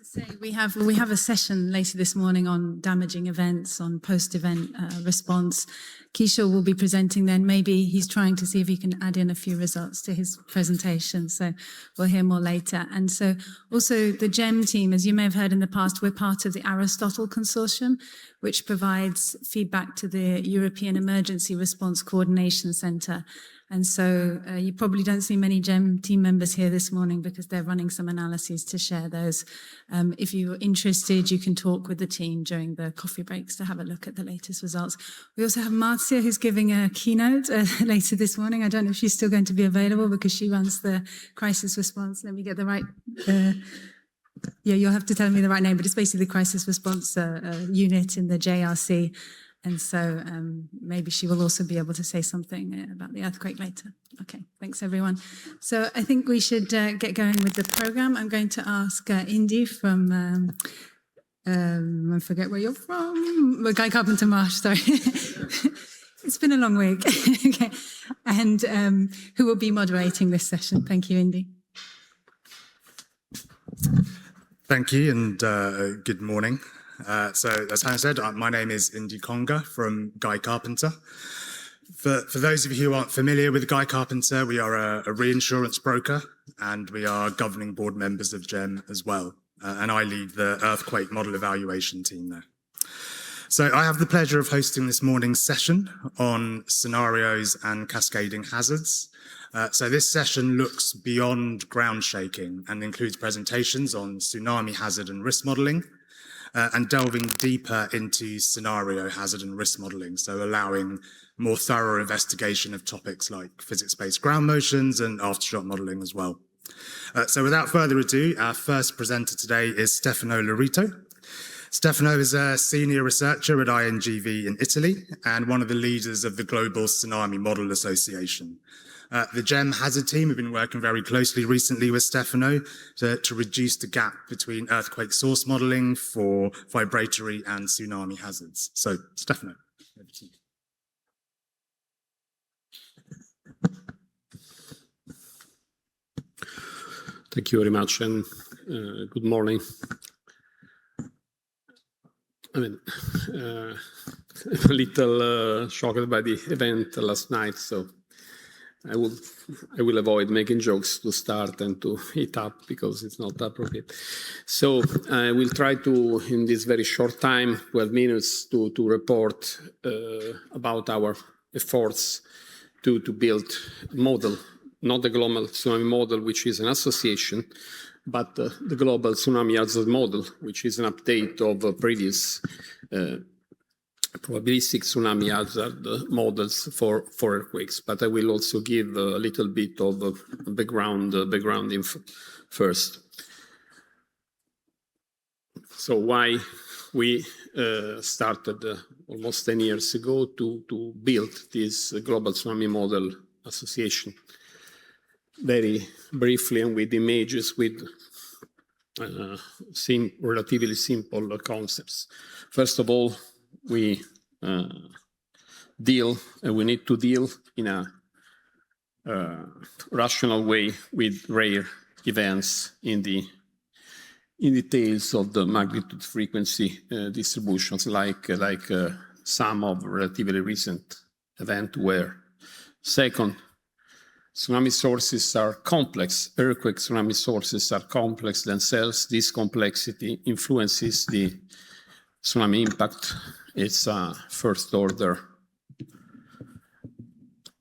say we have a session later this morning on damaging events, on post-event response. Kishore will be presenting then. Maybe he's trying to see if he can add in a few results to his presentation. So we'll hear more later. And so also the GEM team, as you may have heard in the past, we're part of the Aristotle Consortium, which provides feedback to the European Emergency Response Coordination Centre. And so you probably don't see many GEM team members here this morning because they're running some analyses to share those. If you're interested, you can talk with the team during the coffee breaks to have a look at the latest results. We also have Marcia, who's giving a keynote later this morning. I don't know if she's still going to be available because she runs the crisis response. Let me get the right... yeah, you'll have to tell me the right name, but it's basically the crisis response unit in the JRC. And so maybe she will also be able to say something about the earthquake later. Okay, thanks everyone. So I think we should get going with the program. I'm going to ask Indy from, I forget where you're from, Guy Carpenter Marsh, sorry. It's been a long week. Okay, and who will be moderating this session. Thank you, Indy. Thank you and good morning. So as Hannah said, my name is Indy Conga from Guy Carpenter. For those of you who aren't familiar with Guy Carpenter, we are a reinsurance broker and we are governing board members of GEM as well. And I lead the earthquake model evaluation team there. So I have the pleasure of hosting this morning's session on scenarios and cascading hazards. So this session looks beyond ground shaking and includes presentations on tsunami hazard and risk modeling, and delving deeper into scenario hazard and risk modeling, so allowing more thorough investigation of topics like physics-based ground motions and aftershock modeling as well. So without further ado, our first presenter today is Stefano Laurito. Stefano is a senior researcher at INGV in Italy and one of the leaders of the Global Tsunami Model Association. The GEM hazard team have been working very closely recently with Stefano to reduce the gap between earthquake source modeling for vibratory and tsunami hazards. So, Stefano, over to you. Thank you very much and good morning. I mean, I'm a little shocked by the event last night, so I will avoid making jokes to start and to eat up because it's not appropriate. So I will try to, in this very short time, 12 minutes, to report about our efforts to build a model, not the global tsunami model, which is an association, but the global tsunami hazard model, which is an update of previous probabilistic tsunami hazard models for earthquakes, but I will also give a little bit of background info first. So why we started almost 10 years ago to build this global tsunami model association. Very briefly and with images with relatively simple concepts. First of all, we need to deal in a rational way with rare events in the details of the magnitude frequency distributions, like some of relatively recent events were. Second, tsunami sources are complex. Earthquake tsunami sources are complex themselves. This complexity influences the tsunami impact. It's a first-order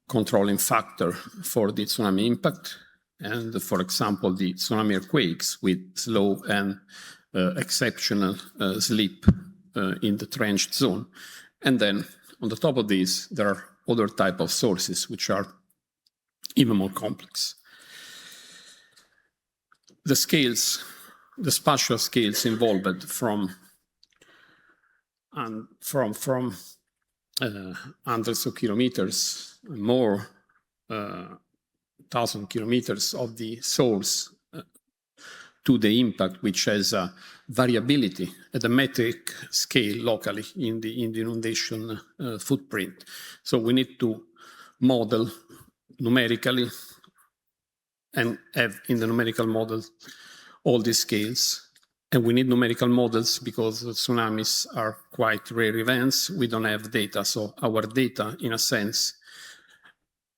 controlling factor for the tsunami impact. And for example, the tsunami earthquakes with slow and exceptional slip in the trenched zone. And then on the top of this, there are other type of sources which are even more complex. The scales, the spatial scales involved from hundreds of kilometers, more 1,000 kilometers of the source to the impact, which has a variability at the metric scale locally in the inundation footprint. So we need to model numerically and have in the numerical model all these scales And we need numerical models because tsunamis are quite rare events. We don't have data, so our data, in a sense,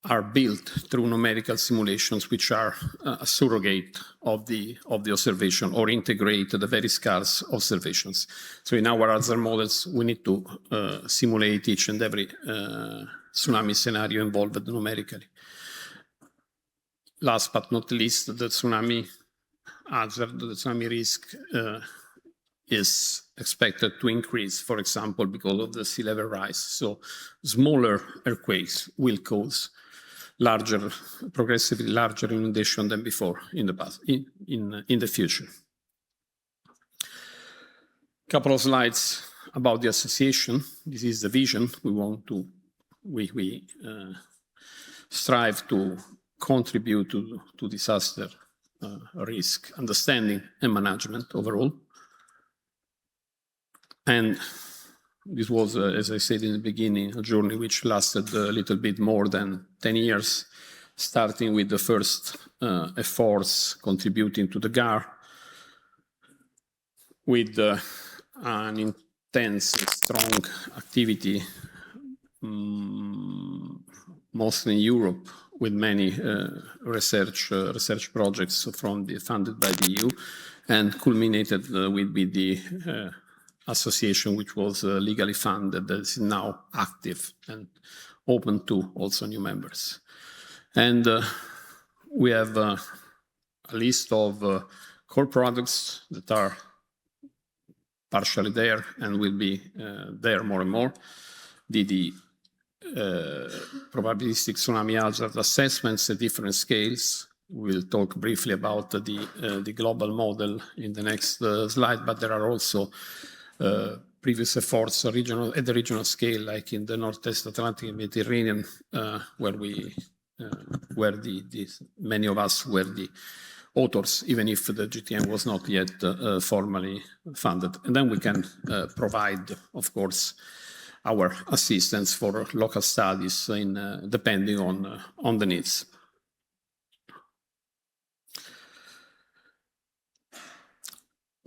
are built through numerical simulations, which are a surrogate of the observation or integrate the very scarce observations. So in our hazard models, we need to simulate each and every tsunami scenario involved numerically. Last but not least, the tsunami hazard, the tsunami risk is expected to increase, for example, because of the sea level rise. So smaller earthquakes will cause progressively larger inundation than before in the past, in the future. Couple of slides about the association. This is the vision. We strive to contribute to disaster risk understanding and management overall. And this was, as I said in the beginning, a journey which lasted a little bit more than 10 years, starting with the first efforts contributing to the GAR, with an intense, strong activity, mostly in Europe, with many research projects funded by the EU, and culminated with the association, which was legally funded, that is now active and open to also new members. And we have a list of core products that are partially there and will be there more and more. The probabilistic tsunami hazard assessments at different scales. We'll talk briefly about the global model in the next slide, but there are also previous efforts at the regional scale, like in the Northeast Atlantic and Mediterranean, where many of us were the authors, even if the GTM was not yet formally funded. And then we can provide, of course, our assistance for local studies depending on the needs.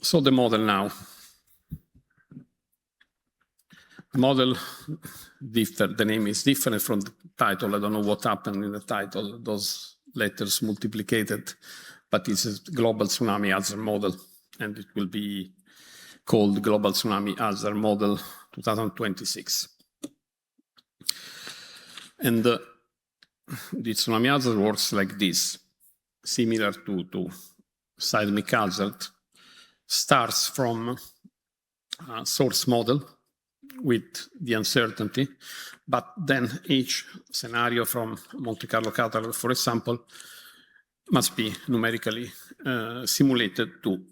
So the model now. Model, the name is different from the title. I don't know what happened in the title, those letters multiplicated, but it's a global tsunami hazard model, and it will be called Global Tsunami Hazard Model 2026. And the tsunami hazard works like this, similar to seismic hazard, starts from a source model with the uncertainty, but then each scenario from Monte Carlo catalog, for example, must be numerically simulated to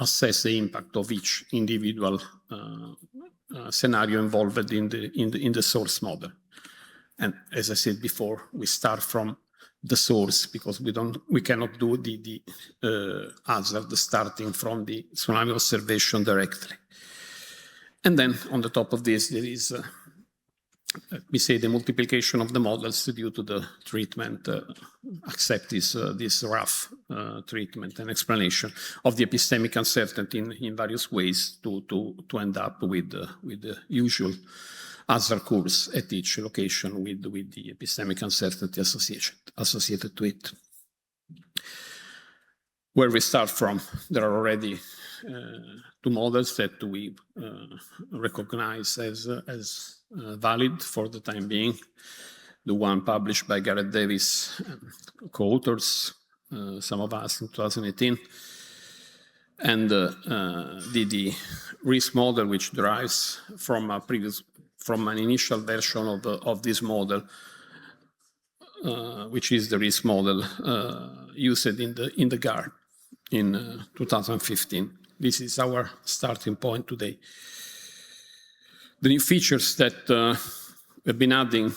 assess the impact of each individual scenario involved in the source model. And as I said before, we start from the source because we cannot do the hazard starting from the tsunami observation directly. And then on the top of this, there is, we say, the multiplication of the models due to the treatment, accept this rough treatment and explanation of the epistemic uncertainty in various ways to end up with the usual hazard curves at each location with the epistemic uncertainty associated to it. Where we start from, there are already two models that we recognize as valid for the time being. The one published by Gareth Davis and co-authors, some of us in 2018, and the risk model, which derives from an initial version of this model, which is the risk model used in the GAR in 2015. This is our starting point today. The new features that we've been adding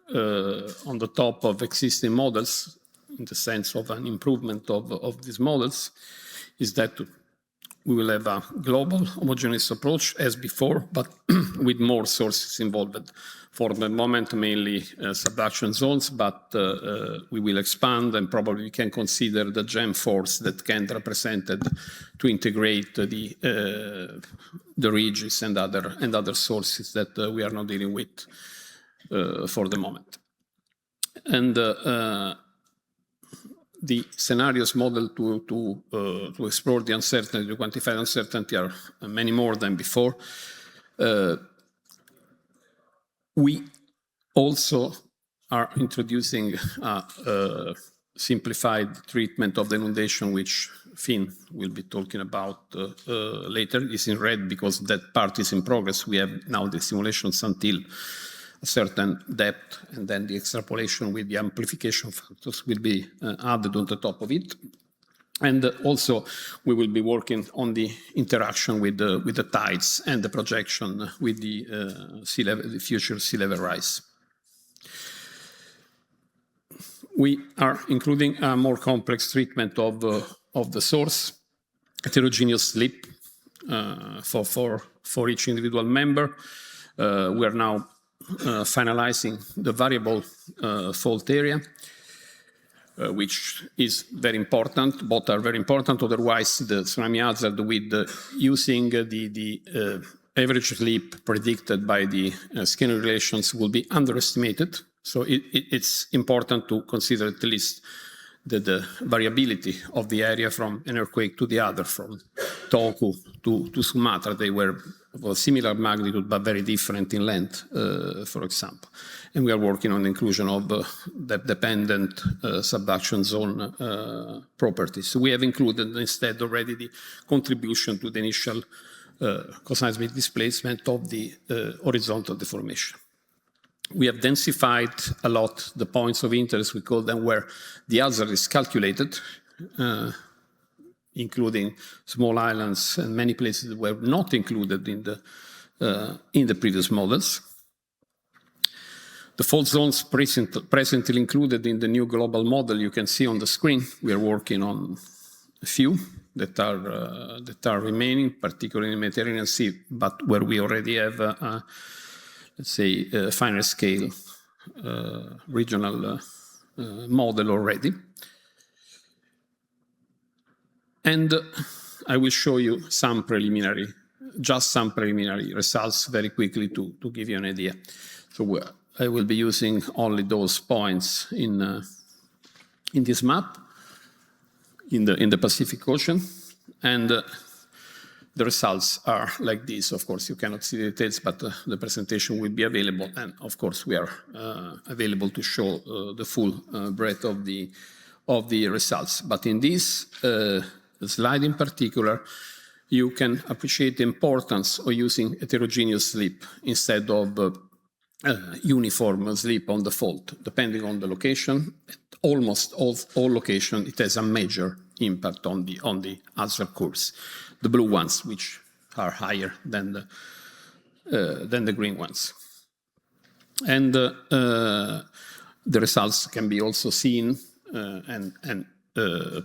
on the top of existing models, in the sense of an improvement of these models, is that we will have a global homogeneous approach as before, but with more sources involved. For the moment, mainly subduction zones, but we will expand and probably we can consider the gem force that can be represented to integrate the ridges and other sources that we are not dealing with for the moment. And the scenarios model to explore the uncertainty, to quantify the uncertainty are many more than before. We also are introducing a simplified treatment of the inundation, which Finn will be talking about later. It's in red because that part is in progress. We have now the simulations until a certain depth, and then the extrapolation with the amplification factors will be added on the top of it. And also, we will be working on the interaction with the tides and the projection with the the future sea level rise. We are including a more complex treatment of the source, heterogeneous slip for each individual member. We are now finalizing the variable fault area, which is very important. Both are very important. Otherwise, the tsunami hazard with using the average slip predicted by the scaling relations will be underestimated. So it's important to consider at least the variability of the area from an earthquake to the other, from Toku to Sumatra. They were of a similar magnitude, but very different in length, for example. And we are working on the inclusion of the dependent subduction zone properties. So we have included instead already the contribution to the initial coseismic displacement of the horizontal deformation. We have densified a lot the points of interest, we call them, where the hazard is calculated, including small islands and many places that were not included in the previous models. The fault zones presently included in the new global model you can see on the screen. We are working on a few that are remaining, particularly in the Mediterranean Sea, but where we already have, let's say, a finer scale regional model already. And I will show you some preliminary results very quickly to give you an idea. So I will be using only those points in this map in the Pacific Ocean, and the results are like this. Of course, you cannot see the details, but the presentation will be available, and of course, we are available to show the full breadth of the results. But in this slide in particular, you can appreciate the importance of using heterogeneous slip instead of uniform slip on the fault. Depending on the location, almost all locations, it has a major impact on the hazard curves. The blue ones, which are higher than the green ones. And the results can be also seen and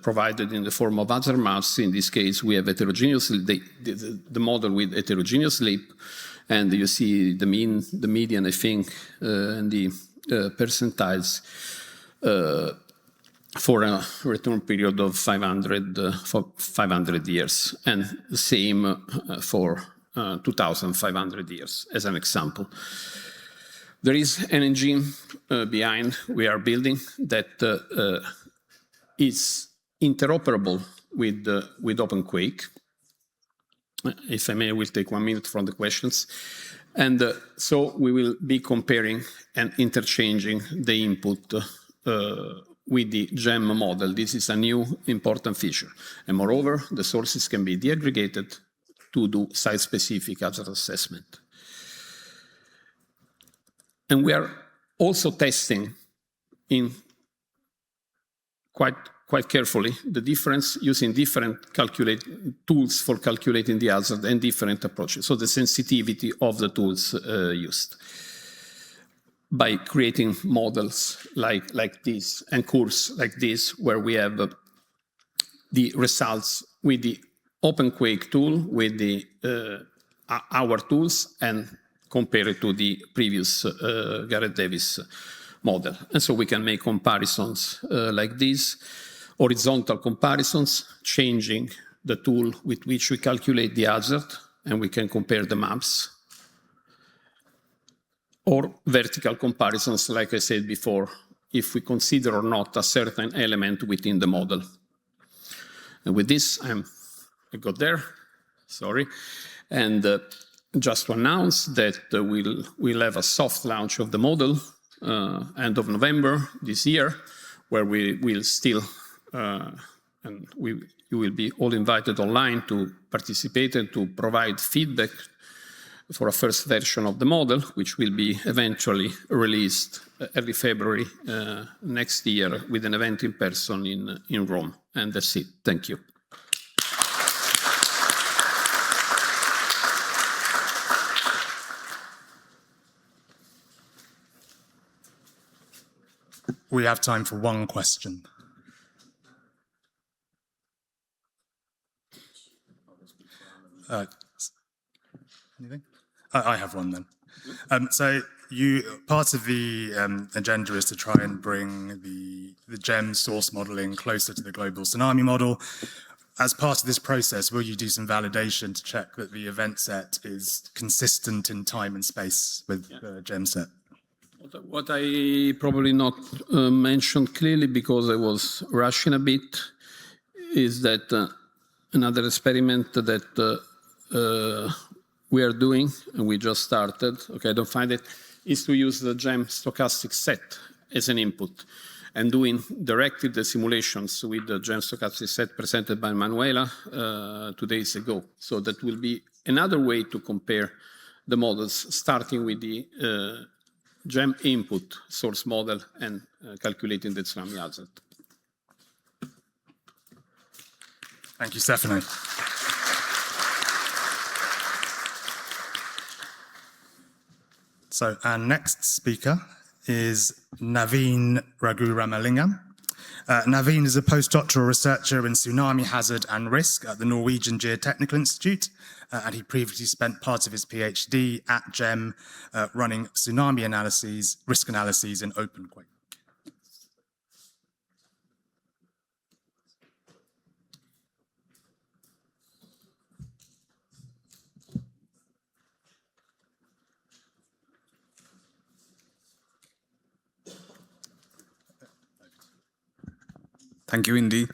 provided in the form of hazard maps. In this case, we have heterogeneous, the model with heterogeneous slip, and you see the mean, the median, I think, and the percentiles for a return period of 500 years, and the same for 2,500 years, as an example. There is an engine behind we are building that is interoperable with OpenQuake. If I may, I will take 1 minute from the questions. And so we will be comparing and interchanging the input with the GEM model. This is a new important feature. And moreover, the sources can be deaggregated to do site-specific hazard assessment. And we are also testing in quite carefully the difference using different tools for calculating the hazard and different approaches. So the sensitivity of the tools used by creating models like this and curves like this, where we have the results with the OpenQuake tool, with the our tools, and compared to the previous Gareth Davis model. And so we can make comparisons like this, horizontal comparisons, changing the tool with which we calculate the hazard, and we can compare the maps. Or vertical comparisons, like I said before, if we consider or not a certain element within the model. And with this, I got there, sorry. And just to announce that we'll have a soft launch of the model end of November this year, where we will still, and you will be all invited online to participate and to provide feedback for a first version of the model, which will be eventually released early February next year with an event in person in Rome. And that's it. Thank you. We have time for one question. Anything? I have one then. So part of the agenda is to try and bring the GEM source modeling closer to the global tsunami model. As part of this process, will you do some validation to check that the event set is consistent in time and space with the GEM set? What I probably not mentioned clearly because I was rushing a bit is that another experiment that we are doing, and we just started, okay, I don't find it, is to use the GEM stochastic set as an input and doing directly the simulations with the GEM stochastic set presented by Manuela 2 days ago. So that will be another way to compare the models, starting with the GEM input source model and calculating the tsunami hazard. Thank you, Stefano. So our next speaker is Naveen Raghuramalingam. Naveen is a postdoctoral researcher in tsunami hazard and risk at the Norwegian Geotechnical Institute, and he previously spent part of his PhD at GEM running tsunami analyses, risk analyses in OpenQuake. Thank you, Indy.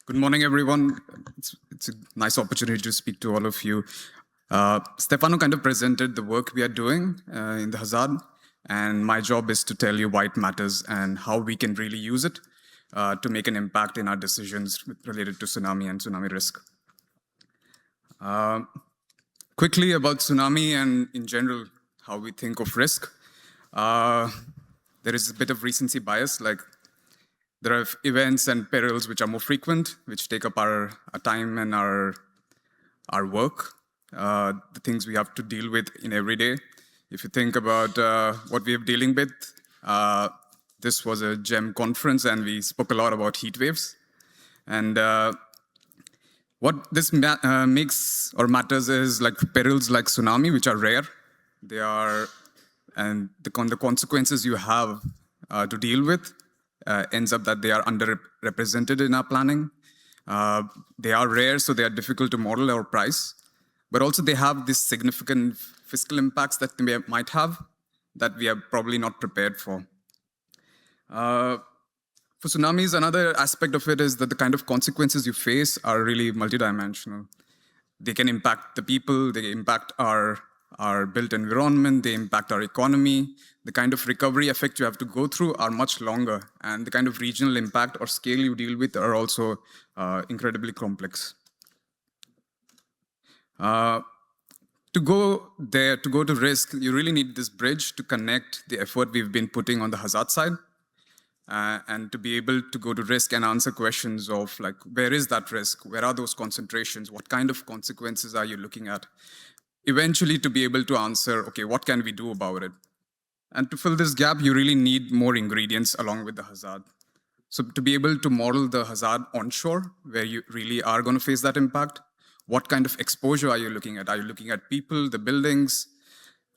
Good morning, everyone. It's a nice opportunity to speak to all of you. Stefano kind of presented the work we are doing in the hazard, and my job is to tell you why it matters and how we can really use it to make an impact in our decisions related to tsunami and tsunami risk. Quickly about tsunami and in general, how we think of risk. There is a bit of recency bias, like there are events and perils which are more frequent, which take up our time and our work, the things we have to deal with in every day. If you think about what we are dealing with, this was a GEM conference and we spoke a lot about heat waves. And what this makes or matters is like perils like tsunami, which are rare. They are, and the consequences you have to deal with ends up that they are underrepresented in our planning. They are rare, so they are difficult to model or price. But also they have this significant fiscal impacts that they might have that we are probably not prepared for. For tsunamis, another aspect of it is that the kind of consequences you face are really multidimensional. They can impact the people, they impact our built environment, they impact our economy. The kind of recovery effect you have to go through are much longer, and the kind of regional impact or scale you deal with are also incredibly complex. To go there, to go to risk, you really need this bridge to connect the effort we've been putting on the hazard side and to be able to go to risk and answer questions of like, where is that risk? Where are those concentrations? What kind of consequences are you looking at? Eventually to be able to answer, okay, what can we do about it? And to fill this gap, you really need more ingredients along with the hazard. So to be able to model the hazard onshore, where you really are going to face that impact, what kind of exposure are you looking at? Are you looking at people, the buildings,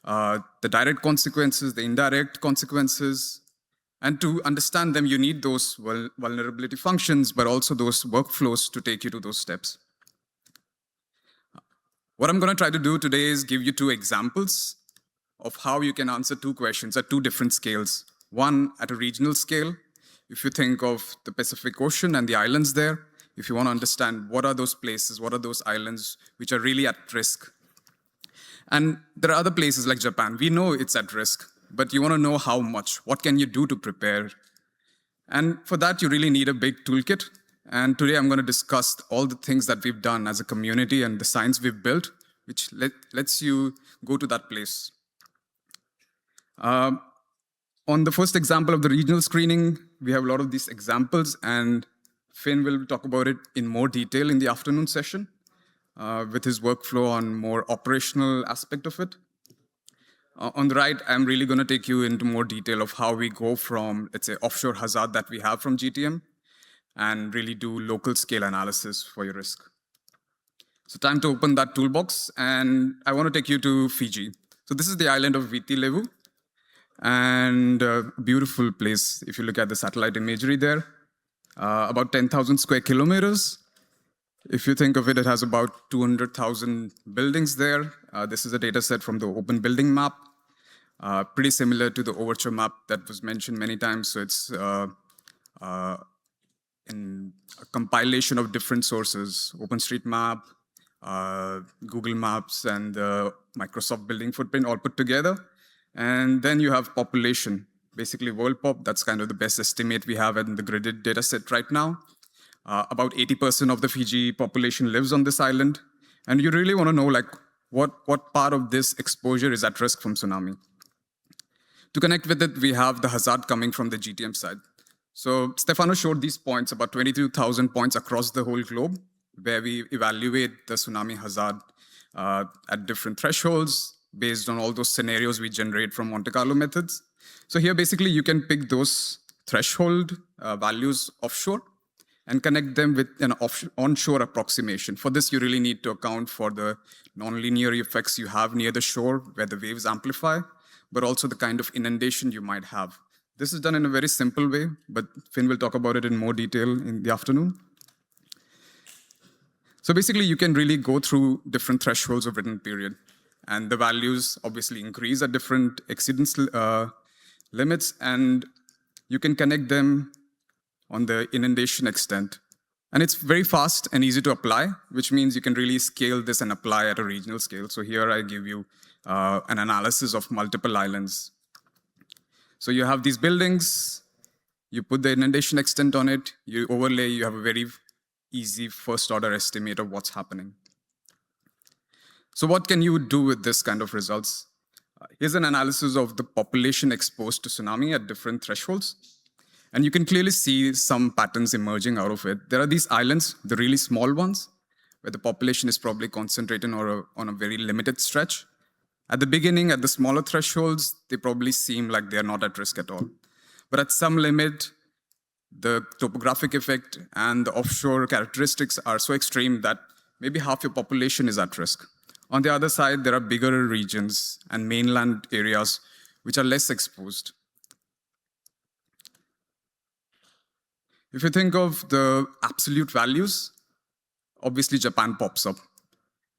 the direct consequences, the indirect consequences? And to understand them, you need those vulnerability functions, but also those workflows to take you to those steps. What I'm going to try to do today is give you two examples of how you can answer two questions at two different scales. One at a regional scale, if you think of the Pacific Ocean and the islands there, if you want to understand what are those places, what are those islands which are really at risk. And there are other places like Japan. We know it's at risk, but you want to know how much. What can you do to prepare? And for that, you really need a big toolkit. And today I'm going to discuss all the things that we've done as a community and the science we've built, which lets you go to that place. On the first example of the regional screening, we have a lot of these examples, and Finn will talk about it in more detail in the afternoon session with his workflow on more operational aspect of it. On the right, I'm really going to take you into more detail of how we go from, let's say, offshore hazard that we have from GTM and really do local scale analysis for your risk. So time to open that toolbox, and I want to take you to Fiji. So this is the island of Viti Levu, and a beautiful place if you look at the satellite imagery there. About 10,000 square kilometers. If you think of it, it has about 200,000 buildings there. This is a data set from the Open Building Map, pretty similar to the Overture map that was mentioned many times. So it's in a compilation of different sources, OpenStreetMap, Google Maps, and the Microsoft Building Footprint all put together. And then you have population, basically world pop. That's kind of the best estimate we have in the gridded data set right now. About 80% of the Fiji population lives on this island. And you really want to know like what part of this exposure is at risk from tsunami. To connect with it, we have the hazard coming from the GTM side. So Stefano showed these points, about 22,000 points across the whole globe, where we evaluate the tsunami hazard at different thresholds based on all those scenarios we generate from Monte Carlo methods. So here, basically, you can pick those threshold values offshore and connect them with an onshore approximation. For this, you really need to account for the nonlinear effects you have near the shore where the waves amplify, but also the kind of inundation you might have. This is done in a very simple way, but Finn will talk about it in more detail in the afternoon. So basically, you can really go through different thresholds of written period, and the values obviously increase at different exceedance limits, and you can connect them on the inundation extent. And it's very fast and easy to apply, which means you can really scale this and apply at a regional scale. So here I give you an analysis of multiple islands. So you have these buildings, you put the inundation extent on it, you overlay, you have a very easy first order estimate of what's happening. So what can you do with this kind of results? Here's an analysis of the population exposed to tsunami at different thresholds. And you can clearly see some patterns emerging out of it. There are these islands, the really small ones, where the population is probably concentrated on a very limited stretch. At the beginning, at the smaller thresholds, they probably seem like they're not at risk at all. But at some limit, the topographic effect and the offshore characteristics are so extreme that maybe half your population is at risk. On the other side, there are bigger regions and mainland areas which are less exposed. If you think of the absolute values, obviously Japan pops up.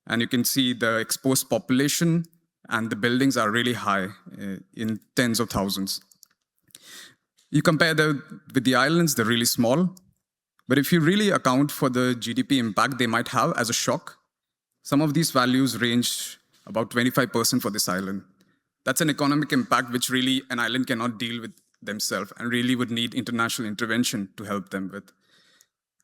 And you can see the exposed population and the buildings are really high in tens of thousands. You compare with the islands, they're really small. But if you really account for the GDP impact they might have as a shock, some of these values range about 25% for this island. That's an economic impact which really an island cannot deal with themselves and really would need international intervention to help them with.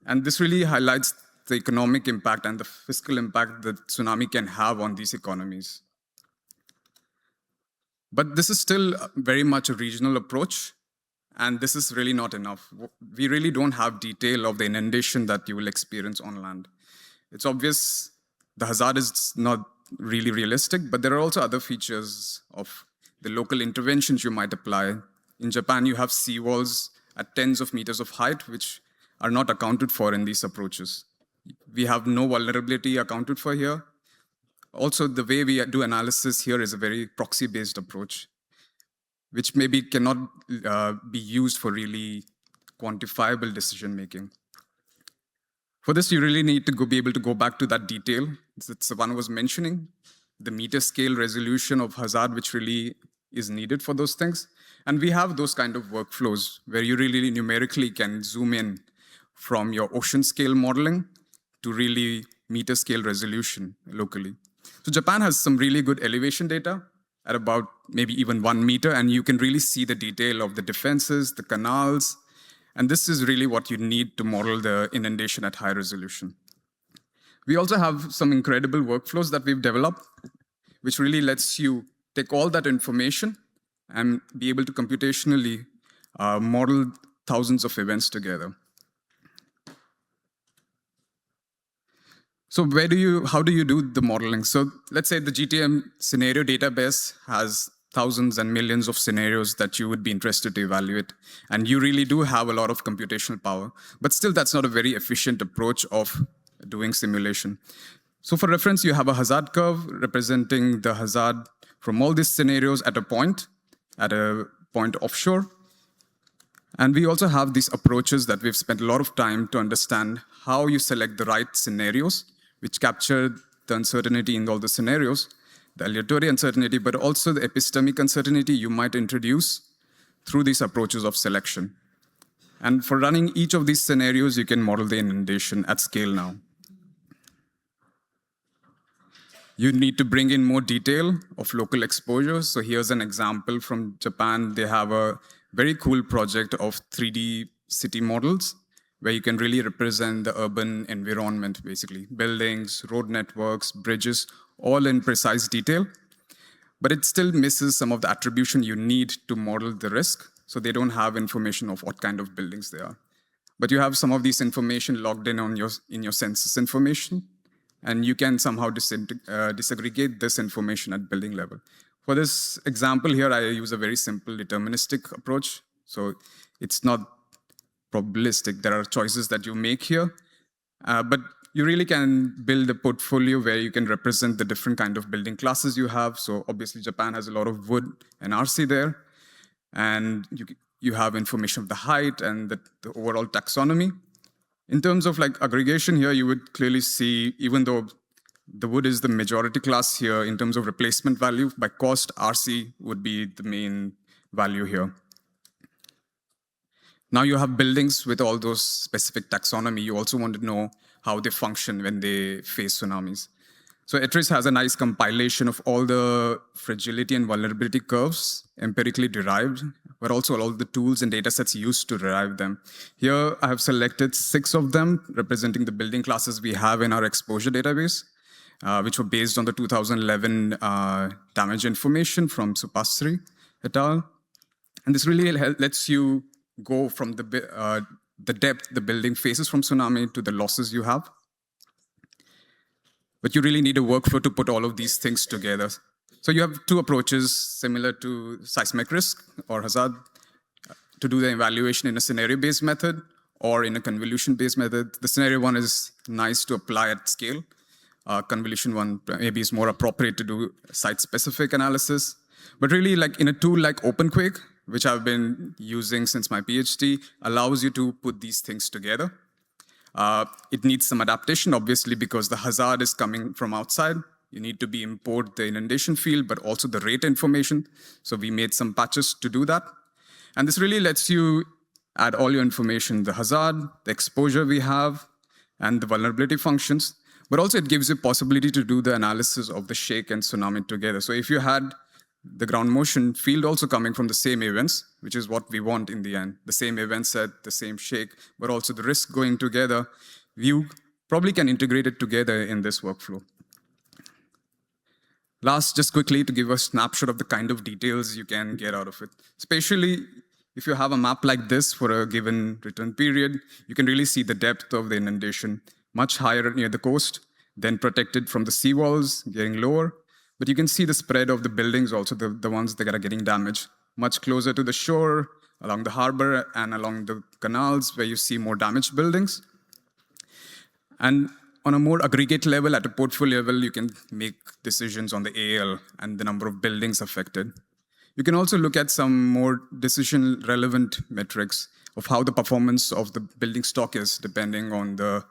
And this really highlights the economic impact and the fiscal impact that tsunami can have on these economies. But this is still very much a regional approach, and this is really not enough. We really don't have detail of the inundation that you will experience on land. It's obvious the hazard is not really realistic, but there are also other features of the local interventions you might apply. In Japan, you have seawalls at tens of meters of height, which are not accounted for in these approaches. We have no vulnerability accounted for here. Also, the way we do analysis here is a very proxy-based approach, which maybe cannot be used for really quantifiable decision-making. For this, you really need to be able to go back to that detail that Savan was mentioning, the meter scale resolution of hazard, which really is needed for those things. And we have those kind of workflows where you really numerically can zoom in from your ocean scale modeling to really meter scale resolution locally. So Japan has some really good elevation data at about maybe even 1 meter, and you can really see the detail of the defenses, the canals, and this is really what you need to model the inundation at high resolution. We also have some incredible workflows that we've developed, which really lets you take all that information and be able to computationally model thousands of events together. So how do you do the modeling? So let's say the GTM scenario database has thousands and millions of scenarios that you would be interested to evaluate. And you really do have a lot of computational power. But still, that's not a very efficient approach of doing simulation. So for reference, you have a hazard curve representing the hazard from all these scenarios at a point offshore. And we also have these approaches that we've spent a lot of time to understand how you select the right scenarios, which capture the uncertainty in all the scenarios, the aleatory uncertainty, but also the epistemic uncertainty you might introduce through these approaches of selection. And for running each of these scenarios, you can model the inundation at scale now. You need to bring in more detail of local exposures. So here's an example from Japan. They have a very cool project of 3D city models where you can really represent the urban environment, basically. Buildings, road networks, bridges, all in precise detail. But it still misses some of the attribution you need to model the risk. So they don't have information of what kind of buildings they are. But you have some of these information logged in on in your census information. And you can somehow disaggregate this information at building level. For this example here, I use a very simple deterministic approach. So it's not probabilistic. There are choices that you make here. But you really can build a portfolio where you can represent the different kind of building classes you have. So obviously, Japan has a lot of wood and RC there. And you have information of the height and the overall taxonomy. In terms of like aggregation here, you would clearly see, even though the wood is the majority class here, in terms of replacement value, by cost, RC would be the main value here. Now you have buildings with all those specific taxonomy. You also want to know how they function when they face tsunamis. So ETRIS has a nice compilation of all the fragility and vulnerability curves, empirically derived, but also all the tools and data sets used to derive them. Here, I have selected 6 of them, representing the building classes we have in our exposure database, which were based on the 2011 damage information from Supasri et al. And this really lets you go from the depth the building faces from tsunami to the losses you have. But you really need a workflow to put all of these things together. So you have 2 approaches similar to seismic risk or hazard to do the evaluation in a scenario-based method or in a convolution-based method. The scenario one is nice to apply at scale. Convolution one maybe is more appropriate to do site-specific analysis. But really, like in a tool like OpenQuake, which I've been using since my PhD, allows you to put these things together. It needs some adaptation, obviously, because the hazard is coming from outside. You need to import the inundation field, but also the rate information. So we made some patches to do that. And this really lets you add all your information, the hazard, the exposure we have, and the vulnerability functions. But also it gives you possibility to do the analysis of the shake and tsunami together. So if you had the ground motion field also coming from the same events, which is what we want in the end, the same event set, the same shake, but also the risk going together, you probably can integrate it together in this workflow. Last, just quickly to give a snapshot of the kind of details you can get out of it. Especially if you have a map like this for a given return period, you can really see the depth of the inundation, much higher near the coast, then protected from the seawalls, getting lower. But you can see the spread of the buildings also, the ones that are getting damaged, much closer to the shore, along the harbor and along the canals where you see more damaged buildings. And on a more aggregate level, at a portfolio level, you can make decisions on the AL and the number of buildings affected. You can also look at some more decision-relevant metrics of how the performance of the building stock is, depending on the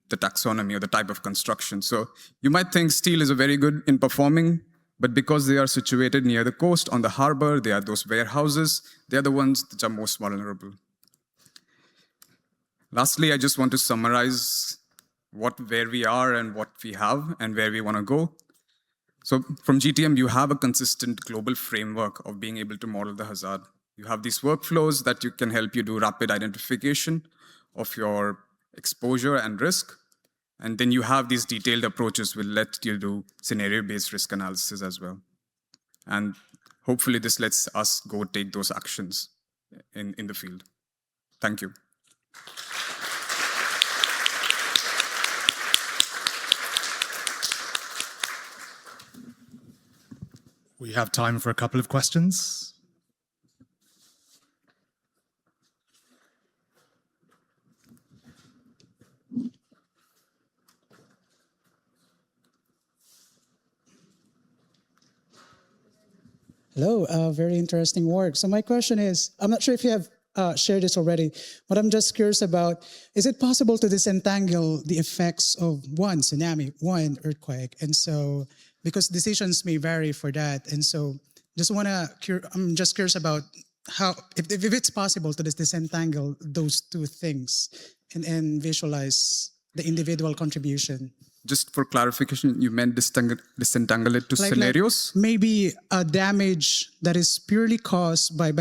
taxonomy or the type of construction. So you might think steel is very good in performing, but because they are situated near the coast, on the harbor, they are those warehouses, they are the ones that are most vulnerable. Lastly, I just want to summarize where we are and what we have and where we want to go. So from GTM, you have a consistent global framework of being able to model the hazard. You have these workflows that can help you do rapid identification of your exposure and risk. And then you have these detailed approaches which let you do scenario-based risk analysis as well. And hopefully this lets us go take those actions in the field. Thank you. We have time for a couple of questions. Hello, very interesting work. So my question is, I'm not sure if you have shared this already, but I'm just curious about, is it possible to disentangle the effects of one tsunami, one earthquake? And so, because decisions may vary for that. And so I'm just curious about how, if it's possible to disentangle those two things and visualize the individual contribution. Just for clarification, you meant disentangle it to scenarios? Like maybe a damage that is purely caused by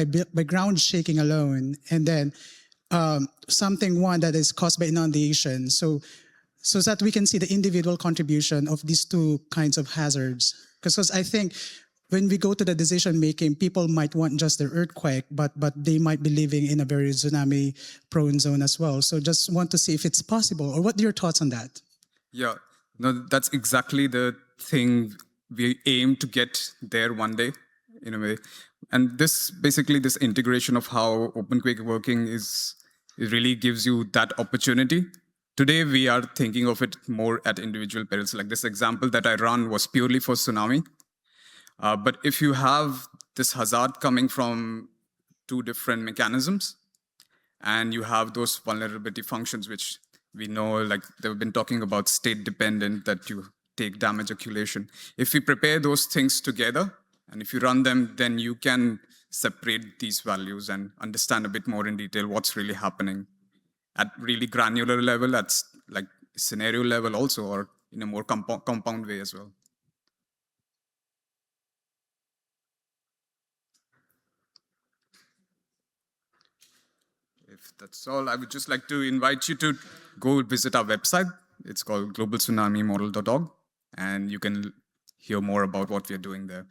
ground shaking alone, and then one that is caused by inundation. So that we can see the individual contribution of these two kinds of hazards. Because I think when we go to the decision making, people might want just the earthquake, but they might be living in a very tsunami prone zone as well. So just want to see if it's possible, or what are your thoughts on that? Yeah, no, that's exactly the thing we aim to get there one day, in a way. And this integration of how OpenQuake working it really gives you that opportunity. Today, we are thinking of it more at individual perils. Like this example that I run was purely for tsunami. But if you have this hazard coming from two different mechanisms, and you have those vulnerability functions, which we know, like they've been talking about state dependent, that you take damage accumulation. If we prepare those things together, and if you run them, then you can separate these values and understand a bit more in detail what's really happening at really granular level, at like scenario level also, or in a more compound way as well. If that's all, I would just like to invite you to go visit our website. It's called globaltsunamimodel.org, and you can hear more about what we are doing there.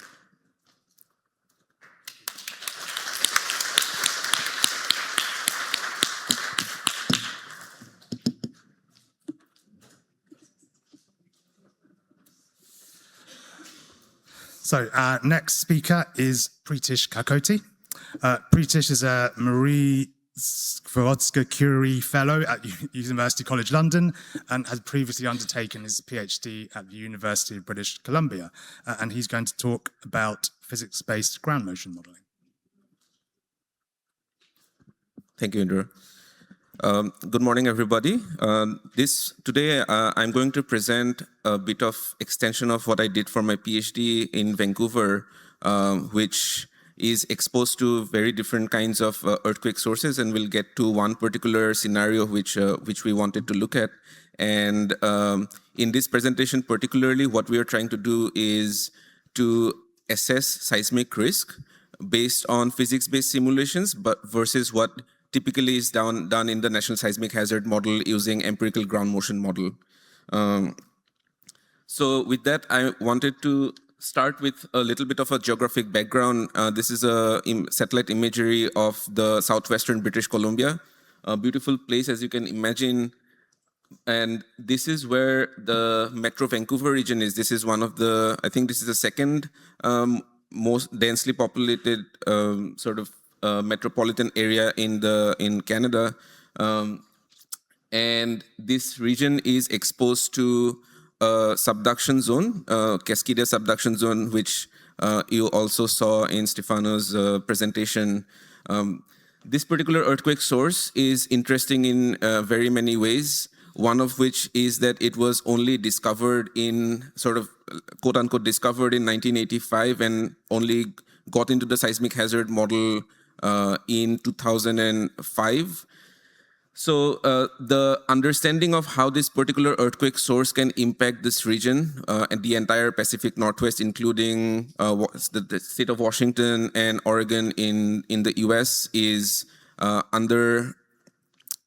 So our next speaker is Preetish Kakoti. Preetish is a Marie Skłodska-Curie Fellow at University College London and has previously undertaken his PhD at the University of British Columbia. And he's going to talk about physics-based ground motion modeling. Thank you, Indra. Good morning, everybody. Today, I'm going to present a bit of extension of what I did for my PhD in Vancouver, which is exposed to very different kinds of earthquake sources, and we'll get to one particular scenario which we wanted to look at. And in this presentation particularly, what we are trying to do is to assess seismic risk based on physics-based simulations, but versus what typically is done in the National Seismic Hazard Model using empirical ground motion model. So with that, I wanted to start with a little bit of a geographic background. This is a satellite imagery of the southwestern British Columbia, a beautiful place, as you can imagine. And this is where the Metro Vancouver region is. This is one of the, I think this is the second most densely populated sort of metropolitan area in Canada. And this region is exposed to a subduction zone, Cascadia subduction zone, which you also saw in Stefano's presentation. This particular earthquake source is interesting in very many ways. One of which is that it was only discovered in sort of quote unquote discovered in 1985 and only got into the seismic hazard model in 2005. So the understanding of how this particular earthquake source can impact this region and the entire Pacific Northwest, including the state of Washington and Oregon in the US, is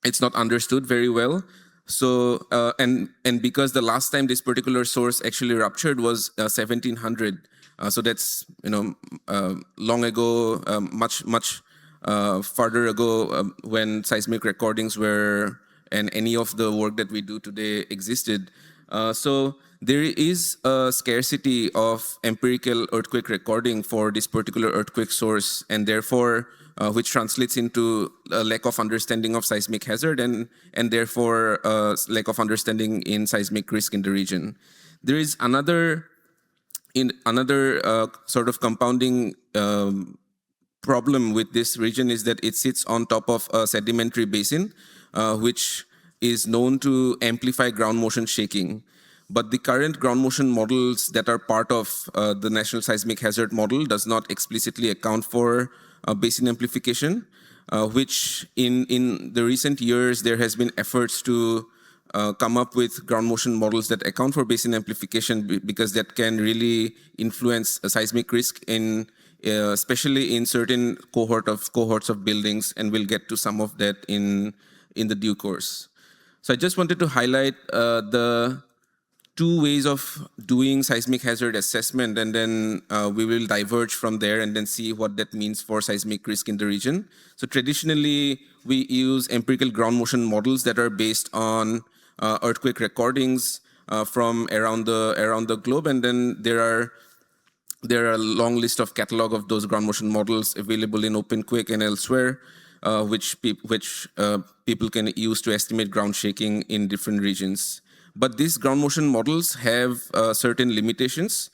it's not understood very well. So and because the last time this particular source actually ruptured was 1700, so that's long ago, much farther ago when seismic recordings were and any of the work that we do today existed. So there is a scarcity of empirical earthquake recording for this particular earthquake source, and therefore which translates into a lack of understanding of seismic hazard and therefore lack of understanding in seismic risk in the region. There is another sort of compounding problem with this region is that it sits on top of a sedimentary basin, which is known to amplify ground motion shaking. But the current ground motion models that are part of the National Seismic Hazard Model does not explicitly account for basin amplification, which in the recent years there has been efforts to come up with ground motion models that account for basin amplification because that can really influence a seismic risk in especially in certain cohorts of buildings, and we'll get to some of that in the due course. So I just wanted to highlight the two ways of doing seismic hazard assessment, and then we will diverge from there and then see what that means for seismic risk in the region. So traditionally, we use empirical ground motion models that are based on earthquake recordings from around the globe, and then there are a long list of catalog of those ground motion models available in OpenQuake and elsewhere, which people can use to estimate ground shaking in different regions. But these ground motion models have certain limitations.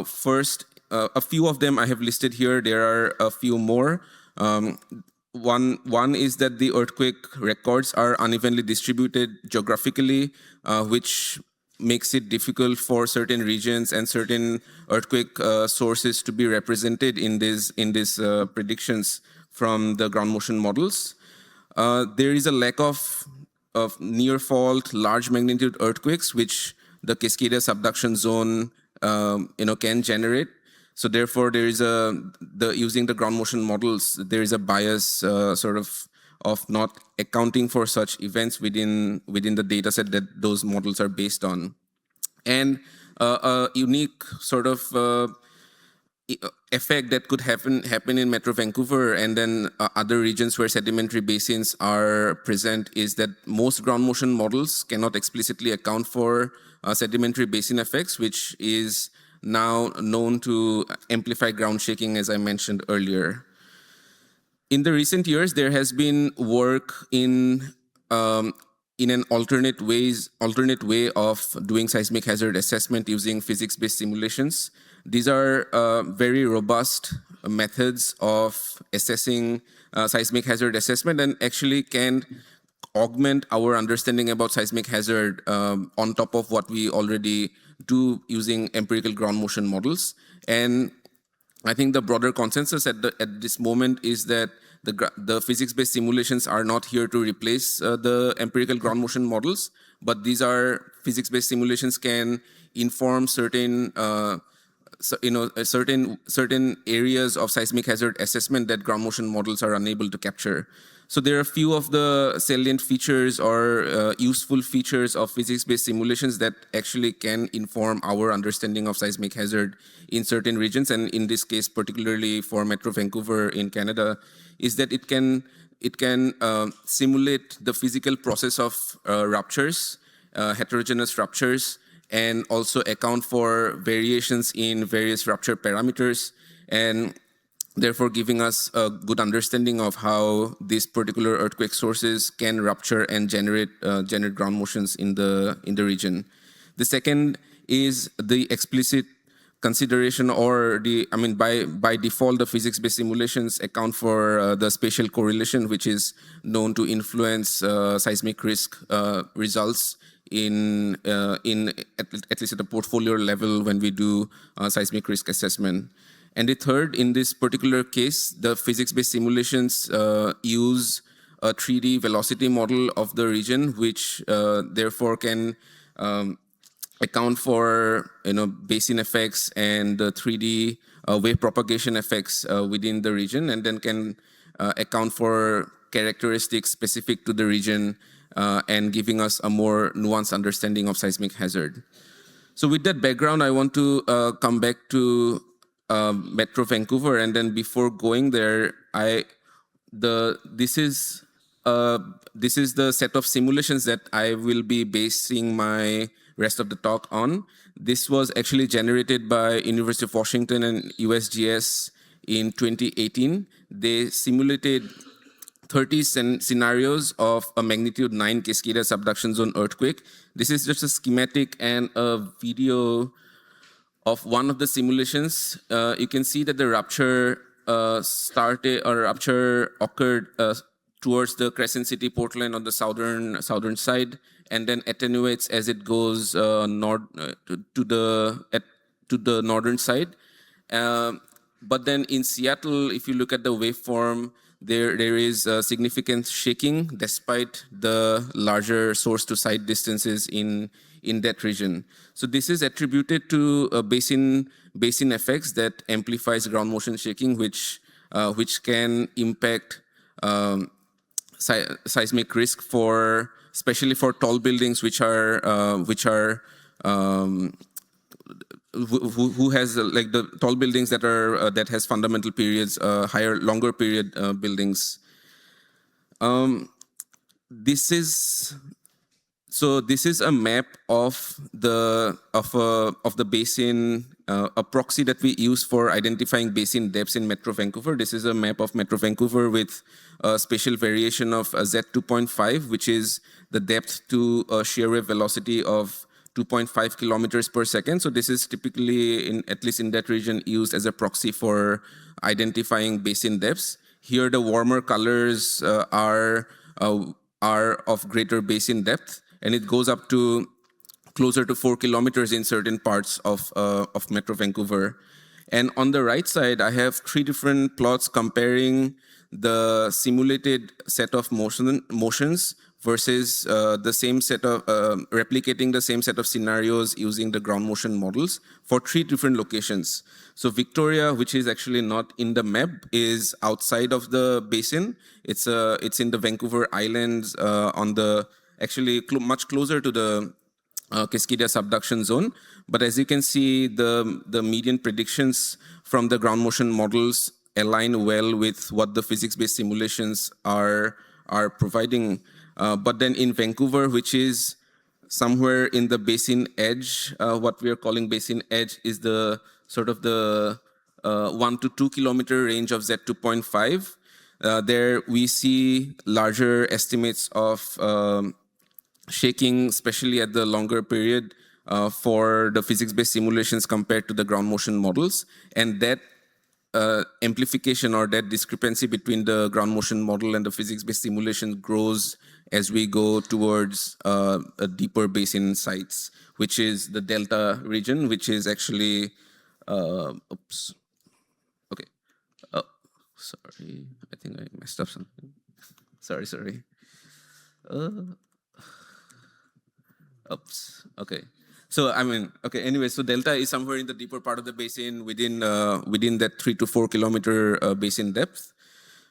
First, a few of them I have listed here. There are a few more. One is that the earthquake records are unevenly distributed geographically, which makes it difficult for certain regions and certain earthquake sources to be represented in these predictions from the ground motion models. There is a lack of near fault large magnitude earthquakes, which the Cascadia subduction zone can generate. So therefore, there is using the ground motion models, there is a bias of not accounting for such events within the data set that those models are based on. And a unique sort of effect that could happen in Metro Vancouver and then other regions where sedimentary basins are present is that most ground motion models cannot explicitly account for sedimentary basin effects, which is now known to amplify ground shaking, as I mentioned earlier. In the recent years, there has been work in an alternate way of doing seismic hazard assessment using physics-based simulations. These are very robust methods of assessing seismic hazard assessment and actually can augment our understanding about seismic hazard on top of what we already do using empirical ground motion models. And I think the broader consensus at this moment is that the physics-based simulations are not here to replace the empirical ground motion models, but these are physics-based simulations can inform certain certain areas of seismic hazard assessment that ground motion models are unable to capture. So there are a few of the salient features or useful features of physics-based simulations that actually can inform our understanding of seismic hazard in certain regions, and in this case, particularly for Metro Vancouver in Canada, is that it can simulate the physical process of ruptures, heterogeneous ruptures, and also account for variations in various rupture parameters. And therefore giving us a good understanding of how these particular earthquake sources can rupture and generate ground motions in the region. The second is the explicit consideration, or by default, the physics-based simulations account for the spatial correlation, which is known to influence seismic risk results in at least at the portfolio level when we do seismic risk assessment. And the third, in this particular case, the physics-based simulations use a 3D velocity model of the region, which therefore can account for basin effects and 3D wave propagation effects within the region, and then can account for characteristics specific to the region and giving us a more nuanced understanding of seismic hazard. So with that background, I want to come back to Metro Vancouver, and then before going there, this is the set of simulations that I will be basing my rest of the talk on. This was actually generated by University of Washington and USGS in 2018. They simulated 30 scenarios of a magnitude 9 Cascada subduction zone earthquake. This is just a schematic and a video of one of the simulations. You can see that the rupture occurred towards the Crescent City Portland on the southern side, and then attenuates as it goes north to the northern side. But then in Seattle, if you look at the waveform, there is significant shaking despite the larger source to site distances in that region. So this is attributed to basin effects that amplifies ground motion shaking, which can impact seismic risk especially for tall buildings who has like the tall buildings that has fundamental periods, longer period buildings. This is a map of the basin, a proxy that we use for identifying basin depths in Metro Vancouver. This is a map of Metro Vancouver with a spatial variation of Z2.5, which is the depth to a shear wave velocity of 2.5 kilometers per second. So this is typically, at least in that region, used as a proxy for identifying basin depths. Here, the warmer colors are of greater basin depth, and it goes up to closer to 4 kilometers in certain parts of Metro Vancouver. And on the right side, I have 3 different plots comparing the simulated set of motions versus the same set of replicating the same set of scenarios using the ground motion models for 3 different locations. So Victoria, which is actually not in the map, is outside of the basin. It's in the Vancouver Islands much closer to the Cascada subduction zone. But as you can see, the median predictions from the ground motion models align well with what the physics-based simulations are providing. But then in Vancouver, which is somewhere in the basin edge, what we are calling basin edge is the sort of the 1 to 2 kilometer range of Z2.5. There we see larger estimates of shaking, especially at the longer period for the physics-based simulations compared to the ground motion models. And that amplification or that discrepancy between the ground motion model and the physics-based simulation grows as we go towards a deeper basin sites, which is the Delta region, which is actually, oops, okay. Oh, sorry, I think I messed up something. Sorry. Oops, okay. So anyway, so Delta is somewhere in the deeper part of the basin within that 3 to 4 kilometer basin depth.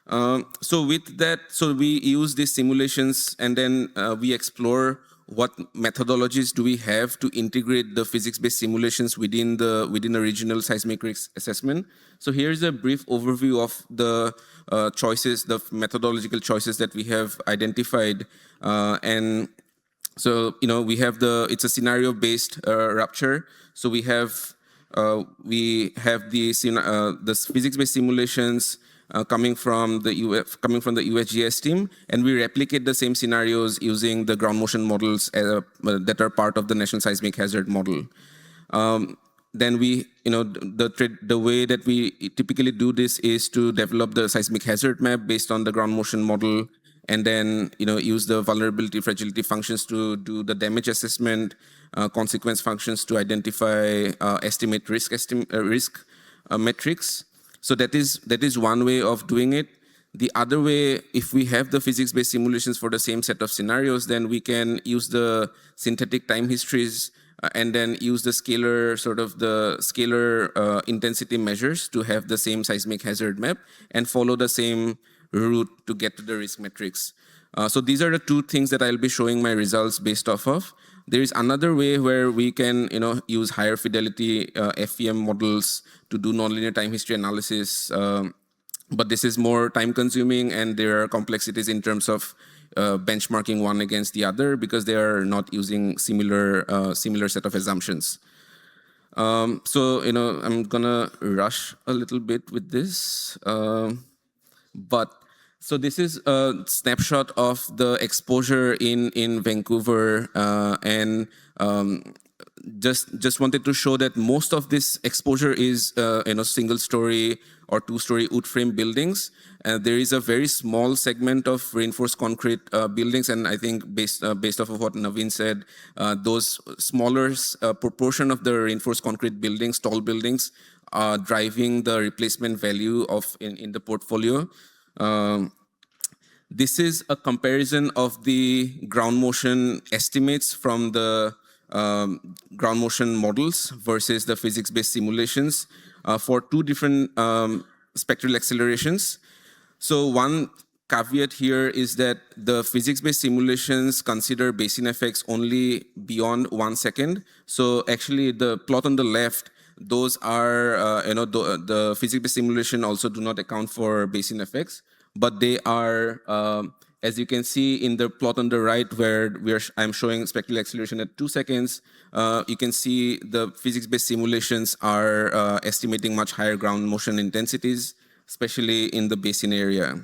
So with that, so we use these simulations, and then we explore what methodologies do we have to integrate the physics-based simulations within a regional seismic risk assessment. So here's a brief overview of the choices, the methodological choices that we have identified, and so we have it's a scenario-based rupture. So we have we have the physics-based simulations coming from the USGS team, and we replicate the same scenarios using the ground motion models that are part of the National Seismic Hazard Model. Then the way that we typically do this is to develop the seismic hazard map based on the ground motion model, and then use the vulnerability fragility functions to do the damage assessment, consequence functions to identify estimate risk metrics. So that is one way of doing it. The other way, if we have the physics-based simulations for the same set of scenarios, then we can use the synthetic time histories and then use the scalar intensity measures to have the same seismic hazard map and follow the same route to get to the risk metrics. So these are the two things that I'll be showing my results based off of. There is another way where we can use higher fidelity FEM models to do nonlinear time history analysis. But this is more time consuming, and there are complexities in terms of benchmarking one against the other because they are not using similar set of assumptions. So I'm gonna rush a little bit with this, so this is a snapshot of the exposure in Vancouver, and just wanted to show that most of this exposure is single-story or two-story wood frame buildings. There is a very small segment of reinforced concrete buildings, and I think based off of what Naveen said, those smaller proportion of the reinforced concrete buildings, tall buildings, are driving the replacement value in the portfolio. This is a comparison of the ground motion estimates from the ground motion models versus the physics-based simulations for two different spectral accelerations. So one caveat here is that the physics-based simulations consider basin effects only beyond 1 second. So actually the plot on the left, those are, the physics-based simulation also do not account for basin effects, but they are, as you can see in the plot on the right where I'm showing spectral acceleration at 2 seconds, you can see the physics-based simulations are estimating much higher ground motion intensities, especially in the basin area.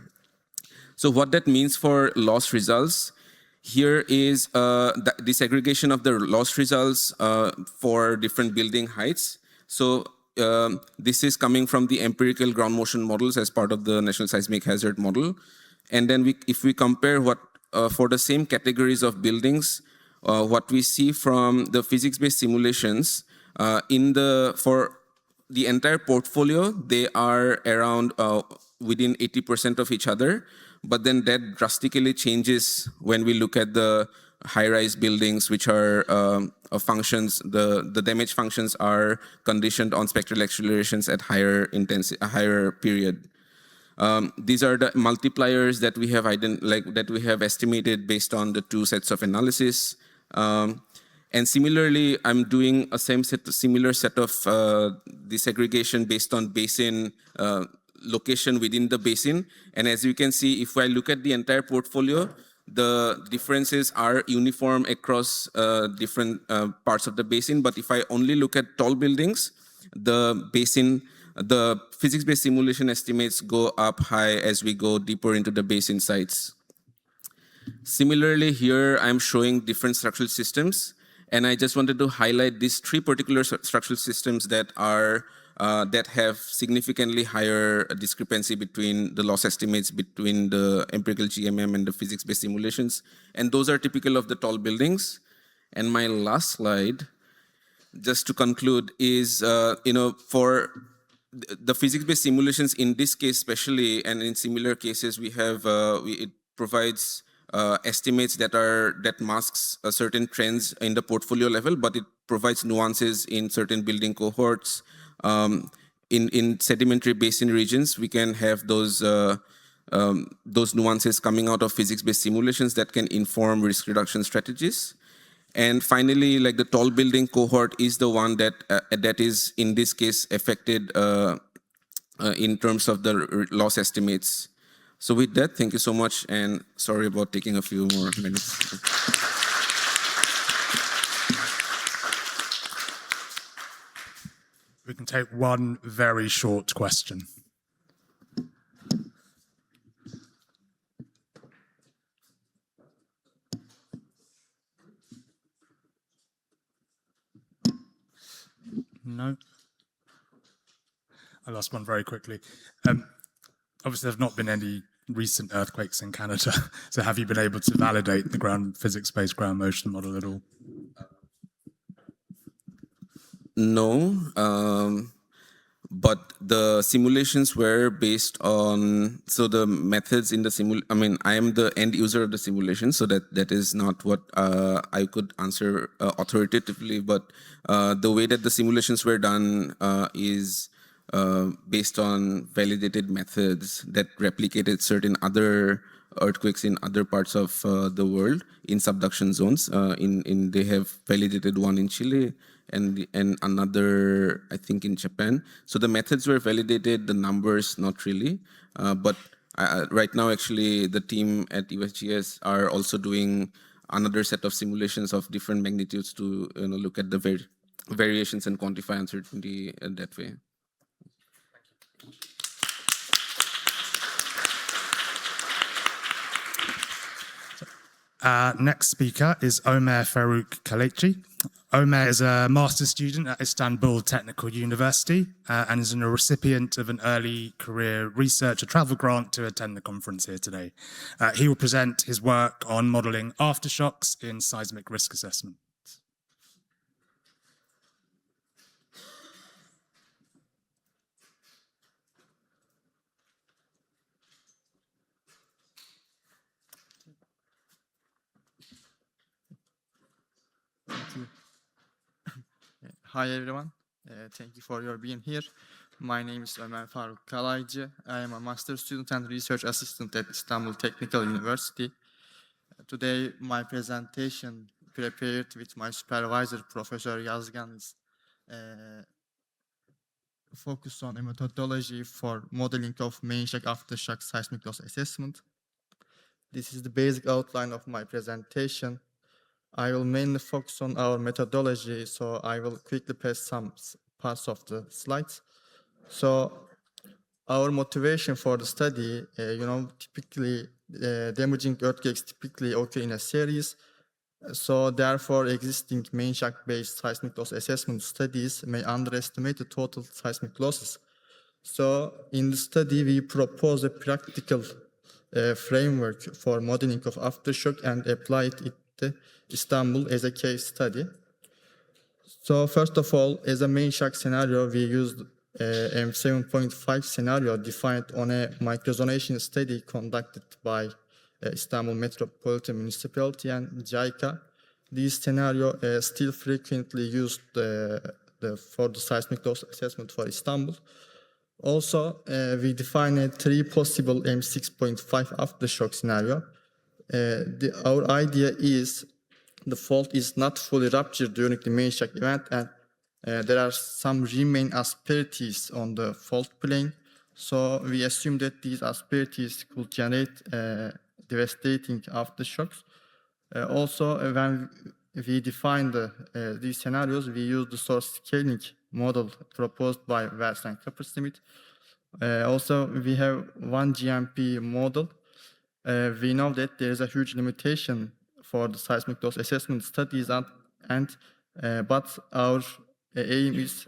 So what that means for loss results, here is the disaggregation of the loss results for different building heights. So this is coming from the empirical ground motion models as part of the National Seismic Hazard Model. And then if we compare what for the same categories of buildings, what we see from the physics-based simulations for the entire portfolio, they are around within 80% of each other. But then that drastically changes when we look at the high-rise buildings, which are functions. The damage functions are conditioned on spectral accelerations at higher intensity, a higher period. These are the multipliers that we have estimated based on the two sets of analysis. And similarly, I'm doing a similar set of disaggregation based on basin location within the basin. And as you can see, if I look at the entire portfolio, the differences are uniform across different parts of the basin. But if I only look at tall buildings, the physics-based simulation estimates go up high as we go deeper into the basin sites. Similarly, here I'm showing different structural systems, and I just wanted to highlight these three particular structural systems that have significantly higher discrepancy between the loss estimates between the empirical GMM and the physics-based simulations, and those are typical of the tall buildings. And my last slide, just to conclude, is for the physics-based simulations in this case especially, and in similar cases, we have it provides estimates that masks certain trends in the portfolio level, but it provides nuances in certain building cohorts. In sedimentary basin regions, we can have those nuances coming out of physics-based simulations that can inform risk reduction strategies. And finally, like the tall building cohort is the one that is in this case affected in terms of the loss estimates. So with that, thank you so much, and sorry about taking a few more minutes. We can take one very short question. No. I'll ask one very quickly. Obviously, there have not been any recent earthquakes in Canada. So have you been able to validate the ground physics-based ground motion model at all? No, but the simulations were based on, so the methods in the I mean, I am the end user of the simulation, so that is not what I could answer authoritatively, but the way that the simulations were done is based on validated methods that replicated certain other earthquakes in other parts of the world in subduction zones. They have validated one in Chile and another, I think, in Japan. So the methods were validated, the numbers not really. But right now, actually, the team at USGS are also doing another set of simulations of different magnitudes to look at the variations and quantify uncertainty that way. Next speaker is Ömer Faruk Kalechi. Ömer is a master's student at Istanbul Technical University and is a recipient of an early career researcher travel grant to attend the conference here today. He will present his work on modeling aftershocks in seismic risk assessment. Hi everyone, thank you for your being here. My name is Ömer Faruk Kalaycı. I am a master's student and research assistant at Istanbul Technical University. Today my presentation prepared with my supervisor, Professor Yazgan, is focused on a methodology for modeling of main shock aftershock seismic loss assessment. This is the basic outline of my presentation. I will mainly focus on our methodology, so I will quickly pass some parts of the slides. So our motivation for the study, typically damaging earthquakes typically occur in a series. So therefore, existing main shock-based seismic loss assessment studies may underestimate the total seismic losses. So in the study, we propose a practical framework for modeling of aftershock and apply it to Istanbul as a case study. So first of all, as a main shock scenario, we used M7.5 scenario defined on a microzonation study conducted by Istanbul Metropolitan Municipality and JICA. These scenarios still frequently used for the seismic loss assessment for Istanbul. Also, we defined 3 possible M6.5 aftershock scenario. Our idea is the fault is not fully ruptured during the main shock event, and there are some remain asperities on the fault plane. So we assume that these asperities could generate devastating aftershocks. Also, when we define these scenarios, we use the source scaling model proposed by Wells and Coppersmith. Also, we have one GMP model. We know that there is a huge limitation for the seismic loss assessment studies, but our aim is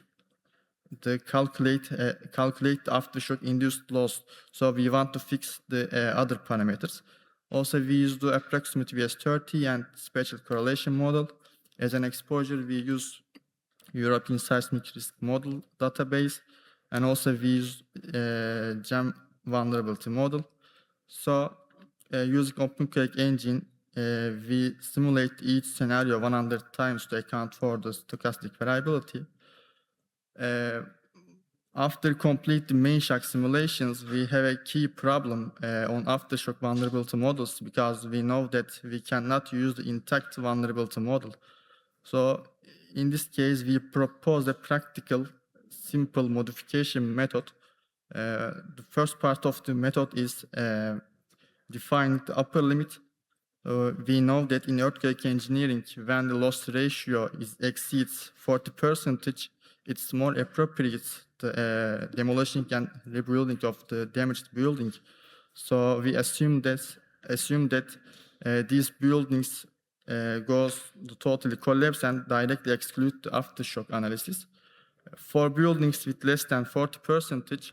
to calculate aftershock induced loss. So we want to fix the other parameters. Also, we use the approximate VS30 and spatial correlation model. As an exposure, we use European Seismic Risk Model database, and also we use GEM vulnerability model. So using OpenQuake engine, we simulate each scenario 100 times to account for the stochastic variability. After completing main shock simulations, we have a key problem on aftershock vulnerability models, because we know that we cannot use the intact vulnerability model. So in this case, we propose a practical, simple modification method. The first part of the method is defining the upper limit. We know that in earthquake engineering, when the loss ratio exceeds 40%, it's more appropriate the demolishing and rebuilding of the damaged building. So we assume that these buildings goes to totally collapse and directly exclude the aftershock analysis. For buildings with less than 40%,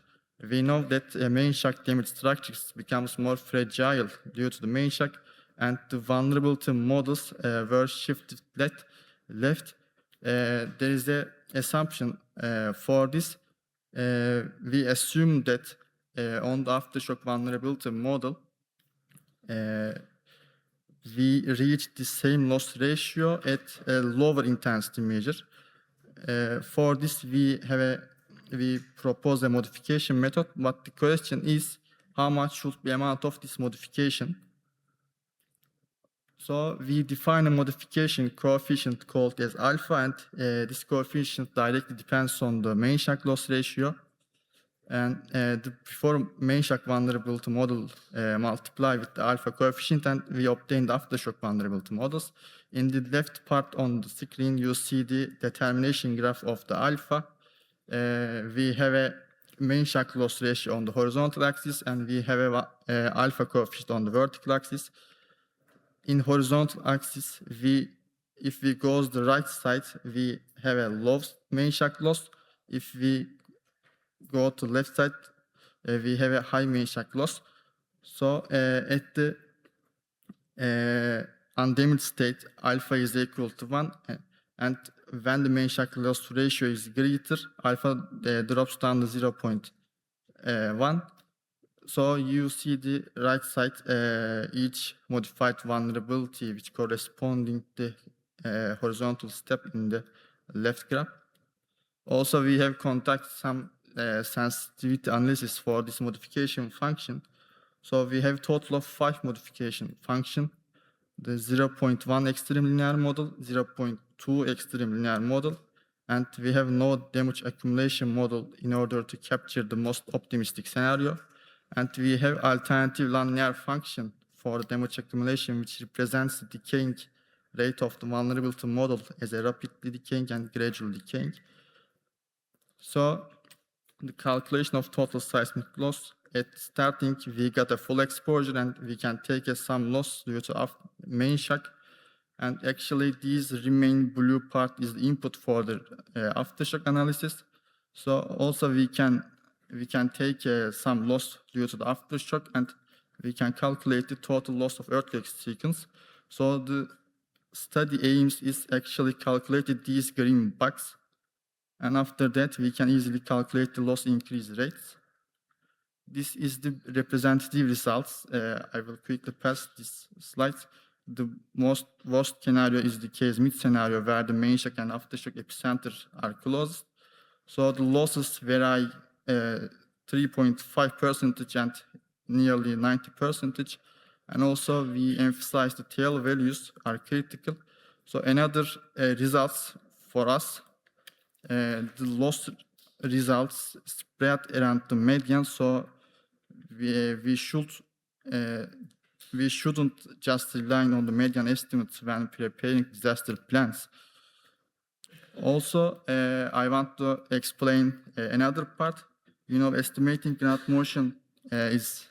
we know that main shock damaged structures becomes more fragile due to the main shock, and the vulnerability models were shifted left. There is an assumption for this. We assume that on the aftershock vulnerability model, we reach the same loss ratio at a lower intensity measure. For this, we propose a modification method, but the question is how much should be the amount of this modification? So we define a modification coefficient called as alpha, and this coefficient directly depends on the main shock loss ratio. And before main shock vulnerability model multiply with the alpha coefficient, and we obtained aftershock vulnerability models. In the left part on the screen, you see the determination graph of the alpha. We have a main shock loss ratio on the horizontal axis, and we have a alpha coefficient on the vertical axis. In horizontal axis, if we go to the right side, we have a low main shock loss. If we go to the left side, we have a high main shock loss. So at the undamaged state, alpha is equal to 1, and when the main shock loss ratio is greater, alpha drops down to 0.1. So you see the right side, each modified vulnerability which corresponding to the horizontal step in the left graph. Also, we have conducted some sensitivity analysis for this modification function. So we have total of 5 modification function: the 0.1 extreme linear model, 0.2 extreme linear model, and we have no damage accumulation model in order to capture the most optimistic scenario. And we have alternative linear function for damage accumulation, which represents the decaying rate of the vulnerability model as a rapidly decaying and gradual decaying. So the calculation of total seismic loss, at starting we got a full exposure, and we can take some loss due to main shock. And actually these remain blue part is the input for the aftershock analysis. So also we can take some loss due to the aftershock, and we can calculate the total loss of earthquake sequence. So the study aims is actually calculated these green box, and after that we can easily calculate the loss increase rates. This is the representative results. I will quickly pass this slide. The most worst scenario is the case mid scenario, where the main shock and aftershock epicenter are closed. So the losses vary 3.5% and nearly 90%. And also we emphasize the tail values are critical. So another results for us, the loss results spread around the median. So we shouldn't just rely on the median estimates when preparing disaster plans. Also, I want to explain another part. Estimating ground motion is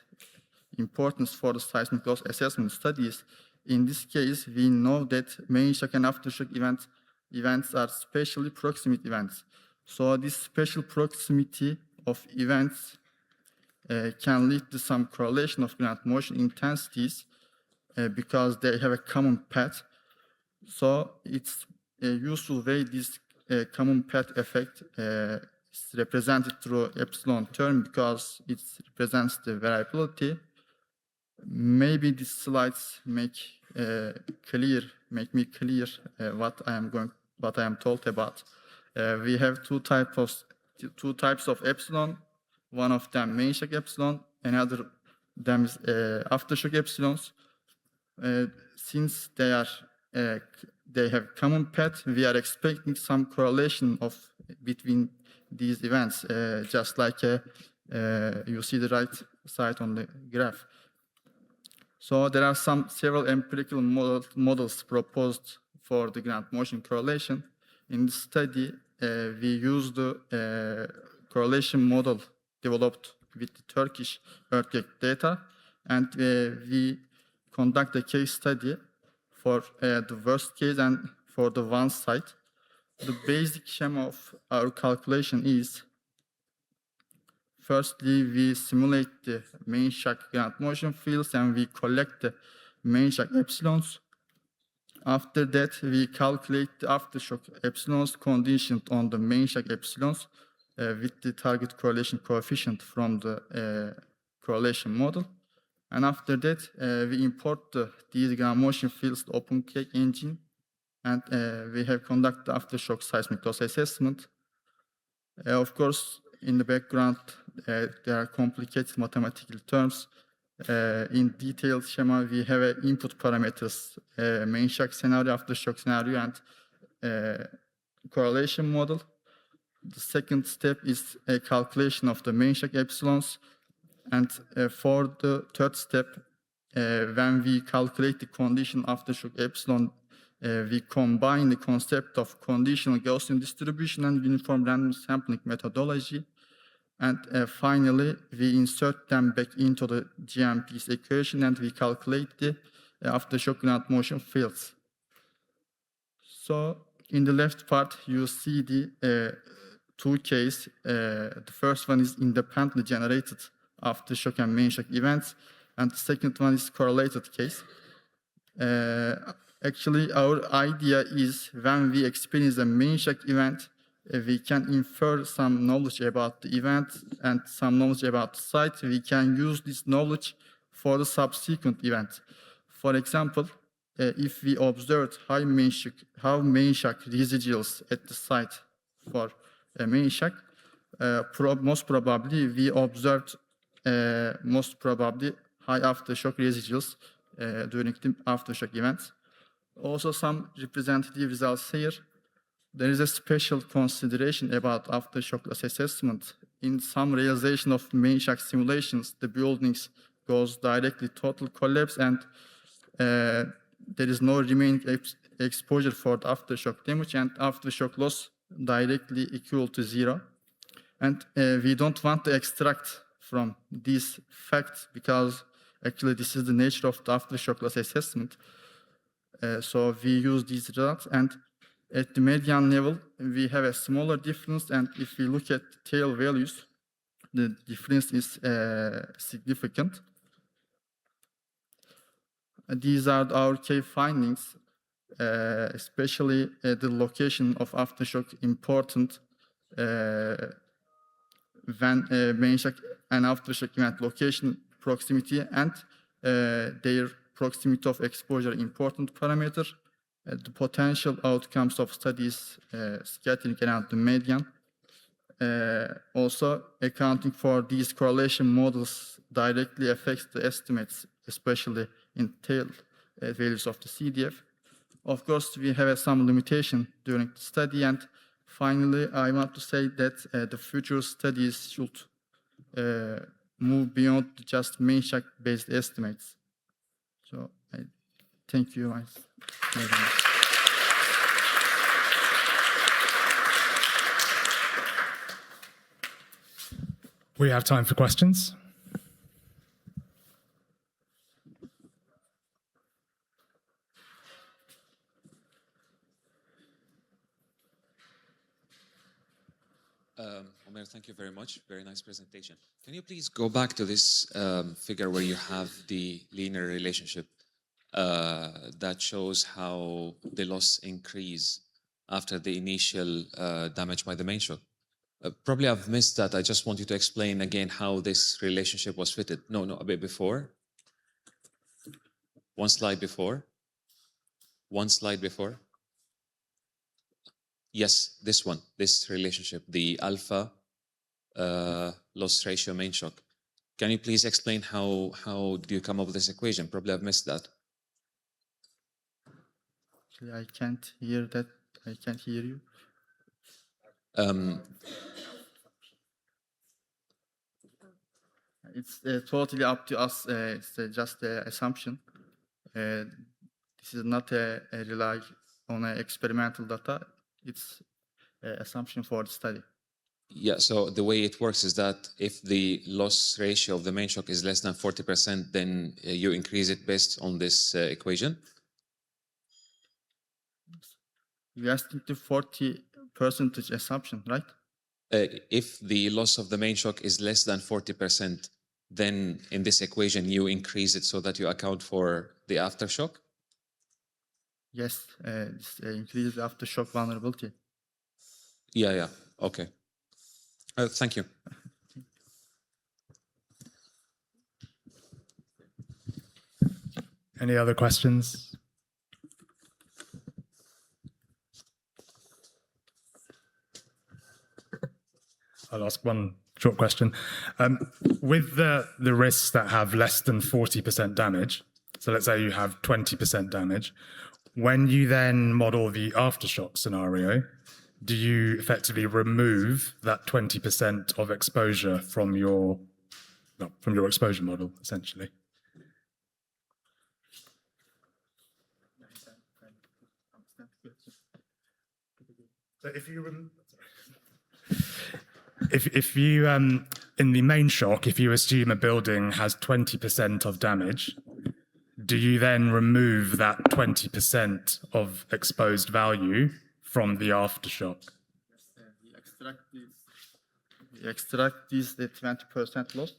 important for the seismic loss assessment studies. In this case, we know that main shock and aftershock events are spatially proximate events. So this spatial proximity of events can lead to some correlation of ground motion intensities because they have a common path. So it's a useful way this common path effect is represented through epsilon term because it represents the variability. Maybe these slides make me clear what I am told about. We have two types of epsilon. One of them main shock epsilon, another them is aftershock epsilons. Since they have common path, we are expecting some correlation between these events, just like you see the right side on the graph. So there are several empirical models proposed for the ground motion correlation. In the study, we use the correlation model developed with the Turkish earthquake data, and we conduct a case study for the worst case and for the one site. The basic schema of our calculation is, firstly, we simulate the main shock ground motion fields and we collect the main shock epsilons. After that, we calculate the aftershock epsilons conditioned on the main shock epsilons with the target correlation coefficient from the correlation model. And after that, we import these ground motion fields to OpenCake engine, and we have conducted aftershock seismic loss assessment. Of course, in the background, there are complicated mathematical terms. In detailed schema, we have input parameters, main shock scenario, aftershock scenario, and correlation model. The second step is a calculation of the main shock epsilons. And for the third step, when we calculate the condition aftershock epsilon, we combine the concept of conditional Gaussian distribution and uniform random sampling methodology. And finally, we insert them back into the GMP's equation and we calculate the aftershock ground motion fields. So in the left part, you see the two cases. The first one is independently generated aftershock and main shock events, and the second one is correlated case. Actually, our idea is when we experience a main shock event, we can infer some knowledge about the event and some knowledge about the site. We can use this knowledge for the subsequent event. For example, if we observed how main shock residuals at the site for a main shock, most probably we observed most probably high aftershock residuals during the aftershock events. Also, some representative results here. There is a special consideration about aftershock loss assessment. In some realization of main shock simulations, the buildings goes directly total collapse and there is no remaining exposure for the aftershock damage and aftershock loss directly equal to zero. And we don't want to extract from these facts because actually this is the nature of the aftershock loss assessment. So we use these results, and at the median level, we have a smaller difference, and if we look at tail values, the difference is significant. These are our key findings, especially the location of aftershock important when main shock and aftershock event location proximity and their proximity of exposure important parameter. The potential outcomes of studies scattering around the median. Also, accounting for these correlation models directly affects the estimates, especially in tail values of the CDF. Of course, we have some limitation during the study, and finally, I want to say that the future studies should move beyond just main shock-based estimates. So, I thank you very much. We have time for questions. Omer, thank you very much. Very nice presentation. Can you please go back to this figure where you have the linear relationship that shows how the loss increase after the initial damage by the main shock? Probably I've missed that. I just want you to explain again how this relationship was fitted. No, a bit before. One slide before. One slide before. Yes, this one, this relationship, the alpha loss ratio main shock. Can you please explain how do you come up with this equation? Probably I've missed that. Actually, I can't hear that. I can't hear you. It's totally up to us. It's just an assumption. This is not a rely on experimental data. It's assumption for the study. Yeah, so the way it works is that if the loss ratio of the main shock is less than 40%, then you increase it based on this equation. You're asking the 40% assumption, right? If the loss of the main shock is less than 40%, then in this equation you increase it so that you account for the aftershock. Yes, this increases aftershock vulnerability. Yeah, okay. Thank you. Any other questions? I'll ask one short question. With the risks that have less than 40% damage, so let's say you have 20% damage, when you then model the aftershock scenario, do you effectively remove that 20% of exposure from your exposure model, essentially? So if you in the main shock, if you assume a building has 20% of damage, do you then remove that 20% of exposed value from the aftershock? We extract this the 20% loss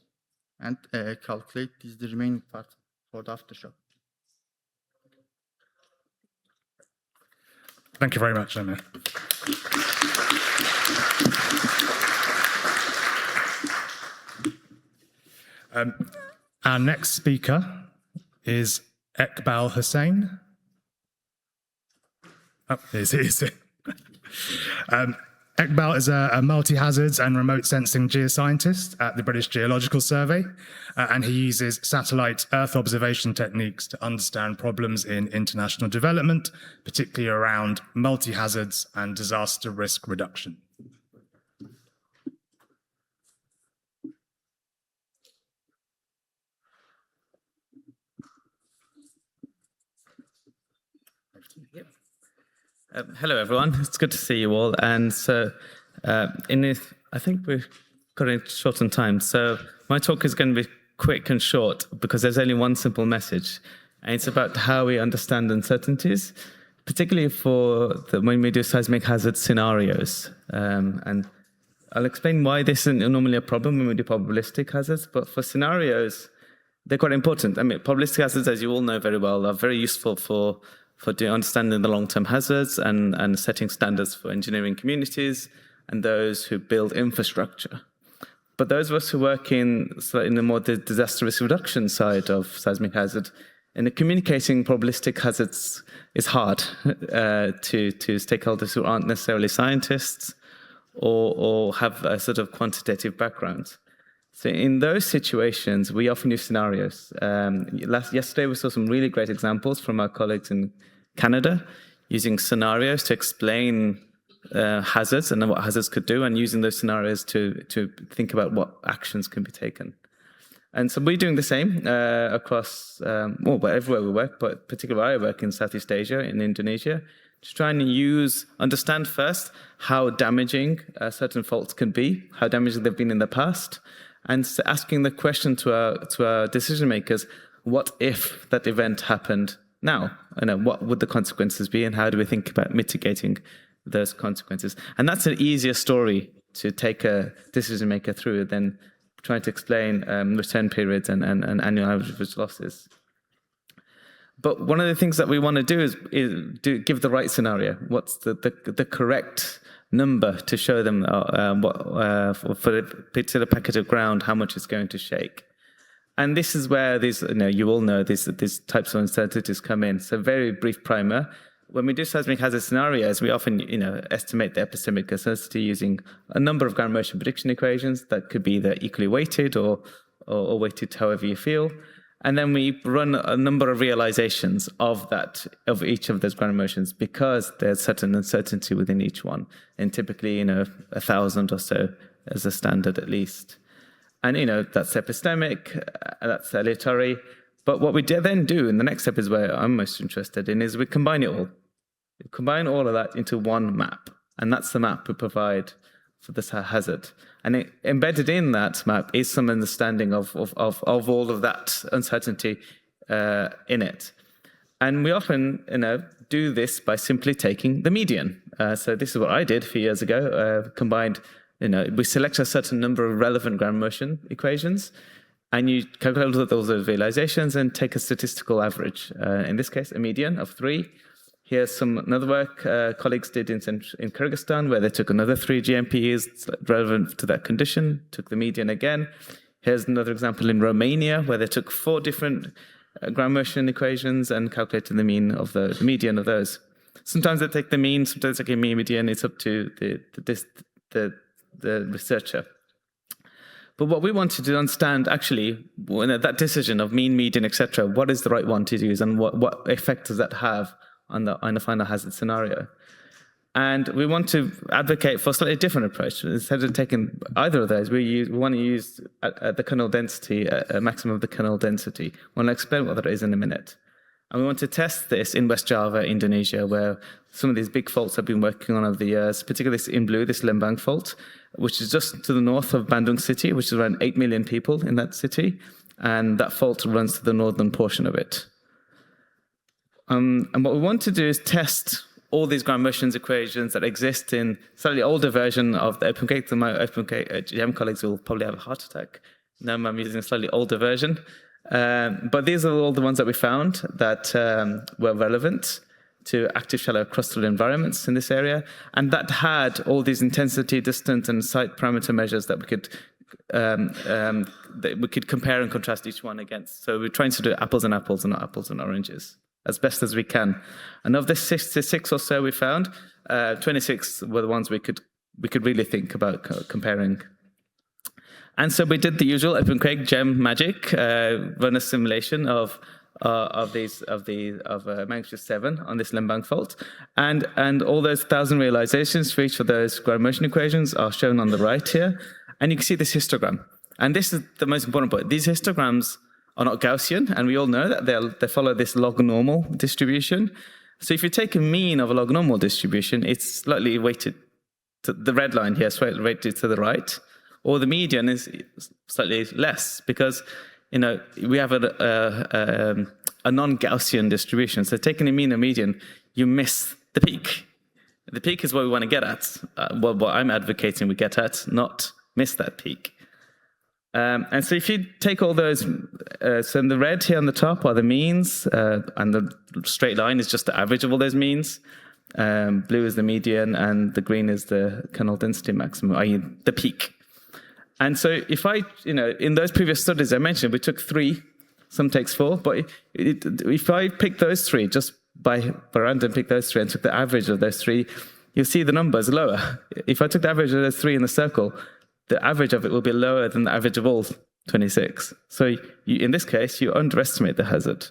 and calculate this the remaining part for the aftershock. Thank you very much, Emma. Our next speaker is Ekbal Hussain. Oh, here's it. Ekbal is a multi-hazards and remote sensing geoscientist at the British Geological Survey, and he uses satellite Earth observation techniques to understand problems in international development, particularly around multi-hazards and disaster risk reduction. Hello, everyone. It's good to see you all. And so, I think we're cutting short on time. So my talk is going to be quick and short because there's only one simple message, and it's about how we understand uncertainties, particularly when we do seismic hazard scenarios. And I'll explain why this isn't normally a problem when we do probabilistic hazards, but for scenarios, they're quite important. I mean, probabilistic hazards, as you all know very well, are very useful for understanding the long-term hazards and setting standards for engineering communities and those who build infrastructure. But those of us who work in the more disaster risk reduction side of seismic hazard, and the communicating probabilistic hazards is hard to stakeholders who aren't necessarily scientists or have a sort of quantitative background. So in those situations, we often use scenarios. Yesterday, we saw some really great examples from our colleagues in Canada using scenarios to explain hazards and what hazards could do, and using those scenarios to think about what actions can be taken. And so we're doing the same across, everywhere we work, but particularly where I work in Southeast Asia, in Indonesia, to try and understand first how damaging certain faults can be, how damaging they've been in the past, and asking the question to our decision makers, what if that event happened now? What would the consequences be, and how do we think about mitigating those consequences? And that's an easier story to take a decision maker through than trying to explain return periods and annual average losses. But one of the things that we want to do is give the right scenario. What's the correct number to show them for a particular package of ground, how much it's going to shake. And this is where you all know these types of uncertainties come in. So very brief primer. When we do seismic hazard scenarios, we often estimate the epistemic uncertainty using a number of ground motion prediction equations that could be either equally weighted or weighted however you feel. And then we run a number of realizations of each of those ground motions because there's certain uncertainty within each one. And typically, 1,000 or so as a standard at least. And, that's epistemic, that's aleatory. But what we then do, and the next step is where I'm most interested in, is we combine it all. We combine all of that into one map. And that's the map we provide for this hazard. And embedded in that map is some understanding of all of that uncertainty in it. And we often, do this by simply taking the median. So this is what I did a few years ago, combined, we select a certain number of relevant ground motion equations, and you calculate all those realizations and take a statistical average. In this case, a median of 3. Here's another work colleagues did in Kyrgyzstan, where they took another 3 GMPs relevant to that condition, took the median again. Here's another example in Romania, where they took 4 different ground motion equations and calculated the mean of the median of those. Sometimes they take the mean, sometimes they take a mean median. It's up to the researcher. But what we wanted to understand, actually, that decision of mean, median, etc., what is the right one to use, and what effect does that have on the final hazard scenario? And we want to advocate for a slightly different approach. Instead of taking either of those, we want to use the kernel density, a maximum of the kernel density. I'll explain what that is in a minute. And we want to test this in West Java, Indonesia, where some of these big faults I've been working on over the years, particularly this in blue, this Lembang fault, which is just to the north of Bandung city, which is around 8 million people in that city. And that fault runs to the northern portion of it. And what we want to do is test all these ground motions equations that exist in slightly older version of the OpenCake. My OpenCake GM colleagues will probably have a heart attack. Now I'm using a slightly older version. But these are all the ones that we found that were relevant to active shallow crustal environments in this area. And that had all these intensity, distance, and site parameter measures that we could compare and contrast each one against. So we're trying to do apples and apples and not apples and oranges as best as we can. And of the 66 or so we found, 26 were the ones we could really think about comparing. And so we did the usual OpenCake gem magic, run a simulation of magnitude 7 on this Lembang fault, and all those 1,000 realizations for each of those ground motion equations are shown on the right here, and you can see this histogram. And this is the most important point. These histograms are not Gaussian, and we all know that they follow this log normal distribution. So if you take a mean of a log normal distribution, it's slightly weighted to the red line here, slightly weighted to the right, or the median is slightly less because we have a non-Gaussian distribution. So taking a mean and median, you miss the peak. The peak is what we want to get at. What I'm advocating we get at, not miss that peak. And so if you take all those, so in the red here on the top are the means, and the straight line is just the average of all those means. Blue is the median, and the green is the kernel density maximum, i.e. the peak. And so if in those previous studies I mentioned, we took 3, some takes 4, but if I pick those 3, just by random pick those 3 and took the average of those 3, you'll see the numbers lower. If I took the average of those 3 in the circle, the average of it will be lower than the average of all 26. So in this case, you underestimate the hazard.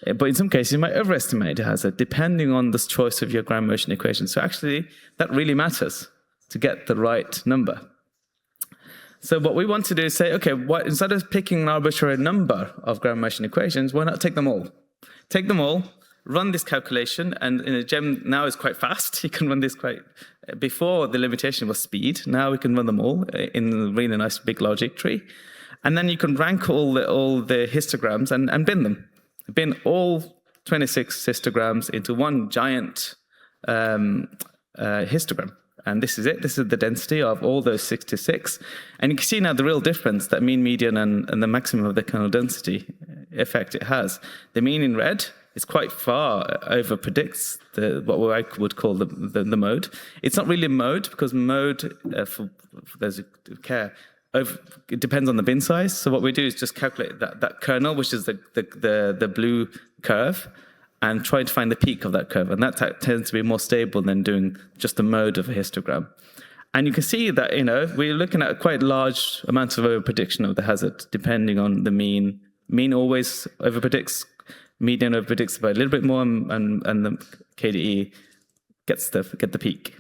But in some cases, you might overestimate the hazard, depending on the choice of your ground motion equation. So actually, that really matters to get the right number. So what we want to do is say, okay, instead of picking an arbitrary number of ground motion equations, why not take them all? Take them all, run this calculation, and GEM now is quite fast. You can run this before the limitation was speed. Now we can run them all in a really nice big logic tree. And then you can rank all the histograms and bin them. Bin all 26 histograms into one giant histogram. And this is it. This is the density of all those 66. And you can see now the real difference, that mean, median, and the maximum of the kernel density effect it has. The mean in red is quite far over predicts what I would call the mode. It's not really a mode, because mode, for those who care, it depends on the bin size. So what we do is just calculate that kernel, which is the blue curve, and try to find the peak of that curve. And that tends to be more stable than doing just the mode of a histogram. And you can see that, we're looking at quite large amounts of overprediction of the hazard, depending on the mean. Mean always overpredicts, median overpredicts by a little bit more, and the KDE get the peak.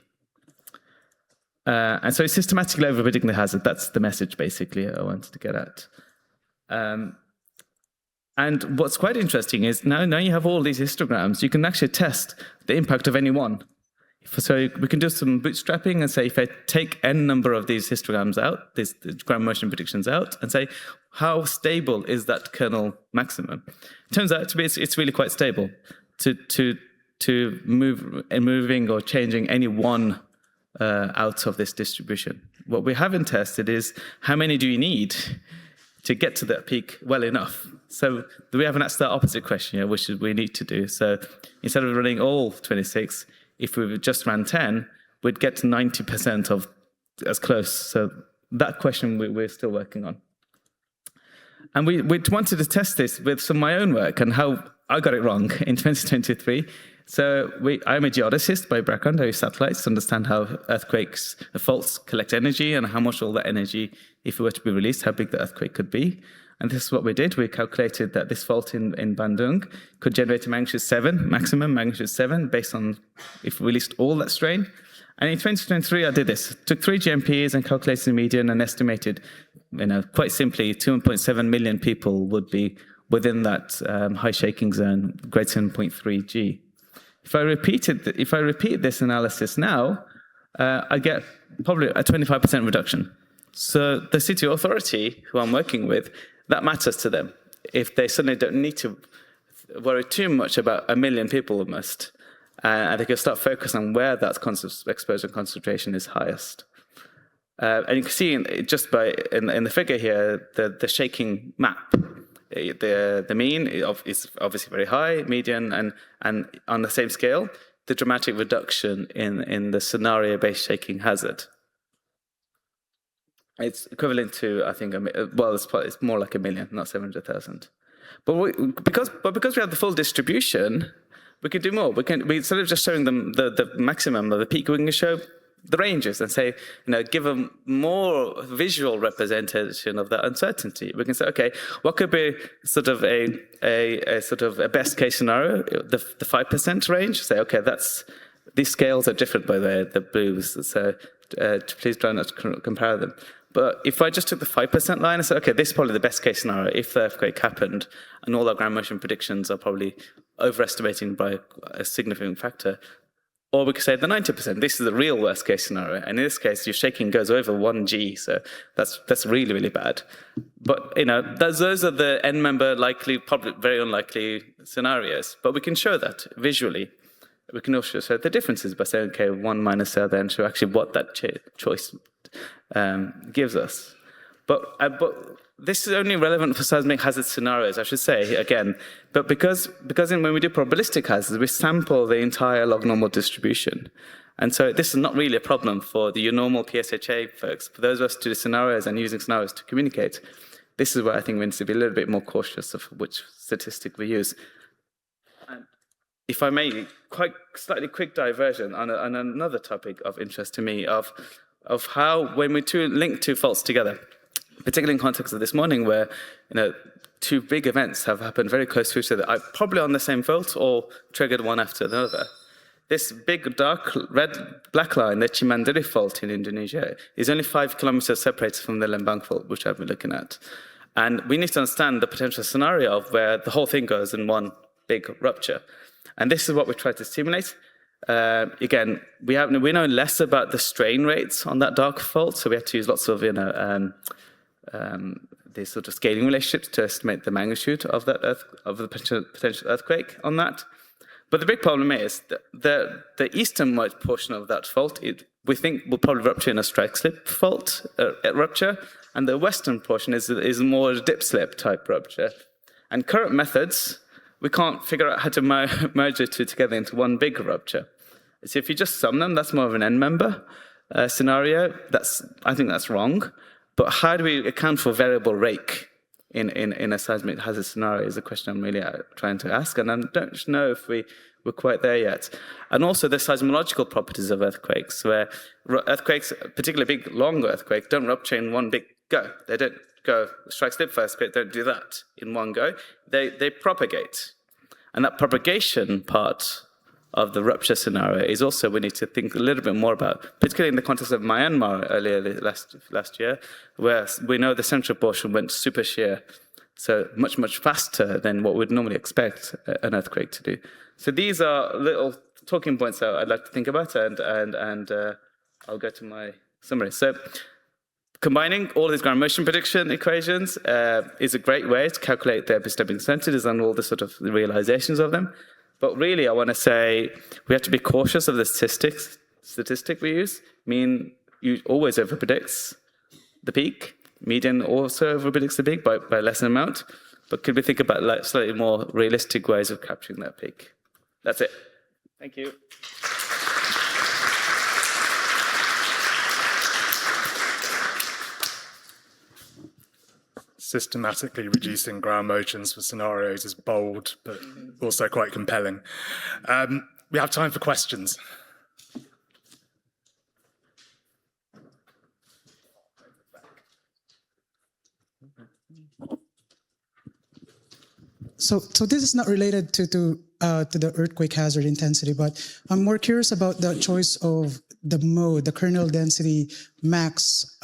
And so it's systematically overpredicting the hazard. That's the message, basically, I wanted to get at. And what's quite interesting is now you have all these histograms, you can actually test the impact of any one. So we can do some bootstrapping and say, if I take n number of these histograms out, these ground motion predictions out, and say, how stable is that kernel maximum? It turns out to be it's really quite stable. To moving or changing any one out of this distribution. What we haven't tested is how many do you need to get to that peak well enough. So we haven't asked that opposite question yet, which we need to do. So instead of running all 26, if we just ran 10, we'd get to 90% of as close. So that question we're still working on. And we wanted to test this with some of my own work and how I got it wrong in 2023. So I'm a geodesist by background. I use satellites to understand how earthquakes, faults collect energy and how much all that energy, if it were to be released, how big the earthquake could be. And this is what we did. We calculated that this fault in Bandung could generate a magnitude 7, maximum magnitude 7, based on if we released all that strain. And in 2023, I did this. Took 3 GMPs and calculated the median and estimated, quite simply, 2.7 million people would be within that high shaking zone, greater than 0.3 G. If I repeat this analysis now, I get probably a 25% reduction. So the city authority, who I'm working with, that matters to them. If they suddenly don't need to worry too much about a million people almost, and they can start focusing on where that exposure concentration is highest. And you can see just in the figure here, the shaking map. The mean is obviously very high, median, and on the same scale, the dramatic reduction in the scenario-based shaking hazard. It's equivalent to, I think, it's more like 1 million, not 700,000. But because we have the full distribution, we can do more. We instead of just showing them the maximum or the peak, we can show the ranges and say, give a more visual representation of that uncertainty. We can say, okay, what could be sort of a best case scenario, the 5% range? Say, okay, these scales are different by the blues, so please try not to compare them. But if I just took the 5% line and said, okay, this is probably the best case scenario if the earthquake happened, and all our ground motion predictions are probably overestimating by a significant factor. Or we could say the 90%, this is the real worst case scenario. And in this case, your shaking goes over 1 G, so that's really, really bad. But those are the n-member likely, probably very unlikely scenarios. But we can show that visually. We can also show the differences by saying, okay, 1 minus the other, and show actually what that choice gives us. But this is only relevant for seismic hazard scenarios, I should say, again. But because when we do probabilistic hazards, we sample the entire log normal distribution. And so this is not really a problem for your normal PSHA folks. For those of us to do scenarios and using scenarios to communicate, this is where I think we need to be a little bit more cautious of which statistic we use. And if I may, slightly quick diversion on another topic of interest to me, of how when we link two faults together, particularly in context of this morning where 2 big events have happened very close to each other, probably on the same fault or triggered one after another. This big dark black line, the Cimandiri fault in Indonesia, is only 5 kilometers separated from the Lembang fault, which I've been looking at. And we need to understand the potential scenario of where the whole thing goes in one big rupture. And this is what we try to simulate. Again, we know less about the strain rates on that dark fault, so we have to use lots of these sort of scaling relationships to estimate the magnitude of the potential earthquake on that. But the big problem is that the easternmost portion of that fault, we think will probably rupture in a strike slip fault rupture, and the western portion is more a dip slip type rupture. And current methods, we can't figure out how to merge the two together into one big rupture. So if you just sum them, that's more of an n-member scenario. I think that's wrong. But how do we account for variable rake in a seismic hazard scenario is a question I'm really trying to ask, and I don't know if we're quite there yet. And also the seismological properties of earthquakes, where earthquakes, particularly big, long earthquakes, don't rupture in one big go. They don't go strike slip first, but don't do that in one go. They propagate. And that propagation part of the rupture scenario is also we need to think a little bit more about, particularly in the context of Myanmar earlier last year, where we know the central portion went super shear, so much, much faster than what we'd normally expect an earthquake to do. So these are little talking points that I'd like to think about, and I'll go to my summary. So, combining all these ground motion prediction equations is a great way to calculate the epistemic incentives and all the sort of realizations of them. But really, I want to say we have to be cautious of the statistic we use. Mean you always overpredicts the peak. Median also overpredicts the peak by less than amount. But could we think about like slightly more realistic ways of capturing that peak? That's it. Thank you. Systematically reducing ground motions for scenarios is bold, but also quite compelling. We have time for questions. So this is not related to the earthquake hazard intensity, but I'm more curious about the choice of the mode, the kernel density max.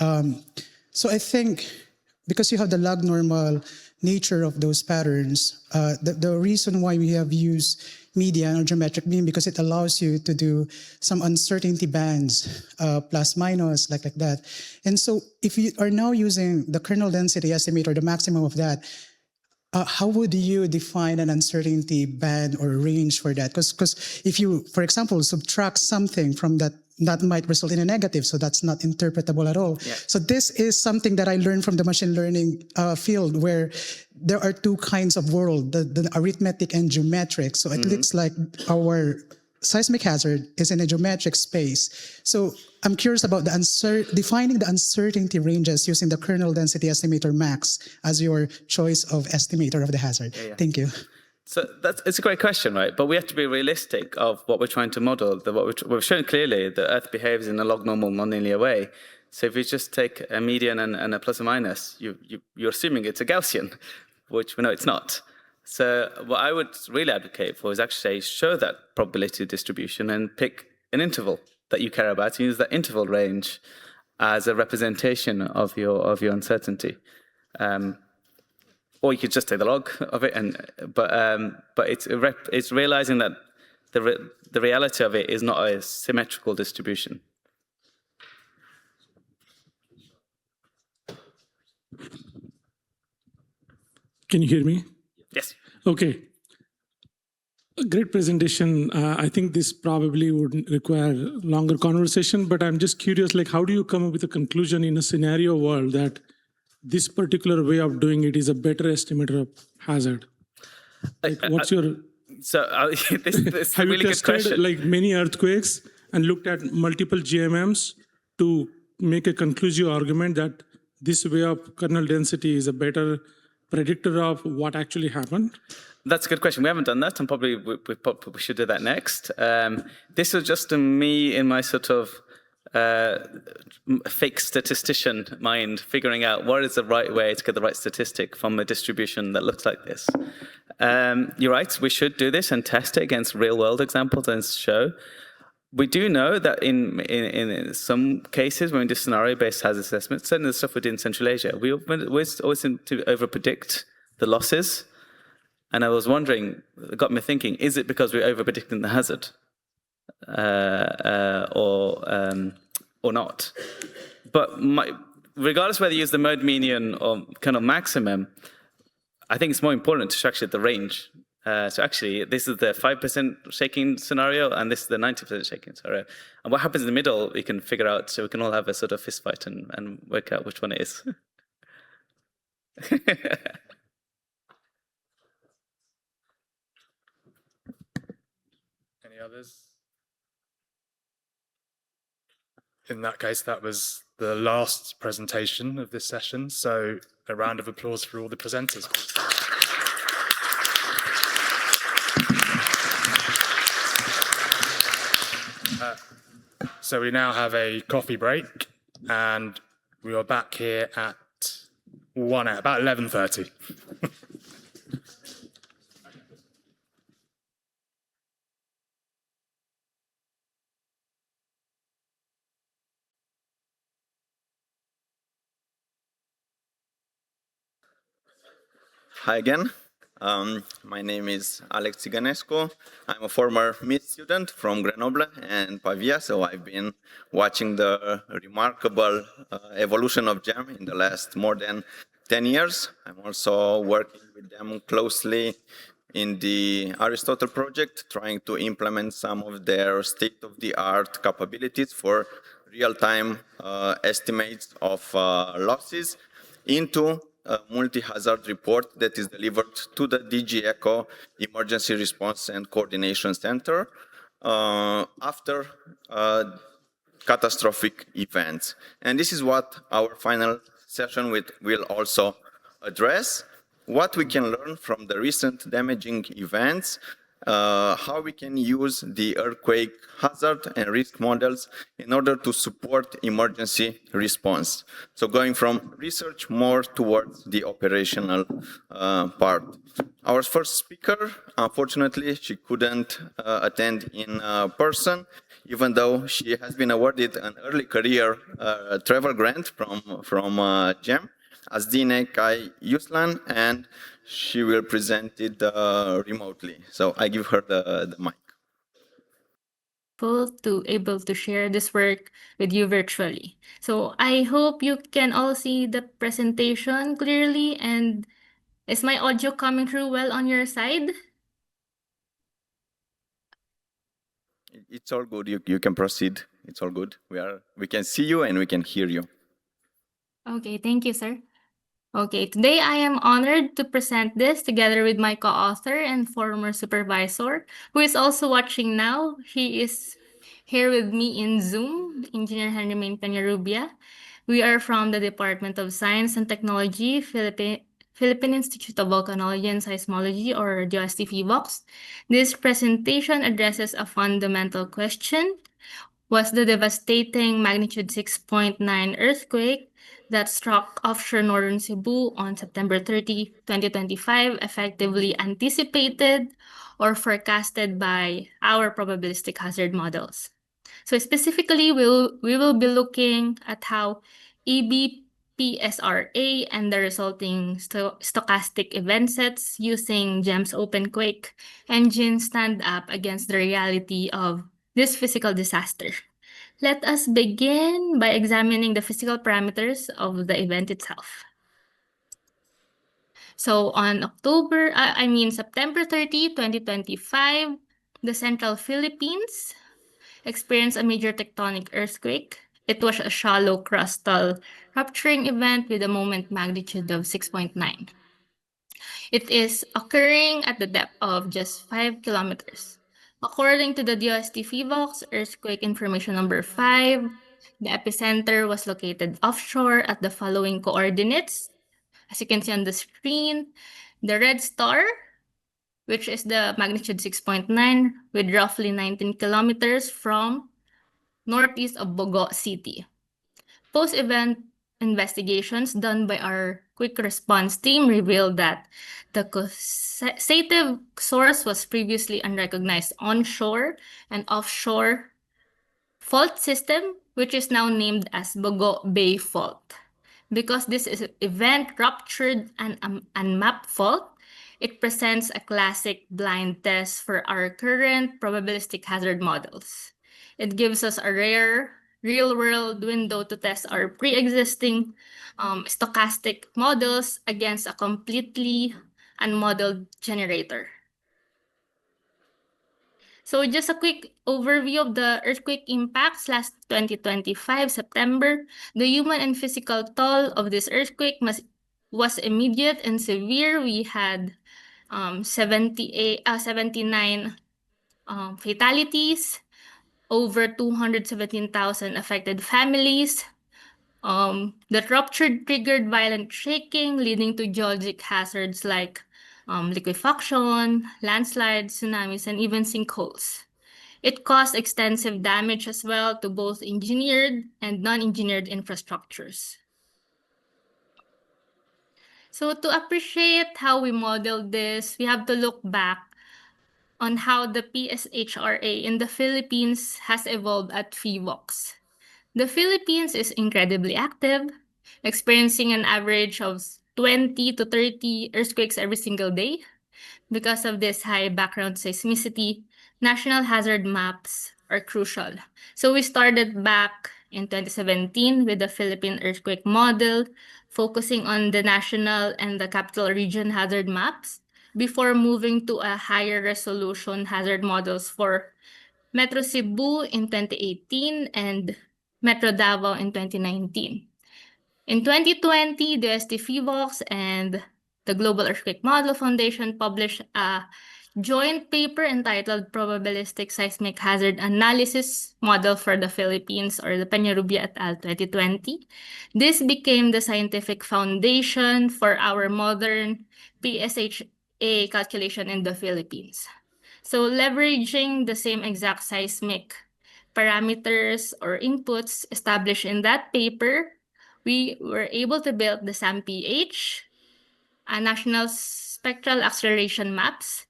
So I think because you have the log normal nature of those patterns, the reason why we have used median or geometric mean, because it allows you to do some uncertainty bands, plus minus, like that. And so if you are now using the kernel density estimator, the maximum of that, how would you define an uncertainty band or range for that? Because if you, for example, subtract something from that, that might result in a negative, so that's not interpretable at all. Yeah. So this is something that I learned from the machine learning field, where there are two kinds of world, the arithmetic and geometric. So it looks like our seismic hazard is in a geometric space. So I'm curious about the defining the uncertainty ranges using the kernel density estimator max as your choice of estimator of the hazard. Yeah. Thank you. So it's a great question, right? But we have to be realistic of what we're trying to model. We've shown clearly that Earth behaves in a log normal nonlinear way. So if you just take a median and a plus or minus, you're assuming it's a Gaussian, which we know it's not. So what I would really advocate for is actually show that probability distribution and pick an interval that you care about and use that interval range as a representation of your uncertainty. Or you could just take the log of it, but it's realizing that the reality of it is not a symmetrical distribution. Can you hear me? Yes. Okay. A great presentation. I think this probably would require longer conversation, but I'm just curious, like, how do you come up with a conclusion in a scenario world that this particular way of doing it is a better estimator of hazard? Like, what's your... So this have really you good question. tested like many earthquakes and looked at multiple GMMs to make a conclusive argument that this way of kernel density is a better predictor of what actually happened? That's a good question. We haven't done that, and probably we should do that next. This was just me in my sort of fake statistician mind, figuring out what is the right way to get the right statistic from a distribution that looks like this. You're right, we should do this and test it against real-world examples and show. We do know that in some cases, when we do scenario-based hazard assessments, certainly the stuff we did in Central Asia, we always seem to overpredict the losses. And I was wondering, it got me thinking, is it because we're overpredicting the hazard? Or not? But regardless whether you use the mode median or kind of maximum, I think it's more important to show actually the range. So actually, this is the 5% shaking scenario, and this is the 90% shaking scenario. And what happens in the middle, we can figure out, so we can all have a sort of fist fight and work out which one it is. Any others? In that case, that was the last presentation of this session. So a round of applause for all the presenters. So we now have a coffee break, and we are back here at about 11:30. Hi again. My name is Alex Țiganescu. I'm a former MIT student from Grenoble and Pavia, so I've been watching the remarkable evolution of GEM in the last more than 10 years. I'm also working with them closely in the Aristotle project, trying to implement some of their state-of-the-art capabilities for real-time estimates of losses into a multi-hazard report that is delivered to the DG ECHO Emergency Response and Coordination Center after catastrophic events. And this is what our final session will also address, what we can learn from the recent damaging events, how we can use the earthquake hazard and risk models in order to support emergency response. So going from research more towards the operational part. Our first speaker, unfortunately, she couldn't attend in person, even though she has been awarded an early career travel grant from GEM as Dine Kai Yuslan, and she will present it remotely. So I give her the mic. To able to share this work with you virtually. So I hope you can all see the presentation clearly, and is my audio coming through well on your side? It's all good. You can proceed. It's all good. We can see you and we can hear you. Okay, thank you, sir. Okay, today I am honored to present this together with my co-author and former supervisor, who is also watching now. He is here with me in Zoom, Engineer Henry Main Peñarubia. We are from the Department of Science and Technology, Philippine Institute of Volcanology and Seismology, or DOST PHIVOLCS. This presentation addresses a fundamental question. Was the devastating magnitude 6.9 earthquake that struck offshore northern Cebu on September 30, 2025 effectively anticipated or forecasted by our probabilistic hazard models? So specifically, we will be looking at how EBPSRA and the resulting stochastic event sets using GEM's OpenQuake engine stand up against the reality of this physical disaster. Let us begin by examining the physical parameters of the event itself. So on September 30, 2025, the central Philippines experienced a major tectonic earthquake. It was a shallow crustal rupturing event with a moment magnitude of 6.9. It is occurring at the depth of just 5 kilometers. According to the DOST PHIVOLCS earthquake information number 5, the epicenter was located offshore at the following coordinates. As you can see on the screen, the red star, which is the magnitude 6.9 with roughly 19 kilometers from northeast of Bogo City. Post-event investigations done by our quick response team revealed that the causative source was previously unrecognized onshore and offshore fault system, which is now named as Bogo Bay Fault. Because this event ruptured an unmapped fault, it presents a classic blind test for our current probabilistic hazard models. It gives us a rare real-world window to test our pre-existing stochastic models against a completely unmodeled generator. So just a quick overview of the earthquake impacts last 2025 September. The human and physical toll of this earthquake was immediate and severe. We had 79 fatalities, over 217,000 affected families. The rupture triggered violent shaking, leading to geologic hazards like liquefaction, landslides, tsunamis, and even sinkholes. It caused extensive damage as well to both engineered and non-engineered infrastructures. So to appreciate how we modeled this, we have to look back on how the PSHRA in the Philippines has evolved at PHIVOLCS. The Philippines is incredibly active, experiencing an average of 20 to 30 earthquakes every single day. Because of this high background seismicity, national hazard maps are crucial. So we started back in 2017 with the Philippine earthquake model, focusing on the national and the capital region hazard maps before moving to a higher resolution hazard models for Metro Cebu in 2018 and Metro Davao in 2019. In 2020, the STFIVOX and the Global Earthquake Model Foundation published a joint paper entitled Probabilistic Seismic Hazard Analysis Model for the Philippines, or the Peñarubia et al. 2020. This became the scientific foundation for our modern PSHA calculation in the Philippines. So leveraging the same exact seismic parameters or inputs established in that paper, we were able to build the SAM-PH, a national spectral acceleration maps,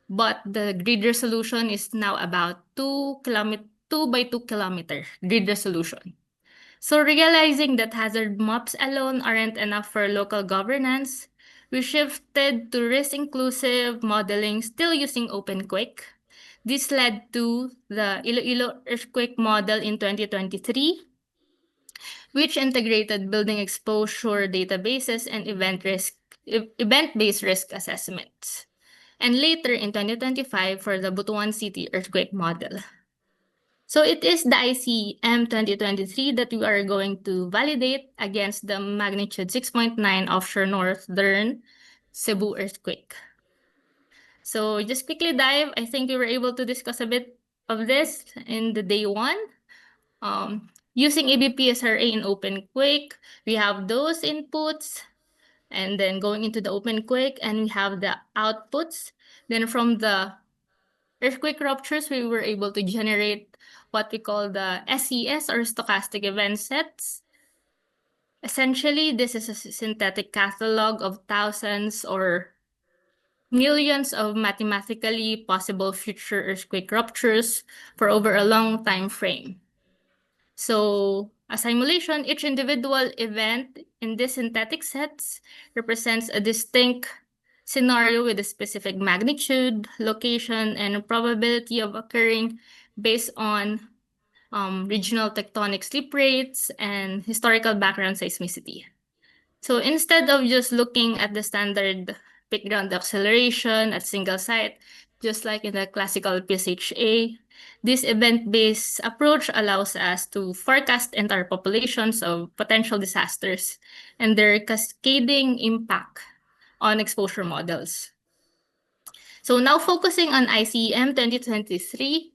but the grid resolution is now about 2 by 2 kilometer grid resolution. So realizing that hazard maps alone aren't enough for local governance, we shifted to risk-inclusive modeling still using OpenQuake. This led to the Iloilo earthquake model in 2023, which integrated building exposure databases and event-based risk assessments. And later in 2025 for the Butuan City earthquake model. So it is the ICM 2023 that we are going to validate against the magnitude 6.9 offshore northern Cebu earthquake. So just quickly dive, I think we were able to discuss a bit of this in the day one. Using ABPSRA in OpenQuake, we have those inputs, and then going into the OpenQuake, and we have the outputs. Then from the earthquake ruptures, we were able to generate what we call the SES, or stochastic event sets. Essentially, this is a synthetic catalog of thousands or millions of mathematically possible future earthquake ruptures for over a long time frame. So a simulation, each individual event in these synthetic sets represents a distinct scenario with a specific magnitude, location, and probability of occurring based on regional tectonic slip rates and historical background seismicity. So instead of just looking at the standard peak ground acceleration at single site, just like in the classical PSHA, this event-based approach allows us to forecast entire populations of potential disasters and their cascading impact on exposure models. So now focusing on ICEM 2023,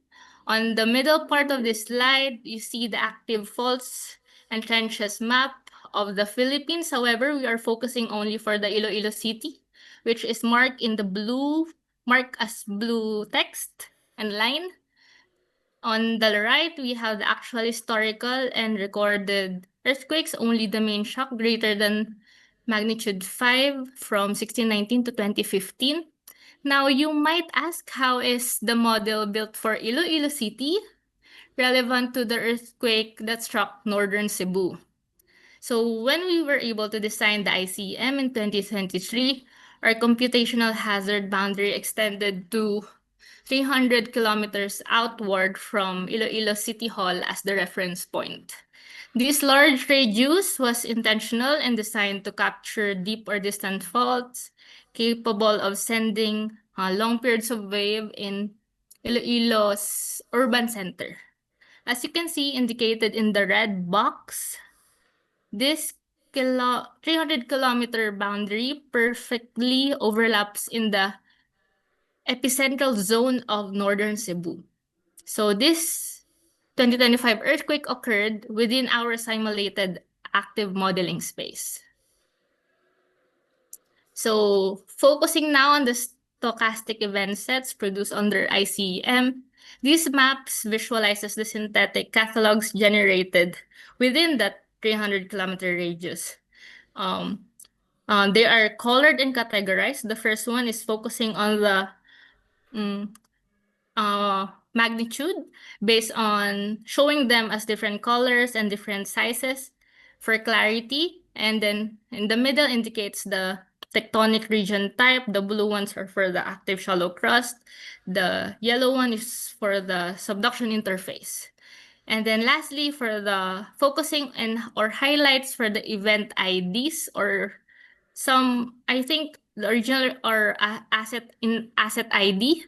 on the middle part of this slide, you see the active faults and trenches map of the Philippines. However, we are focusing only for the Iloilo City, which is marked as blue text and line. On the right, we have the actual historical and recorded earthquakes, only the main shock greater than magnitude 5 from 1619 to 2015. Now, you might ask, how is the model built for Iloilo City relevant to the earthquake that struck northern Cebu? So when we were able to design the ICM in 2023, our computational hazard boundary extended to 300 kilometers outward from Iloilo City Hall as the reference point. This large radius was intentional and designed to capture deep or distant faults capable of sending long periods of wave in Iloilo's urban center. As you can see indicated in the red box, this 300-kilometer boundary perfectly overlaps in the epicentral zone of northern Cebu. So this 2025 earthquake occurred within our simulated active modeling space. So focusing now on the stochastic event sets produced under ICEM, these maps visualizes the synthetic catalogs generated within that 300-kilometer radius. They are colored and categorized. The first one is focusing on the magnitude based on showing them as different colors and different sizes for clarity. And then in the middle indicates the tectonic region type. The blue ones are for the active shallow crust. The yellow one is for the subduction interface. And then lastly, for the focusing and or highlights for the event IDs, or some, I think the original or asset ID,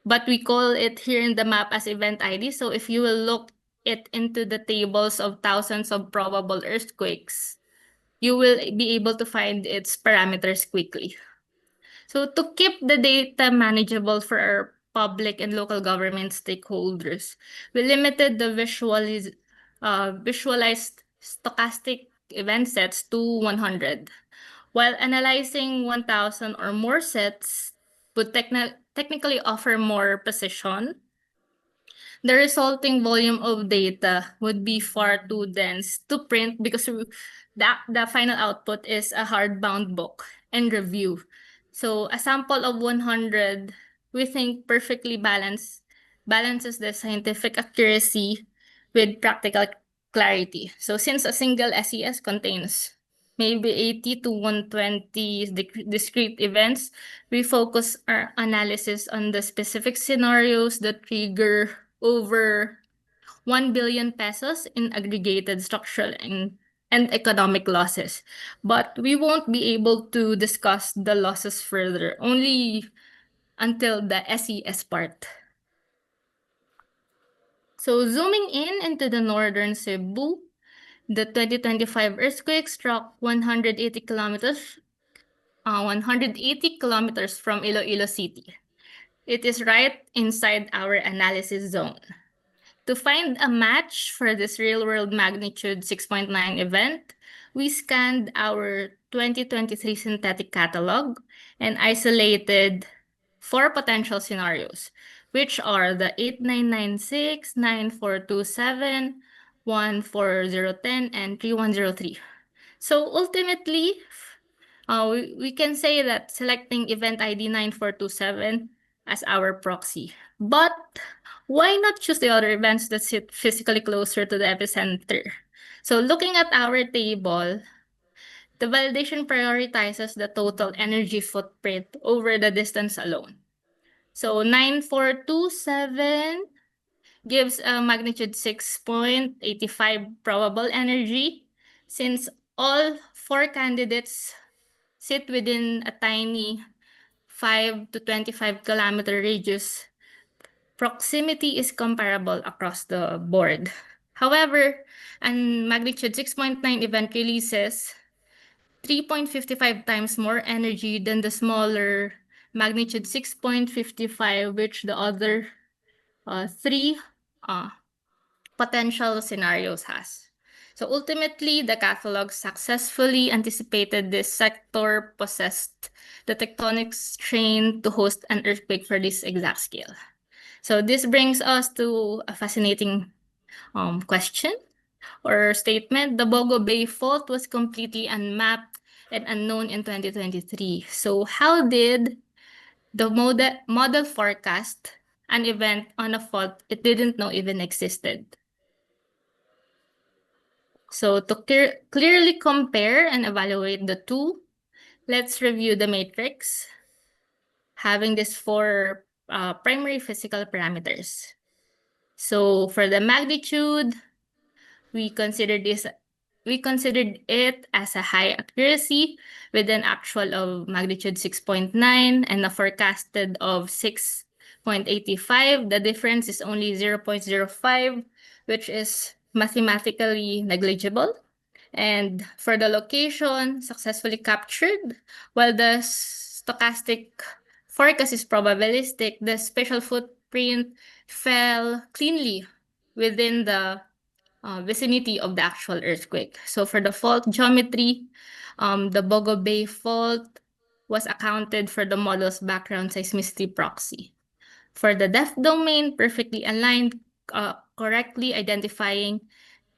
but we call it here in the map as event ID. So if you will look it into the tables of thousands of probable earthquakes, you will be able to find its parameters quickly. So to keep the data manageable for our public and local government stakeholders, we limited the visualized stochastic event sets to 100. While analyzing 1,000 or more sets would technically offer more precision, the resulting volume of data would be far too dense to print because the final output is a hardbound book and review. So a sample of 100, we think perfectly balances the scientific accuracy with practical clarity. So since a single SES contains maybe 80 to 120 discrete events, we focus our analysis on the specific scenarios that trigger over 1 billion pesos in aggregated structural and economic losses. But we won't be able to discuss the losses further, only until the SES part. So zooming in into the northern Cebu, the 2025 earthquake struck 180 kilometers from Iloilo City. It is right inside our analysis zone. To find a match for this real-world magnitude 6.9 event, we scanned our 2023 synthetic catalog and isolated 4 potential scenarios, which are the 8996, 9427, 14010, and 3103. So ultimately, we can say that selecting event ID 9427 as our proxy. But why not choose the other events that sit physically closer to the epicenter? So looking at our table, the validation prioritizes the total energy footprint over the distance alone. So 9427 gives a magnitude 6.85 probable energy, since all 4 candidates sit within a tiny 5 to 25 kilometer radius. Proximity is comparable across the board. However, an magnitude 6.9 event releases 3.55 times more energy than the smaller magnitude 6.55, which the other 3 potential scenarios has. So ultimately, the catalog successfully anticipated this sector possessed the tectonic strain to host an earthquake for this exact scale. So this brings us to a fascinating question or statement. The Bogo Bay fault was completely unmapped and unknown in 2023. So how did the model forecast an event on a fault it didn't know even existed? So to clearly compare and evaluate the two, let's review the matrix, having these 4 primary physical parameters. So for the magnitude, we considered it as a high accuracy with an actual of magnitude 6.9 and a forecasted of 6.85. The difference is only 0.05, which is mathematically negligible. And for the location, successfully captured, while the stochastic forecast is probabilistic, the spatial footprint fell cleanly within the vicinity of the actual earthquake. So for the fault geometry, the Bogo Bay fault was accounted for the model's background seismicity proxy. For the depth domain, perfectly aligned, correctly identifying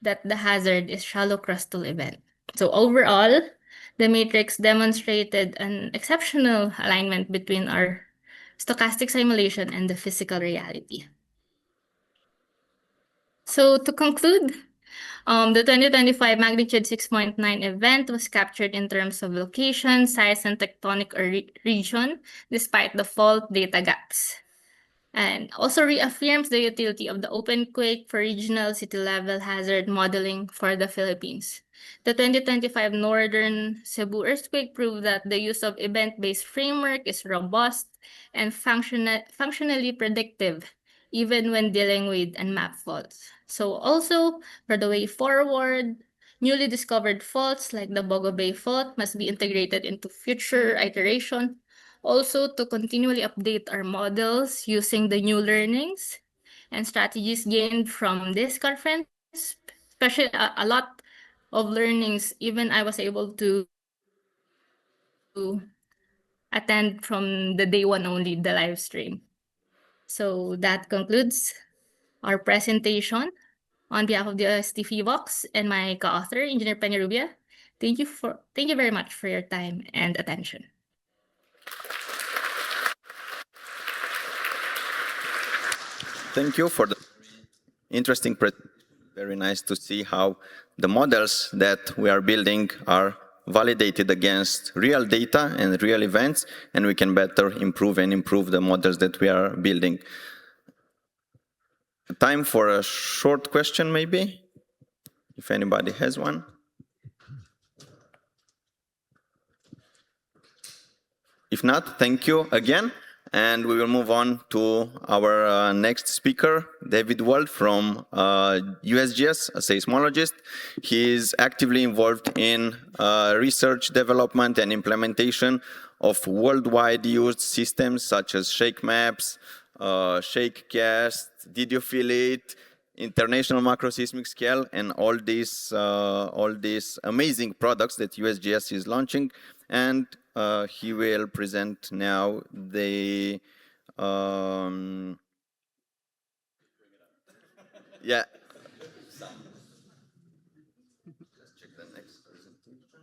that the hazard is shallow crustal event. So overall, the matrix demonstrated an exceptional alignment between our stochastic simulation and the physical reality. So to conclude, The 2025 magnitude 6.9 event was captured in terms of location, size, and tectonic region, despite the fault data gaps. And also reaffirms the utility of the OpenQuake for regional city-level hazard modeling for the Philippines. The 2025 Northern Cebu earthquake proved that the use of event-based framework is robust and functionally predictive, even when dealing with unmapped faults. So also, for the way forward, newly discovered faults like the Bogo Bay fault must be integrated into future iteration. Also, to continually update our models using the new learnings and strategies gained from this conference, especially a lot of learnings, even I was able to attend from the day one only, the live stream. So that concludes our presentation. On behalf of the OST Vox and my co-author, Engineer Peñarubia, thank you very much for your time and attention. Thank you for the interesting presentation. Very nice to see how the models that we are building are validated against real data and real events, and we can better improve the models that we are building. Time for a short question, maybe, if anybody has one. If not, thank you again. And we will move on to our next speaker, David Wald from USGS, a seismologist. He is actively involved in research, development, and implementation of worldwide used systems such as shake maps, ShakeCast, Did You Feel It, International Macroseismic Scale, and all these amazing products that USGS is launching. And he will present now the yeah. Let's check the next presentation.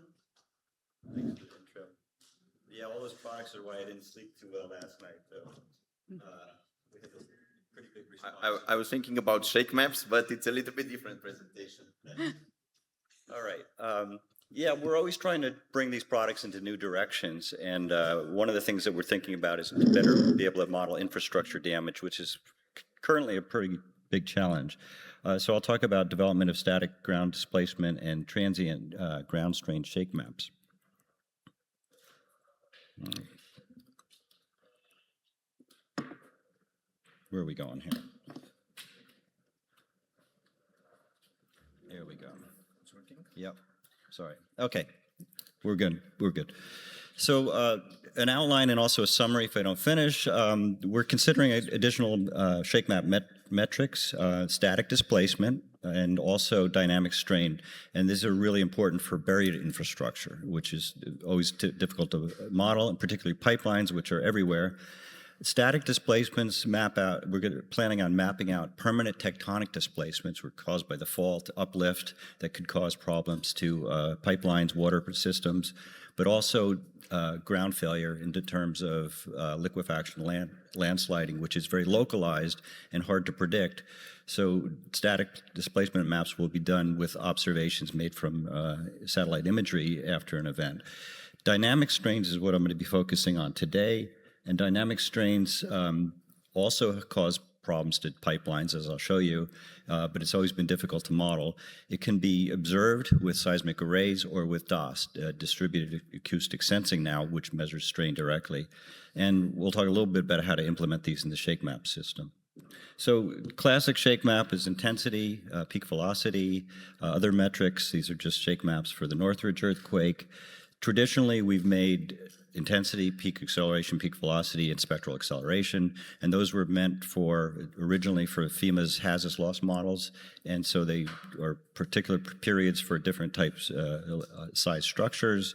Yeah, all those products are why I didn't sleep too well last night. So we had a pretty big response. I was thinking about shake maps, but it's a little bit different presentation. All right. Yeah, we're always trying to bring these products into new directions. And one of the things that we're thinking about is to better be able to model infrastructure damage, which is currently a pretty big challenge. So I'll talk about development of static ground displacement and transient ground strain shake maps. Where are we going here? There we go. It's working? Yep. Sorry. Okay. We're good. We're good. So an outline and also a summary if I don't finish. We're considering additional shake map metrics, static displacement, and also dynamic strain. And these are really important for buried infrastructure, which is always difficult to model, and particularly pipelines, which are everywhere. Static displacements map out, we're planning on mapping out permanent tectonic displacements were caused by the fault, uplift that could cause problems to pipelines, water systems, but also ground failure in terms of liquefaction, landsliding, which is very localized and hard to predict. So static displacement maps will be done with observations made from satellite imagery after an event. Dynamic strains is what I'm going to be focusing on today. And dynamic strains also cause problems to pipelines, as I'll show you, but it's always been difficult to model. It can be observed with seismic arrays or with DAS, distributed acoustic sensing now, which measures strain directly. And we'll talk a little bit about how to implement these in the shake map system. So classic shake map is intensity, peak velocity, other metrics. These are just shake maps for the Northridge earthquake. Traditionally, we've made intensity, peak acceleration, peak velocity, and spectral acceleration, and those were meant originally for FEMA's hazardous loss models, and so they are particular periods for different types, size structures.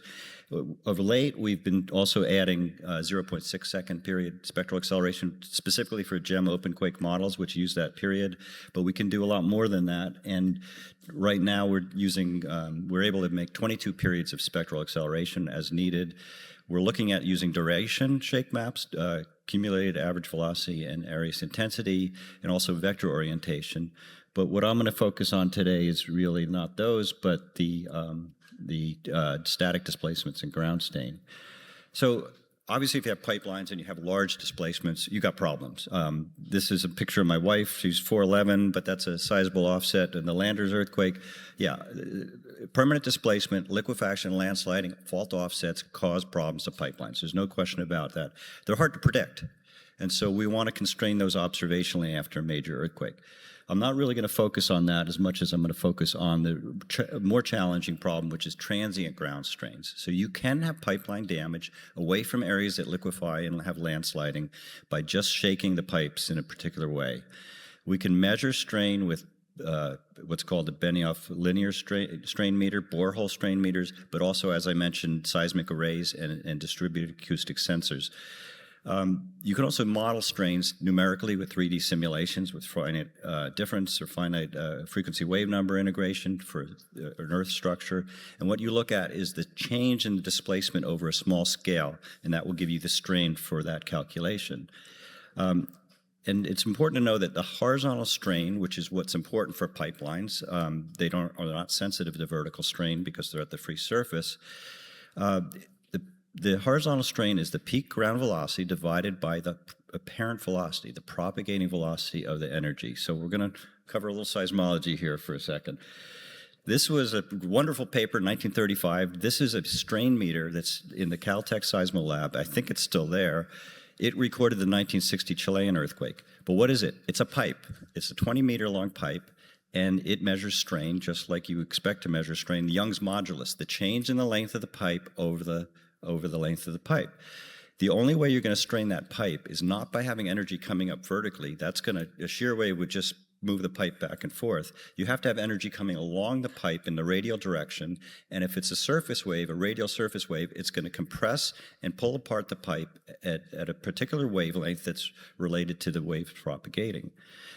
Of late, we've been also adding 0.6 second period spectral acceleration specifically for GEM OpenQuake models, which use that period, but we can do a lot more than that. And right now we're able to make 22 periods of spectral acceleration as needed. We're looking at using duration shake maps, accumulated average velocity and Arias intensity, and also vector orientation. But what I'm going to focus on today is really not those, but the static displacements and ground stain. So obviously, if you have pipelines and you have large displacements, you got problems. This is a picture of my wife. She's 4'11", but that's a sizable offset. And the Landers earthquake, yeah, permanent displacement, liquefaction, landsliding, fault offsets cause problems to pipelines. There's no question about that. They're hard to predict. And so we want to constrain those observationally after a major earthquake. I'm not really going to focus on that as much as I'm going to focus on the more challenging problem, which is transient ground strains. So you can have pipeline damage away from areas that liquefy and have landsliding by just shaking the pipes in a particular way. We can measure strain with what's called the Benioff linear strain meter, borehole strain meters, but also, as I mentioned, seismic arrays and distributed acoustic sensors. You can also model strains numerically with 3D simulations with finite difference or finite frequency wave number integration for an Earth structure. And what you look at is the change in the displacement over a small scale, and that will give you the strain for that calculation. And it's important to know that the horizontal strain, which is what's important for pipelines, they're not sensitive to vertical strain because they're at the free surface. The horizontal strain is the peak ground velocity divided by the apparent velocity, the propagating velocity of the energy. So we're going to cover a little seismology here for a second. This was a wonderful paper in 1935. This is a strain meter that's in the Caltech Seismo Lab. I think it's still there. It recorded the 1960 Chilean earthquake. But what is it? It's a pipe. It's a 20-meter long pipe, and it measures strain just like you expect to measure strain. The Young's modulus, the change in the length of the pipe over the length of the pipe. The only way you're going to strain that pipe is not by having energy coming up vertically. A shear wave would just move the pipe back and forth. You have to have energy coming along the pipe in the radial direction, and if it's a surface wave, a radial surface wave, it's going to compress and pull apart the pipe at a particular wavelength that's related to the wave propagating.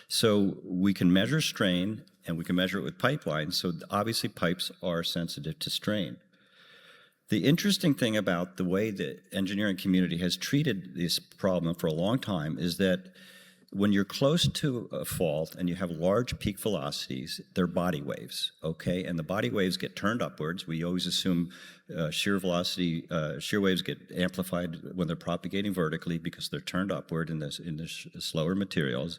So we can measure strain, and we can measure it with pipelines, so obviously pipes are sensitive to strain. The interesting thing about the way the engineering community has treated this problem for a long time is that when you're close to a fault and you have large peak velocities, they're body waves, okay? And the body waves get turned upwards. We always assume shear waves get amplified when they're propagating vertically because they're turned upward in the slower materials.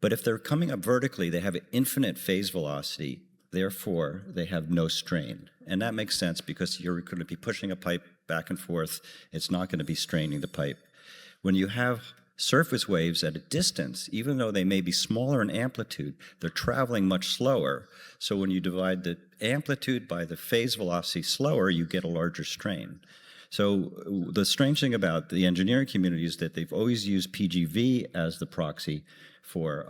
But if they're coming up vertically, they have an infinite phase velocity. Therefore, they have no strain. And that makes sense because you're going to be pushing a pipe back and forth. It's not going to be straining the pipe. When you have surface waves at a distance, even though they may be smaller in amplitude, they're traveling much slower. So when you divide the amplitude by the phase velocity slower, you get a larger strain. So the strange thing about the engineering community is that they've always used PGV as the proxy for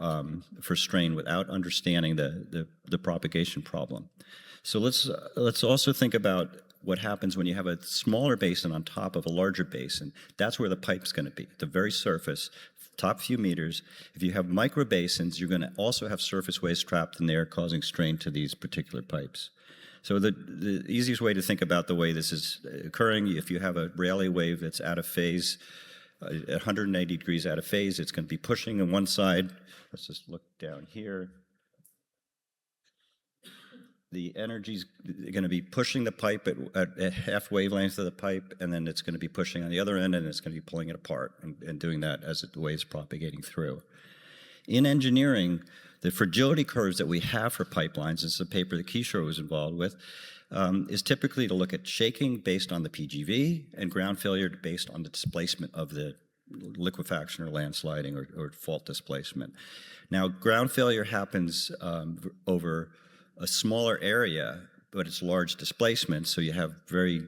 strain without understanding the propagation problem. So let's also think about what happens when you have a smaller basin on top of a larger basin. That's where the pipe's going to be, the very surface, top few meters. If you have micro basins, you're going to also have surface waves trapped in there causing strain to these particular pipes. So the easiest way to think about the way this is occurring, if you have a Rayleigh wave that's out of phase, 180 degrees out of phase, it's going to be pushing on one side. Let's just look down here. The energy's going to be pushing the pipe at half wavelength of the pipe, and then it's going to be pushing on the other end, and it's going to be pulling it apart and doing that as the wave's propagating through. In engineering, the fragility curves that we have for pipelines, this is a paper that Kishore was involved with, is typically to look at shaking based on the PGV and ground failure based on the displacement of the liquefaction or landsliding or fault displacement. Now, ground failure happens over a smaller area, but it's large displacement, so you have very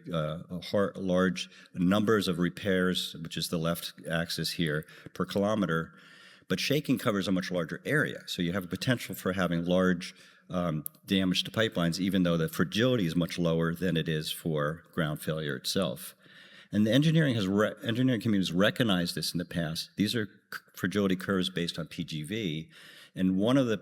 large numbers of repairs, which is the left axis here, per kilometer. But shaking covers a much larger area, so you have a potential for having large damage to pipelines, even though the fragility is much lower than it is for ground failure itself. And the engineering community has recognized this in the past. These are fragility curves based on PGV. And one of the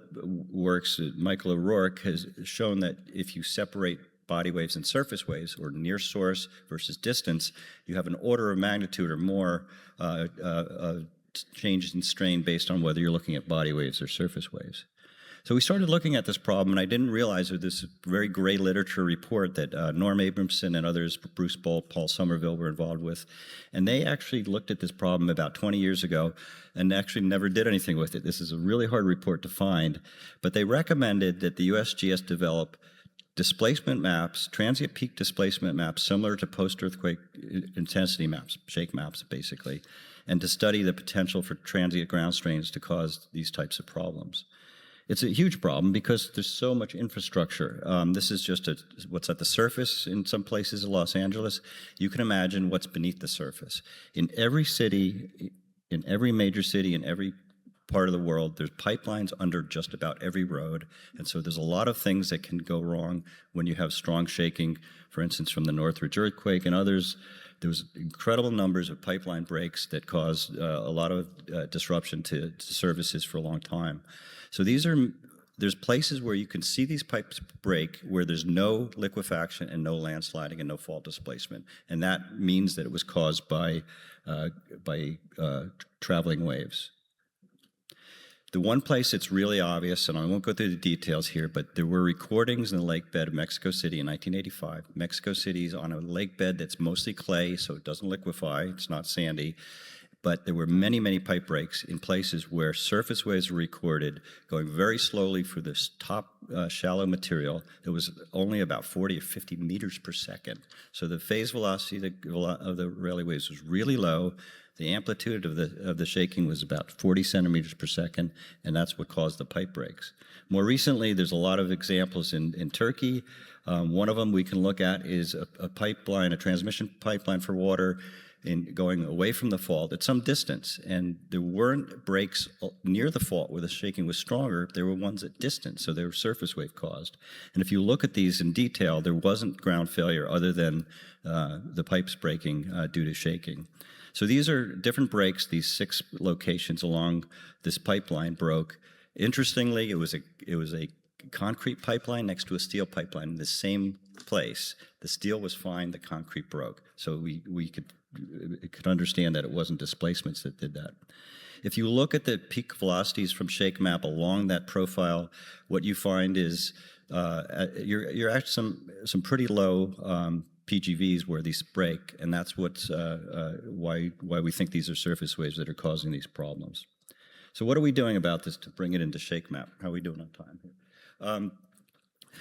works, Michael O'Rourke, has shown that if you separate body waves and surface waves, or near source versus distance, you have an order of magnitude or more changes in strain based on whether you're looking at body waves or surface waves. So we started looking at this problem, and I didn't realize that this very gray literature report that Norm Abramson and others, Bruce Bolt, Paul Somerville, were involved with. And they actually looked at this problem about 20 years ago and actually never did anything with it. This is a really hard report to find, but they recommended that the USGS develop displacement maps, transient peak displacement maps, similar to post-earthquake intensity maps, shake maps, basically, and to study the potential for transient ground strains to cause these types of problems. It's a huge problem because there's so much infrastructure. This is just what's at the surface in some places in Los Angeles. You can imagine what's beneath the surface. In every city, in every major city, in every part of the world, there's pipelines under just about every road. And so there's a lot of things that can go wrong when you have strong shaking, for instance, from the Northridge earthquake and others. There was incredible numbers of pipeline breaks that caused a lot of disruption to services for a long time. So there's places where you can see these pipes break where there's no liquefaction and no landsliding and no fault displacement. And that means that it was caused by traveling waves. The one place it's really obvious, and I won't go through the details here, but there were recordings in the lake bed of Mexico City in 1985. Mexico City's on a lake bed that's mostly clay, so it doesn't liquefy, it's not sandy. But there were many, many pipe breaks in places where surface waves were recorded going very slowly for this top shallow material. It was only about 40 or 50 meters per second. So the phase velocity of the Rayleigh waves was really low. The amplitude of the shaking was about 40 centimeters per second, and that's what caused the pipe breaks. More recently, there's a lot of examples in Turkey. One of them we can look at is a pipeline, a transmission pipeline for water going away from the fault at some distance. And there weren't breaks near the fault where the shaking was stronger. There were ones at distance, so they were surface wave caused. And if you look at these in detail, there wasn't ground failure other than the pipes breaking due to shaking. So these are different breaks. These 6 locations along this pipeline broke. Interestingly, it was a concrete pipeline next to a steel pipeline in the same place. The steel was fine, the concrete broke. So we could understand that it wasn't displacements that did that. If you look at the peak velocities from shake map along that profile, what you find is you're at some pretty low PGVs where these break, and that's what's why we think these are surface waves that are causing these problems. So what are we doing about this to bring it into shake map? How are we doing on time here?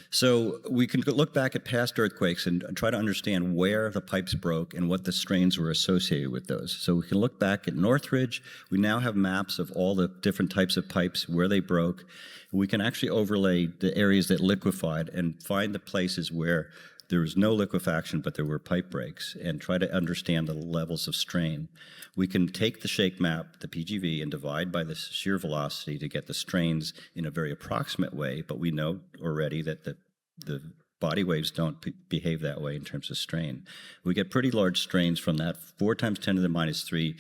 So we can look back at past earthquakes and try to understand where the pipes broke and what the strains were associated with those. So we can look back at Northridge. We now have maps of all the different types of pipes, where they broke. We can actually overlay the areas that liquefied and find the places where there was no liquefaction, but there were pipe breaks, and try to understand the levels of strain. We can take the shake map, the PGV, and divide by the shear velocity to get the strains in a very approximate way, but we know already that the body waves don't behave that way in terms of strain. We get pretty large strains from that. 4 times 10 to the minus 3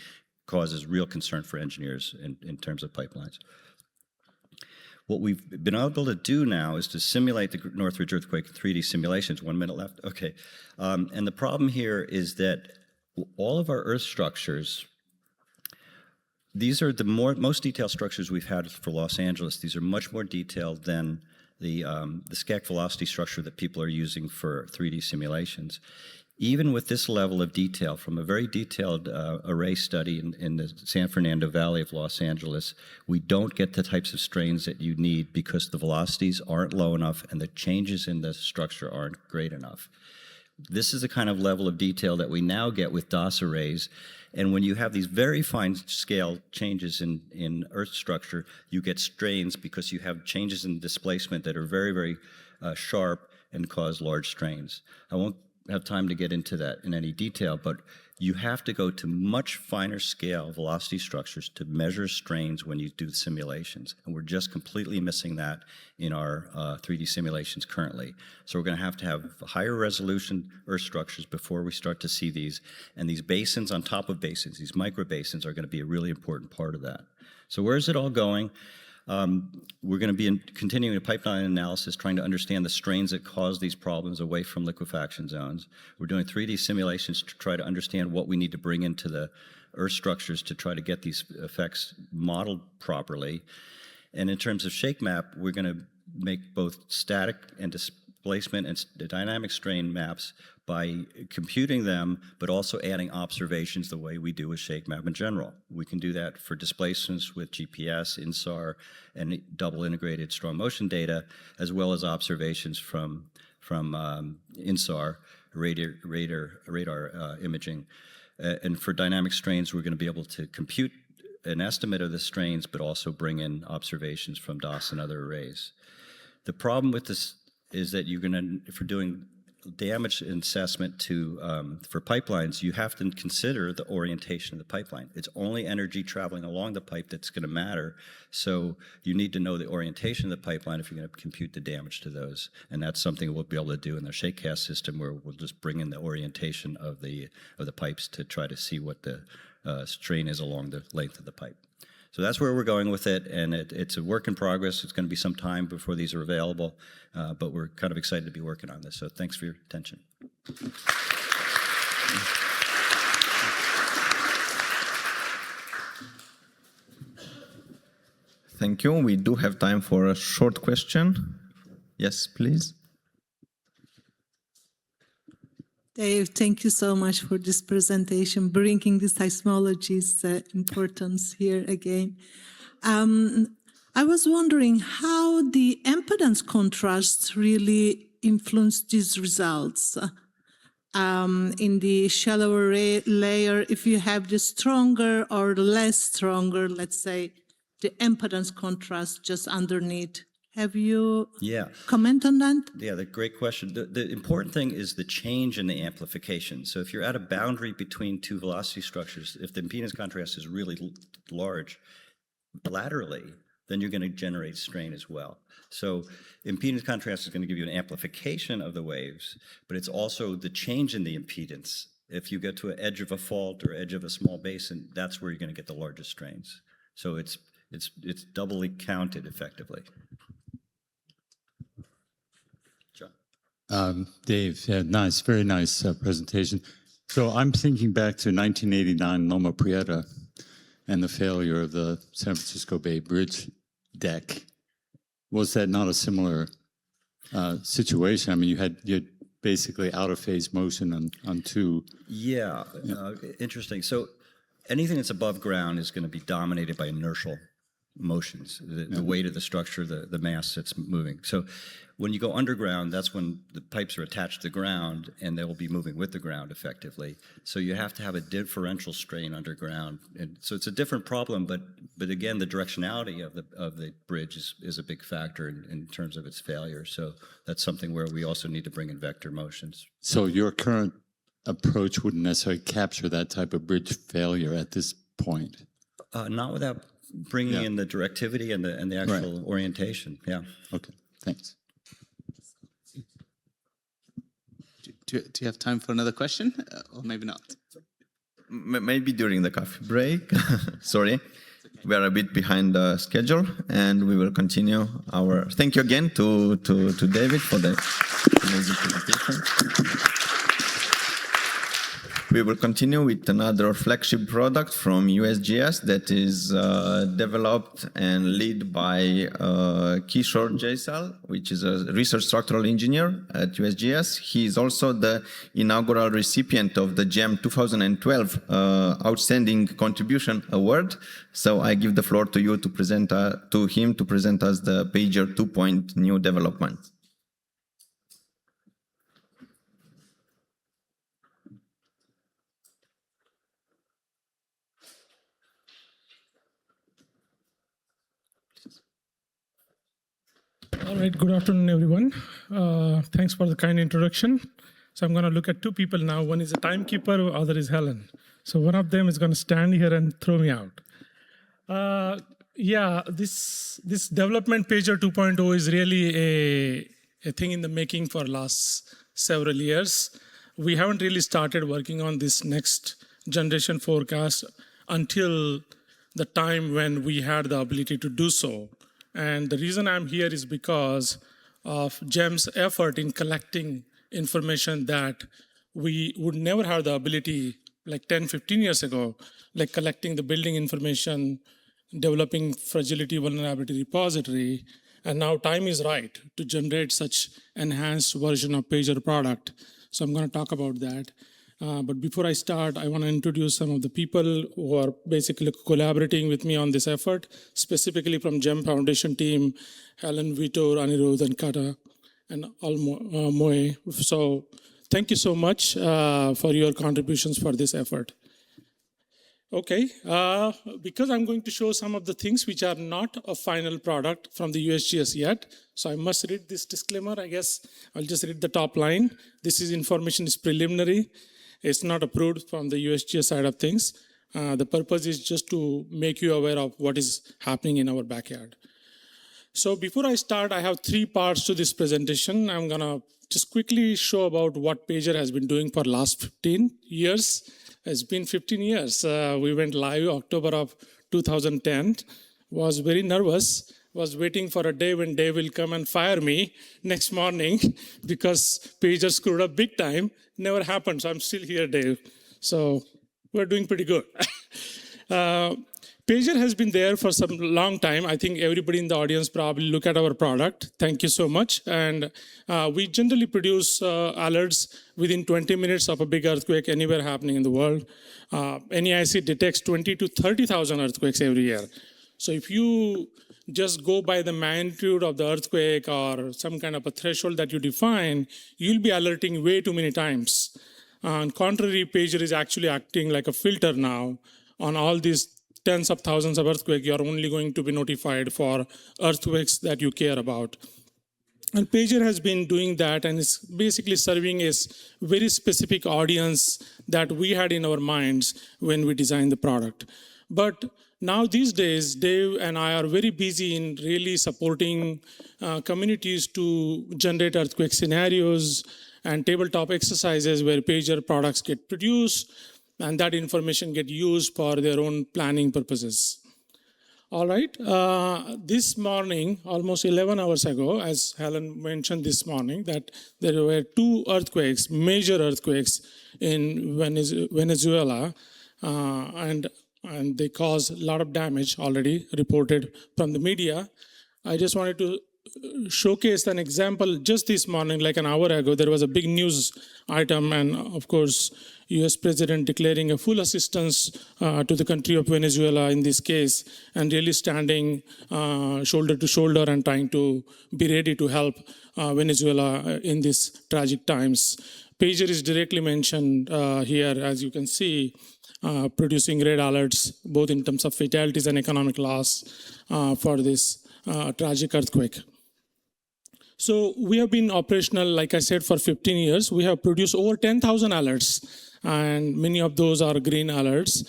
causes real concern for engineers in terms of pipelines. What we've been able to do now is to simulate the Northridge earthquake in 3D simulations. 1 minute left. Okay. And the problem here is that all of our earth structures, these are the most detailed structures we've had for Los Angeles. These are much more detailed than the SCAC velocity structure that people are using for 3D simulations. Even with this level of detail, from a very detailed array study in the San Fernando Valley of Los Angeles, we don't get the types of strains that you need because the velocities aren't low enough and the changes in the structure aren't great enough. This is the kind of level of detail that we now get with DOS arrays. And when you have these very fine scale changes in earth structure, you get strains because you have changes in displacement that are very, very sharp and cause large strains. I won't have time to get into that in any detail, but you have to go to much finer scale velocity structures to measure strains when you do simulations. And we're just completely missing that in our 3D simulations currently. So we're going to have higher resolution earth structures before we start to see these. And these basins on top of basins, these micro basins, are going to be a really important part of that. So where is it all going? We're going to be continuing a pipeline analysis, trying to understand the strains that cause these problems away from liquefaction zones. We're doing 3D simulations to try to understand what we need to bring into the earth structures to try to get these effects modeled properly. And in terms of shake map, we're going to make both static and displacement and dynamic strain maps by computing them, but also adding observations the way we do with shake map in general. We can do that for displacements with GPS, INSAR, and double integrated strong motion data, as well as observations from INSAR, radar imaging. And for dynamic strains, we're going to be able to compute an estimate of the strains, but also bring in observations from DOS and other arrays. The problem with this is that you're going to, if we're doing damage assessment for pipelines, you have to consider the orientation of the pipeline. It's only energy traveling along the pipe that's going to matter. So you need to know the orientation of the pipeline if you're going to compute the damage to those. And that's something we'll be able to do in the shakecast system, where we'll just bring in the orientation of the pipes to try to see what the strain is along the length of the pipe. So that's where we're going with it, and it's a work in progress. It's going to be some time before these are available, but we're kind of excited to be working on this. So thanks for your attention. Thank you. We do have time for a short question. Yes, please. Dave, thank you so much for this presentation, bringing the seismology's importance here again. I was wondering how the impedance contrast really influenced these results. In the shallower layer, if you have the stronger or less stronger, let's say, the impedance contrast just underneath. Have you comment on that? Yeah, the great question. The important thing is the change in the amplification. So if you're at a boundary between two velocity structures, if the impedance contrast is really large laterally, then you're going to generate strain as well. So impedance contrast is going to give you an amplification of the waves, but it's also the change in the impedance. If you get to an edge of a fault or edge of a small basin, that's where you're going to get the largest strains. So it's doubly counted effectively. Dave, nice, very nice presentation. So I'm thinking back to 1989 Loma Prieta and the failure of the San Francisco Bay Bridge deck. Was that not a similar situation? I mean, you had basically out of phase motion on two. Yeah, interesting. So anything that's above ground is going to be dominated by inertial motions, the weight of the structure, the mass that's moving. So when you go underground, that's when the pipes are attached to the ground and they will be moving with the ground effectively. So you have to have a differential strain underground. And so it's a different problem, but again, the directionality of the bridge is a big factor in terms of its failure. So that's something where we also need to bring in vector motions. So your current approach wouldn't necessarily capture that type of bridge failure at this point? Not without bringing in the directivity and the actual orientation. Yeah. Okay. Thanks. Do you have time for another question, or maybe not? Maybe during the coffee break. Sorry, we are a bit behind the schedule, and we will continue our. Thank you again to David for the amazing presentation. We will continue with another flagship product from USGS that is developed and led by Kishore Jaisal, which is a research structural engineer at USGS. He is also the inaugural recipient of the GEM 2012 Outstanding Contribution Award. So I give the floor to you to present to him to present us the Pager 2.0 new development. All right, good afternoon, everyone. Thanks for the kind introduction. So I'm going to look at two people now. One is a timekeeper, the other is Helen. So one of them is going to stand here and throw me out. This development Pager 2.0 is really a thing in the making for last several years. We haven't really started working on this next generation forecast until the time when we had the ability to do so. And the reason I'm here is because of GEM's effort in collecting information that we would never have the ability like 10, 15 years ago, like collecting the building information, developing fragility vulnerability repository, and now time is right to generate such enhanced version of pager product. So I'm going to talk about that. But before I start, I want to introduce some of the people who are basically collaborating with me on this effort, specifically from GEM Foundation team, Helen, Vitor, Anirudh, and Kata, and Moe. So thank you so much for your contributions for this effort. Okay, because I'm going to show some of the things which are not a final product from the USGS yet, so I must read this disclaimer. I guess I'll just read the top line. This information is preliminary. It's not approved from the USGS side of things. The purpose is just to make you aware of what is happening in our backyard. So before I start, I have 3 parts to this presentation. I'm gonna just quickly show about what Pager has been doing for last 15 years. It's been 15 years. We went live October of 2010. Was very nervous. Was waiting for a day when Dave will come and fire me next morning because Pager screwed up big time. Never happened. So I'm still here, Dave. So we're doing pretty good. Pager has been there for some long time. I think everybody in the audience probably look at our product. Thank you so much. And we generally produce alerts within 20 minutes of a big earthquake anywhere happening in the world. NEIC detects 20 to 30,000 earthquakes every year. So if you just go by the magnitude of the earthquake or some kind of a threshold that you define, you'll be alerting way too many times. On contrary, Pager is actually acting like a filter now on all these tens of thousands of earthquakes. You're only going to be notified for earthquakes that you care about. And Pager has been doing that, and it's basically serving a very specific audience that we had in our minds when we designed the product. But now these days, Dave and I are very busy in really supporting communities to generate earthquake scenarios and tabletop exercises where Pager products get produced, and that information get used for their own planning purposes. All right, this morning, almost 11 hours ago, as Helen mentioned this morning, that there were 2 earthquakes, major earthquakes in Venezuela, and they caused a lot of damage already reported from the media. I just wanted to showcase an example. Just this morning, like an hour ago, there was a big news item, and of course, US President declaring a full assistance to the country of Venezuela in this case, and really standing shoulder to shoulder and trying to be ready to help Venezuela in these tragic times. Pager is directly mentioned here, as you can see, producing red alerts, both in terms of fatalities and economic loss for this tragic earthquake. So we have been operational, like I said, for 15 years. We have produced over 10,000 alerts, and many of those are green alerts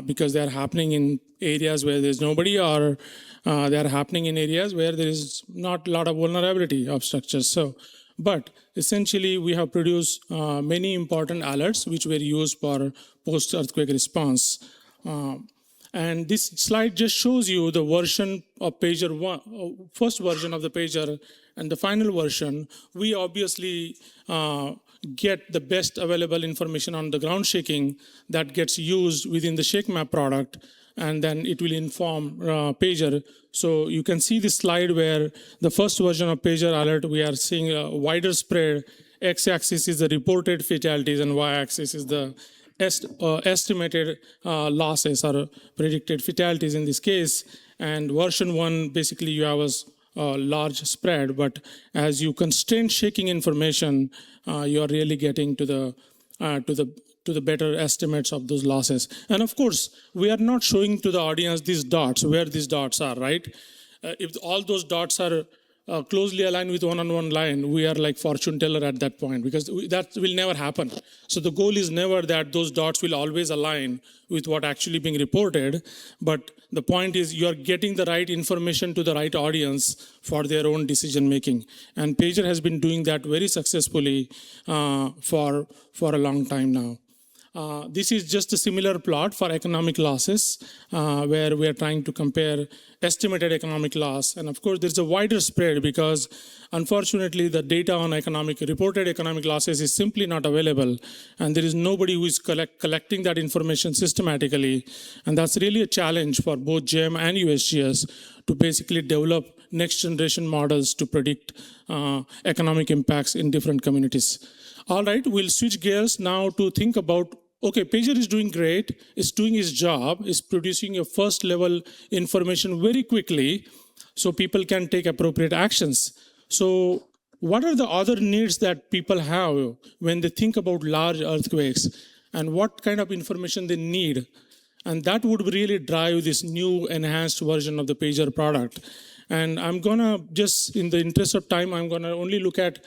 because they are happening in areas where there's nobody, or they are happening in areas where there is not a lot of vulnerability of structures. So, but essentially, we have produced many important alerts which were used for post-earthquake response. And this slide just shows you the version of Pager 1, first version of the Pager, and the final version. We obviously get the best available information on the ground shaking that gets used within the ShakeMap product, and then it will inform Pager. So you can see this slide where the first version of Pager alert, we are seeing a wider spread. X-axis is the reported fatalities, and Y-axis is the estimated losses or predicted fatalities in this case. And version 1, basically you have a large spread, but as you constrain shaking information, you are really getting to the better estimates of those losses. And of course, we are not showing to the audience these dots, where these dots are, right? If all those dots are closely aligned with one-on-one line, we are like fortune teller at that point, because that will never happen. So the goal is never that those dots will always align with what actually being reported, but the point is you're getting the right information to the right audience for their own decision making. And Pager has been doing that very successfully for a long time now. This is just a similar plot for economic losses, where we are trying to compare estimated economic loss. And of course, there's a wider spread because unfortunately, the data on reported economic losses is simply not available. And there is nobody who is collecting that information systematically. And that's really a challenge for both GEM and USGS to basically develop next generation models to predict economic impacts in different communities. All right, we'll switch gears now to think about, okay, Pager is doing great, it's doing its job, it's producing your first level information very quickly so people can take appropriate actions. So what are the other needs that people have when they think about large earthquakes and what kind of information they need? And that would really drive this new enhanced version of the Pager product. And I'm gonna just, in the interest of time, I'm gonna only look at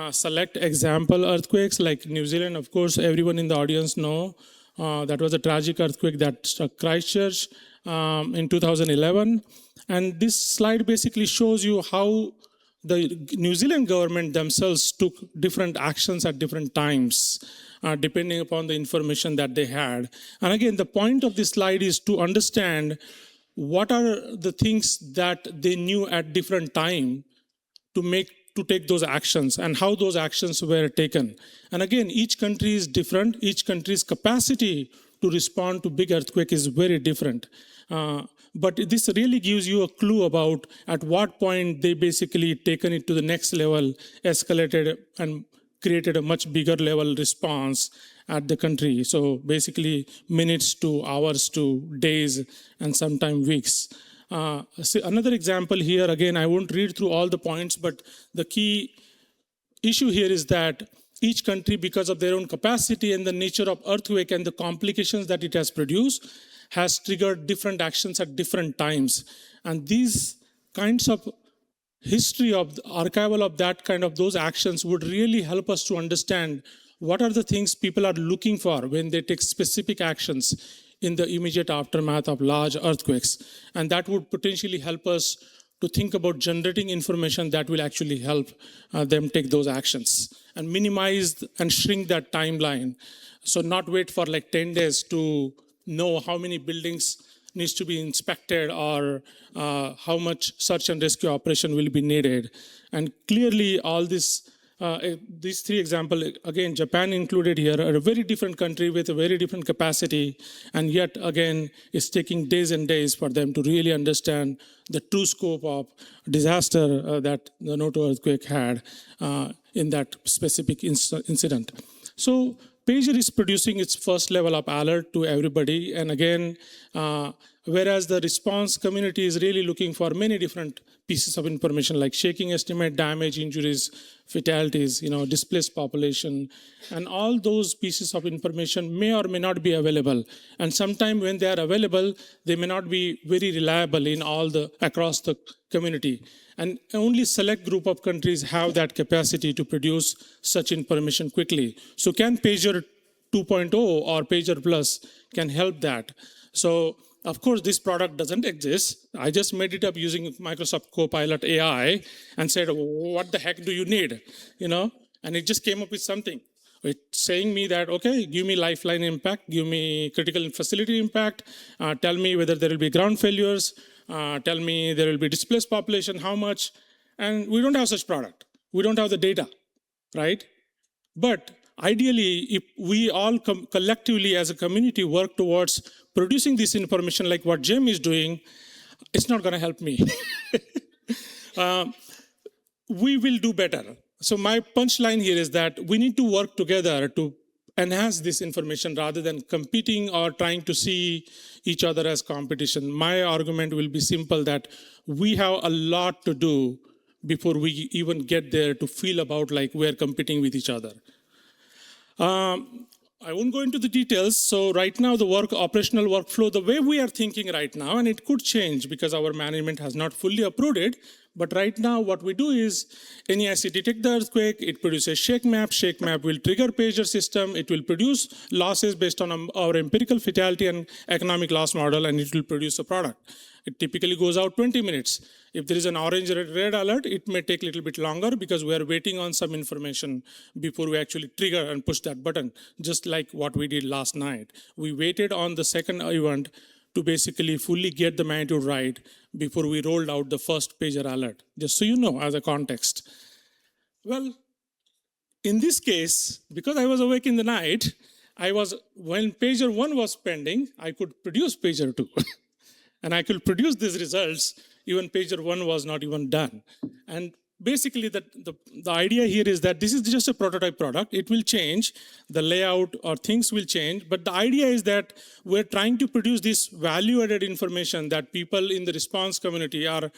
select example earthquakes like New Zealand. Of course, everyone in the audience know that was a tragic earthquake that struck Christchurch in 2011. And this slide basically shows you how the New Zealand government themselves took different actions at different times, depending upon the information that they had. And again, the point of this slide is to understand what are the things that they knew at different time to take those actions and how those actions were taken. And again, each country is different. Each country's capacity to respond to big earthquake is very different. But this really gives you a clue about at what point they basically taken it to the next level, escalated and created a much bigger level response at the country. So basically minutes to hours to days and sometimes weeks. So another example here, again, I won't read through all the points, but the key issue here is that each country, because of their own capacity and the nature of earthquake and the complications that it has produced, has triggered different actions at different times. And these kinds of history of the archival of that kind of those actions would really help us to understand what are the things people are looking for when they take specific actions in the immediate aftermath of large earthquakes. And that would potentially help us to think about generating information that will actually help them take those actions and minimize and shrink that timeline. So not wait for like 10 days to know how many buildings needs to be inspected or how much search and rescue operation will be needed. And clearly all this, these three examples, again, Japan included here, are a very different country with a very different capacity. And yet again, it's taking days and days for them to really understand the true scope of disaster that the Noto earthquake had in that specific incident. So Pager is producing its first level of alert to everybody. And again, whereas the response community is really looking for many different pieces of information like shaking estimate, damage, injuries, fatalities, displaced population, and all those pieces of information may or may not be available. And sometimes when they are available, they may not be very reliable in across the community. And only select group of countries have that capacity to produce such information quickly. So can Pager 2.0 or Pager Plus can help that? So of course, this product doesn't exist. I just made it up using Microsoft Copilot AI and said, what the heck do you need? And it just came up with something. It's saying me that, okay, give me lifeline impact, give me critical facility impact, tell me whether there will be ground failures, tell me there will be displaced population, how much, and we don't have such product. We don't have the data, right? But ideally, if we all collectively as a community work towards producing this information like what Jim is doing, it's not gonna help me. We will do better. So my punchline here is that we need to work together to enhance this information rather than competing or trying to see each other as competition. My argument will be simple that we have a lot to do before we even get there to feel about like we're competing with each other. I won't go into the details. So right now, the operational workflow, the way we are thinking right now, and it could change because our management has not fully approved it. But right now, what we do is NEIC detect the earthquake, it produces shake map. Shake map will trigger Pager system. It will produce losses based on our empirical fatality and economic loss model, and it will produce a product. It typically goes out 20 minutes. If there is an orange or red alert, it may take a little bit longer because we are waiting on some information before we actually trigger and push that button, just like what we did last night. We waited on the second event to basically fully get the magnitude right before we rolled out the first pager alert, just so you know as a context. Well, in this case, because I was awake in the night, when pager 1 was pending, I could produce pager 2. And I could produce these results, even pager 1 was not even done. And basically, the idea here is that this is just a prototype product. It will change, the layout or things will change. But the idea is that we're trying to produce this value-added information that people in the response community are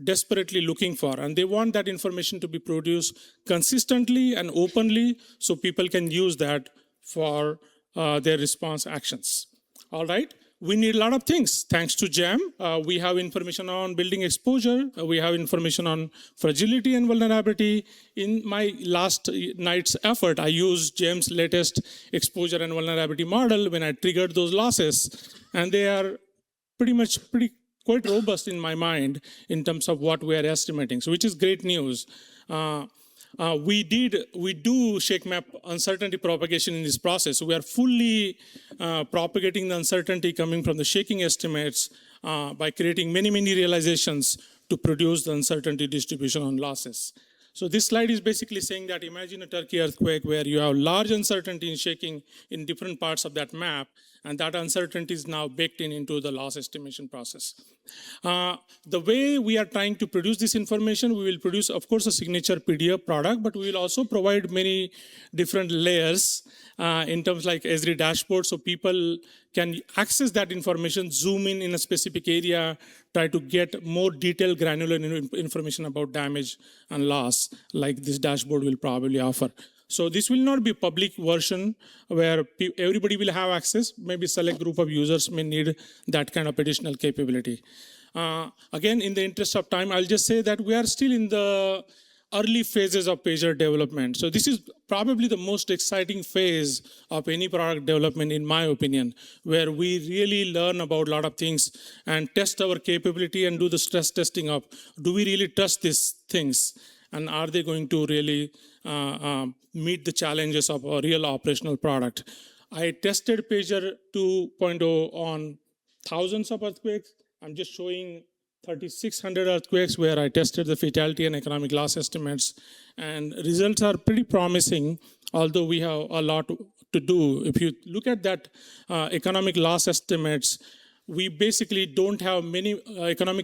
desperately looking for. And they want that information to be produced consistently and openly so people can use that for their response actions. All right? We need a lot of things. Thanks to GEM, we have information on building exposure. We have information on fragility and vulnerability. In my last night's effort, I used GEM's latest exposure and vulnerability model when I triggered those losses. And they are quite robust in my mind in terms of what we are estimating, so which is great news. We do shake map uncertainty propagation in this process. We are fully propagating the uncertainty coming from the shaking estimates by creating many realizations to produce the uncertainty distribution on losses. So this slide is basically saying that imagine a Turkey earthquake where you have large uncertainty in shaking in different parts of that map, and that uncertainty is now baked into the loss estimation process. The way we are trying to produce this information, we will produce, of course, a signature PDF product, but we will also provide many different layers in terms like Esri dashboard, so people can access that information, zoom in a specific area, try to get more detailed granular information about damage and loss, like this dashboard will probably offer. So this will not be a public version where everybody will have access. Maybe select group of users may need that kind of additional capability. Again, in the interest of time, I'll just say that we are still in the early phases of pager development. So this is probably the most exciting phase of any product development, in my opinion, where we really learn about a lot of things and test our capability and do the stress testing of, do we really trust these things? And are they going to really meet the challenges of a real operational product? I tested Pager 2.0 on thousands of earthquakes. I'm just showing 3,600 earthquakes where I tested the fatality and economic loss estimates. And results are pretty promising, although we have a lot to do. If you look at that economic loss estimates, we basically don't have many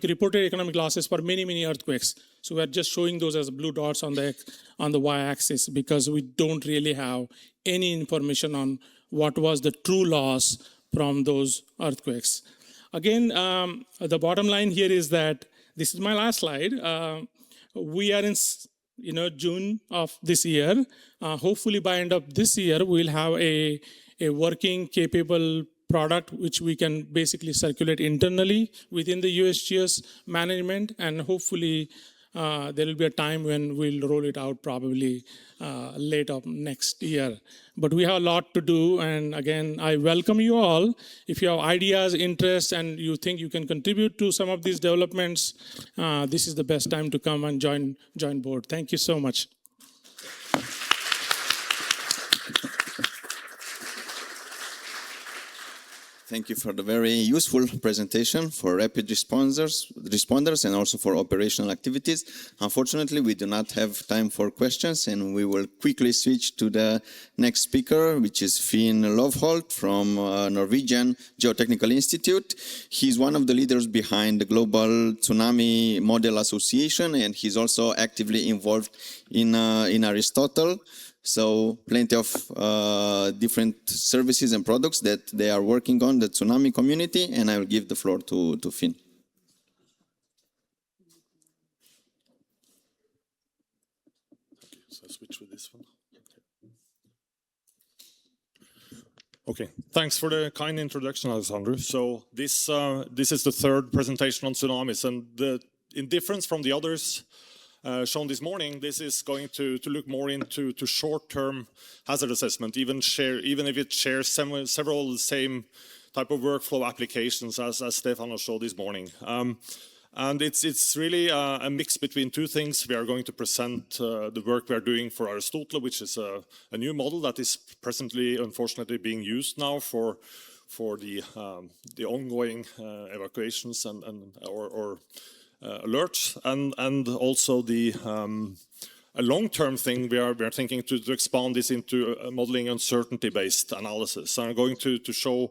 reported economic losses for many earthquakes. So we're just showing those as blue dots on the y-axis because we don't really have any information on what was the true loss from those earthquakes. Again, the bottom line here is that this is my last slide. We are in June of this year. Hopefully by end of this year, we'll have a working, capable product which we can basically circulate internally within the USGS management, and hopefully there will be a time when we'll roll it out probably late of next year. But we have a lot to do, and again, I welcome you all. If you have ideas, interests, and you think you can contribute to some of these developments, this is the best time to come and join board. Thank you so much. Thank you for the very useful presentation for rapid responders and also for operational activities. Unfortunately, we do not have time for questions, and we will quickly switch to the next speaker, which is Finn Lovholt from Norwegian Geotechnical Institute. He's one of the leaders behind the Global Tsunami Model Association, and he's also actively involved in Aristotle. So plenty of different services and products that they are working on, the tsunami community, and I will give the floor to Finn. So switch with this one. Okay, thanks for the kind introduction, Alessandro. So this is the third presentation on tsunamis, and in difference from the others shown this morning, this is going to look more into short-term hazard assessment, even if it shares several same type of workflow applications as Stefano showed this morning. And it's really a mix between two things. We are going to present the work we are doing for Aristotle, which is a new model that is presently, unfortunately, being used now for the ongoing evacuations or alerts, and also a long-term thing we are thinking to expand this into modeling uncertainty-based analysis. So I'm going to show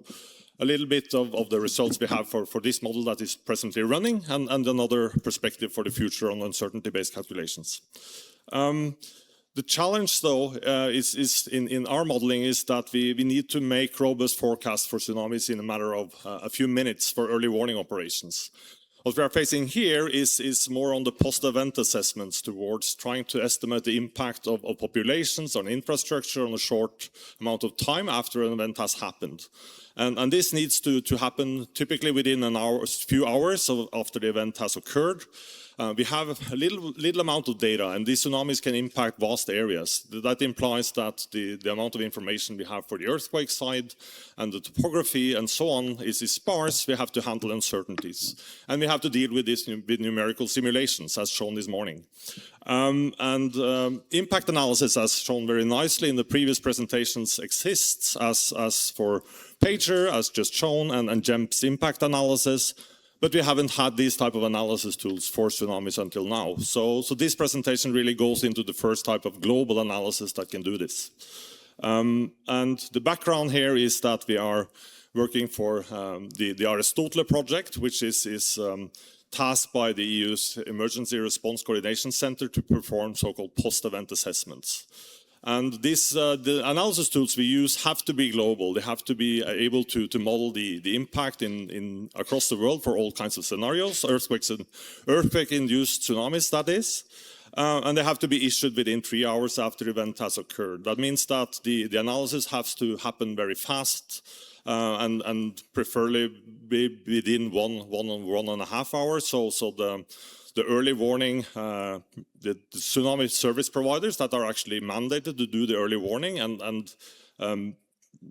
a little bit of the results we have for this model that is presently running, and another perspective for the future on uncertainty-based calculations. The challenge, though, is in our modeling is that we need to make robust forecasts for tsunamis in a matter of a few minutes for early warning operations. What we are facing here is more on the post-event assessments towards trying to estimate the impact of populations on infrastructure on a short amount of time after an event has happened. And this needs to happen typically within a few hours after the event has occurred. We have a little amount of data, and these tsunamis can impact vast areas. That implies that the amount of information we have for the earthquake side and the topography and so on is sparse. We have to handle uncertainties, and we have to deal with this with numerical simulations, as shown this morning. Impact analysis, as shown very nicely in the previous presentations, exists as for Pager, as just shown, and GEMP's impact analysis. But we haven't had these type of analysis tools for tsunamis until now. So this presentation really goes into the first type of global analysis that can do this. And the background here is that we are working for the Aristotle project, which is tasked by the EU's Emergency Response Coordination Center to perform so-called post-event assessments. And the analysis tools we use have to be global. They have to be able to model the impact across the world for all kinds of scenarios, earthquakes and earthquake-induced tsunamis, that is. And they have to be issued within 3 hours after the event has occurred. That means that the analysis has to happen very fast and preferably be within 1.5 hours. So the early warning, the tsunami service providers that are actually mandated to do the early warning and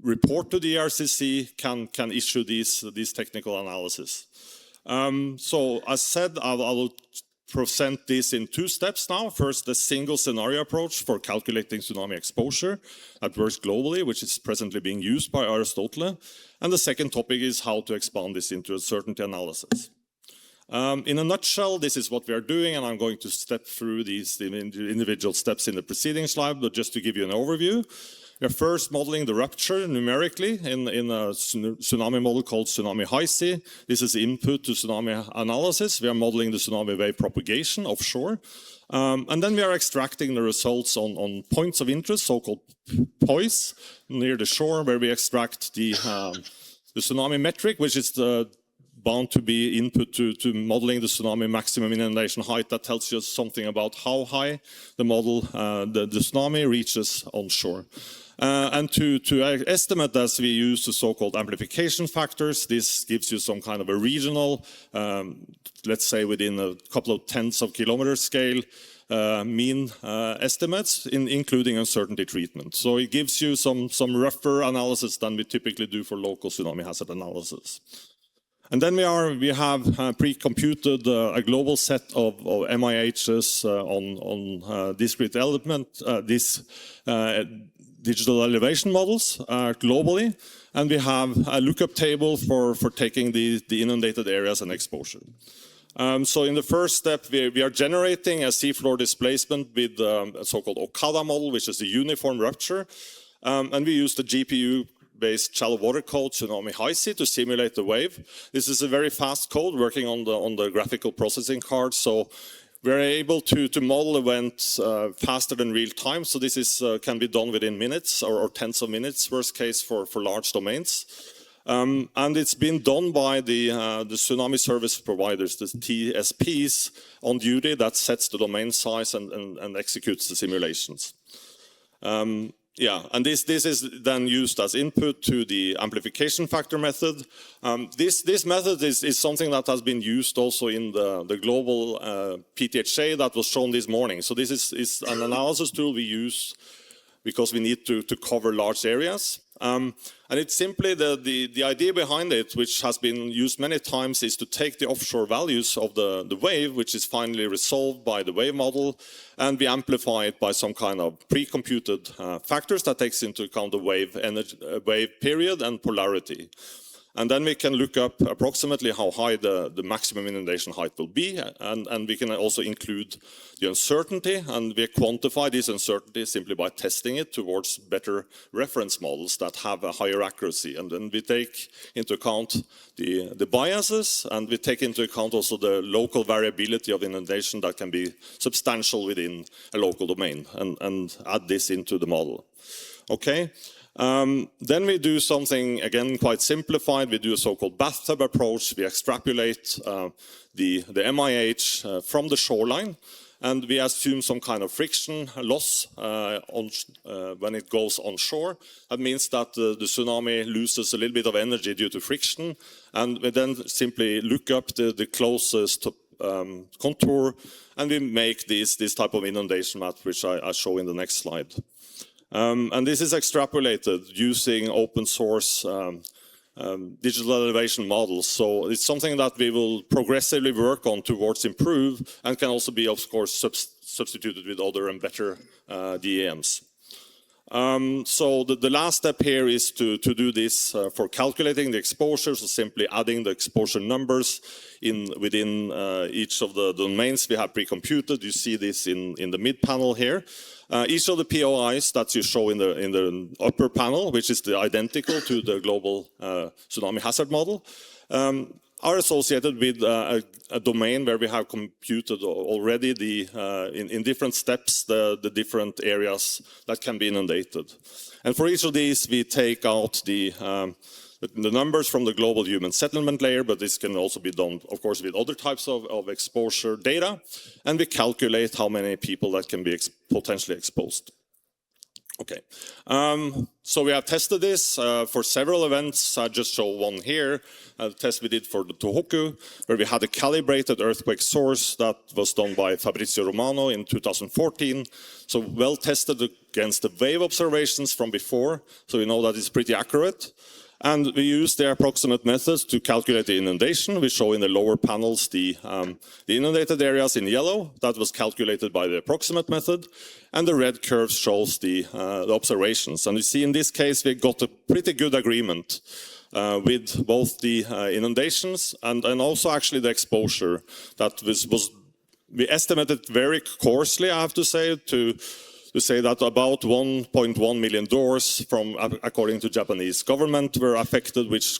report to the ERCC can issue these technical analysis. So as said, I will present this in 2 steps now. First, the single scenario approach for calculating tsunami exposure that works globally, which is presently being used by Aristotle. And the second topic is how to expand this into uncertainty analysis. In a nutshell, this is what we are doing, and I'm going to step through these individual steps in the preceding slide, but just to give you an overview. We are first modeling the rupture numerically in a tsunami model called tsunami HISI. This is input to tsunami analysis. We are modeling the tsunami wave propagation offshore. And then we are extracting the results on points of interest, so-called POIs, near the shore, where we extract the tsunami metric, which is bound to be input to modeling the tsunami maximum inundation height. That tells you something about how high the model, the tsunami reaches onshore. And to estimate this, we use the so-called amplification factors. This gives you some kind of a regional, let's say within a couple of tenths of kilometer scale, mean estimates, including uncertainty treatment. So it gives you some rougher analysis than we typically do for local tsunami hazard analysis. And then we have pre-computed a global set of MIHs on discrete element, digital elevation models globally, and we have a lookup table for taking the inundated areas and exposure. So in the first step, we are generating a seafloor displacement with a so-called Okada model, which is a uniform rupture, and we use the GPU-based shallow water code tsunami HISI to simulate the wave. This is a very fast code working on the graphical processing card, so we're able to model events faster than real time. So this can be done within minutes or tenths of minutes, worst case for large domains. And it's been done by the tsunami service providers, the TSPs on duty that sets the domain size and executes the simulations. Yeah, and this is then used as input to the amplification factor method. This method is something that has been used also in the global PTHA that was shown this morning. So this is an analysis tool we use because we need to cover large areas. And it's simply the idea behind it, which has been used many times, is to take the offshore values of the wave, which is finally resolved by the wave model, and we amplify it by some kind of pre-computed factors that takes into account the wave energy, wave period and polarity. And then we can look up approximately how high the maximum inundation height will be, and we can also include the uncertainty, and we quantify this uncertainty simply by testing it towards better reference models that have a higher accuracy. And then we take into account the biases, and we take into account also the local variability of inundation that can be substantial within a local domain, and add this into the model. Okay. Then we do something, again, quite simplified. We do a so-called bathtub approach. We extrapolate the MIH from the shoreline, and we assume some kind of friction loss when it goes onshore. That means that the tsunami loses a little bit of energy due to friction, and we then simply look up the closest contour, and we make this type of inundation map, which I show in the next slide. And this is extrapolated using open source digital elevation models. So it's something that we will progressively work on towards improve, and can also be, of course, substituted with other and better DEMs. So the last step here is to do this for calculating the exposure, so simply adding the exposure numbers within each of the domains we have pre-computed. You see this in the mid panel here. Each of the POIs that you show in the upper panel, which is identical to the global tsunami hazard model, are associated with a domain where we have computed already in different steps the different areas that can be inundated. And for each of these, we take out the numbers from the global human settlement layer, but this can also be done, of course, with other types of exposure data, and we calculate how many people that can be potentially exposed. Okay, so we have tested this for several events. I just show one here, a test we did for the Tohoku, where we had a calibrated earthquake source that was done by Fabrizio Romano in 2014. So well tested against the wave observations from before, so we know that it's pretty accurate. And we use the approximate methods to calculate the inundation. We show in the lower panels the inundated areas in yellow. That was calculated by the approximate method. And the red curve shows the observations. And you see in this case, we got a pretty good agreement with both the inundations and also actually the exposure. That we estimated very coarsely, I have to say, to say that about 1.1 million doors according to Japanese government, were affected, which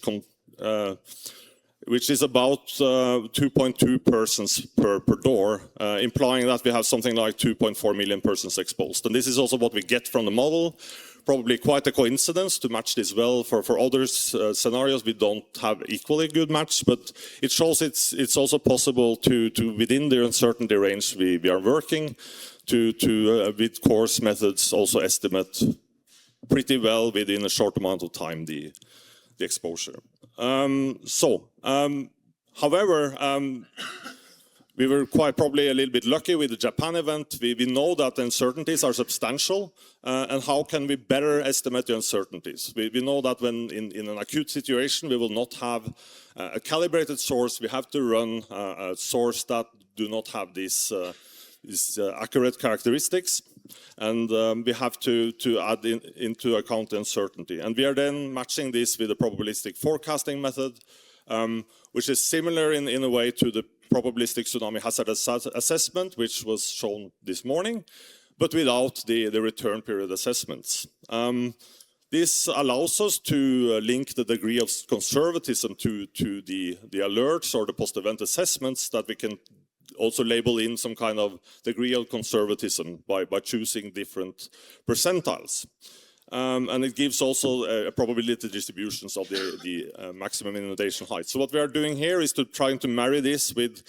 is about 2.2 persons per door, implying that we have something like 2.4 million persons exposed. And this is also what we get from the model. Probably quite a coincidence to match this well. For other scenarios, we don't have equally good match, but it shows it's also possible to within the uncertainty range we are working, to with coarse methods also estimate pretty well within a short amount of time the exposure. However, we were quite probably a little bit lucky with the Japan event. We know that the uncertainties are substantial, and how can we better estimate the uncertainties? We know that when in an acute situation, we will not have a calibrated source. We have to run a source that do not have these accurate characteristics, and we have to add into account the uncertainty. And we are then matching this with a probabilistic forecasting method, which is similar in a way to the probabilistic tsunami hazard assessment, which was shown this morning, but without the return period assessments. This allows us to link the degree of conservatism to the alerts or the post-event assessments, that we can also label in some kind of degree of conservatism by choosing different percentiles. And it gives also probability distributions of the maximum inundation height. So what we are doing here is trying to marry this with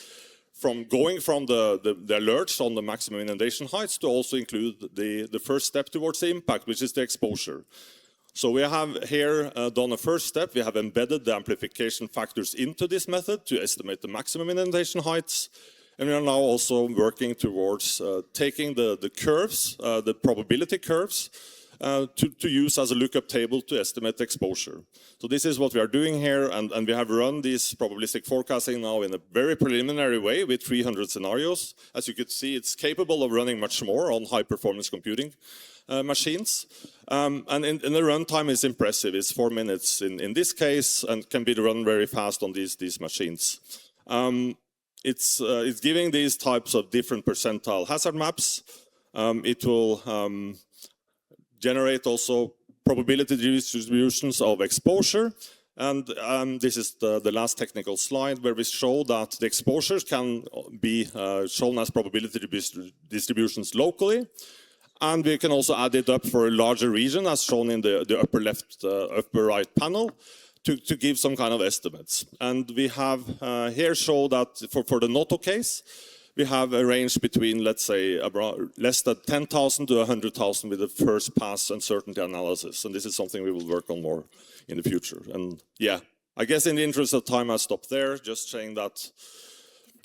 going from the alerts on the maximum inundation heights to also include the first step towards the impact, which is the exposure. So we have here done a first step. We have embedded the amplification factors into this method to estimate the maximum inundation heights. And we are now also working towards taking the curves, the probability curves, to use as a lookup table to estimate exposure. So this is what we are doing here, and we have run this probabilistic forecasting now in a very preliminary way with 300 scenarios. As you could see, it's capable of running much more on high-performance computing machines. And the runtime is impressive. It's 4 minutes in this case, and can be run very fast on these machines. It's giving these types of different percentile hazard maps. It will generate also probability distributions of exposure. And this is the last technical slide where we show that the exposures can be shown as probability distributions locally. And we can also add it up for a larger region as shown in the upper left, upper right panel to give some kind of estimates. And we have here show that for the Noto case, we have a range between, let's say, less than 10,000 to 100,000 with the first pass uncertainty analysis. And this is something we will work on more in the future. And yeah, I guess in the interest of time, I'll stop there, just saying that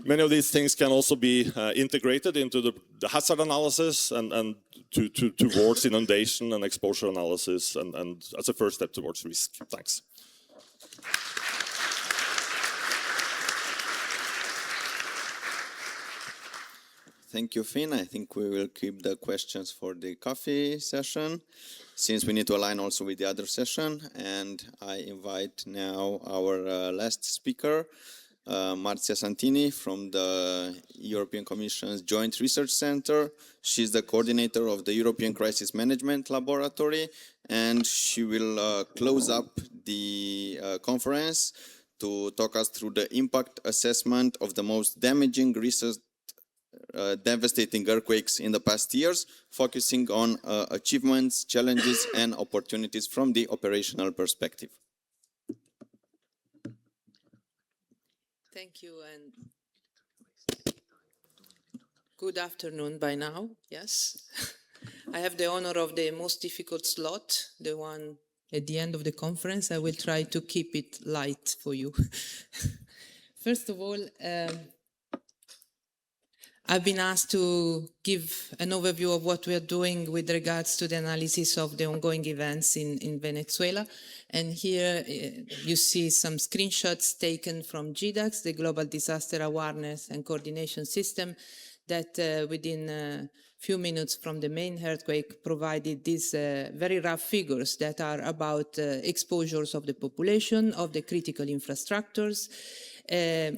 many of these things can also be integrated into the hazard analysis and towards inundation and exposure analysis and as a first step towards risk. Thanks. Thank you, Finn. I think we will keep the questions for the coffee session, since we need to align also with the other session. And I invite now our last speaker, Marzia Santini from the European Commission's Joint Research Center. She's the coordinator of the European Crisis Management Laboratory, and she will close up the conference to talk us through the impact assessment of the most damaging recent devastating earthquakes in the past years, focusing on achievements, challenges, and opportunities from the operational perspective. Thank you, and good afternoon by now, yes. I have the honor of the most difficult slot, the one at the end of the conference. I will try to keep it light for you. First of all, I've been asked to give an overview of what we are doing with regards to the analysis of the ongoing events in Venezuela. And here you see some screenshots taken from GDAX, the Global Disaster Awareness and Coordination System, that within a few minutes from the main earthquake provided these very rough figures that are about exposures of the population, of the critical infrastructures,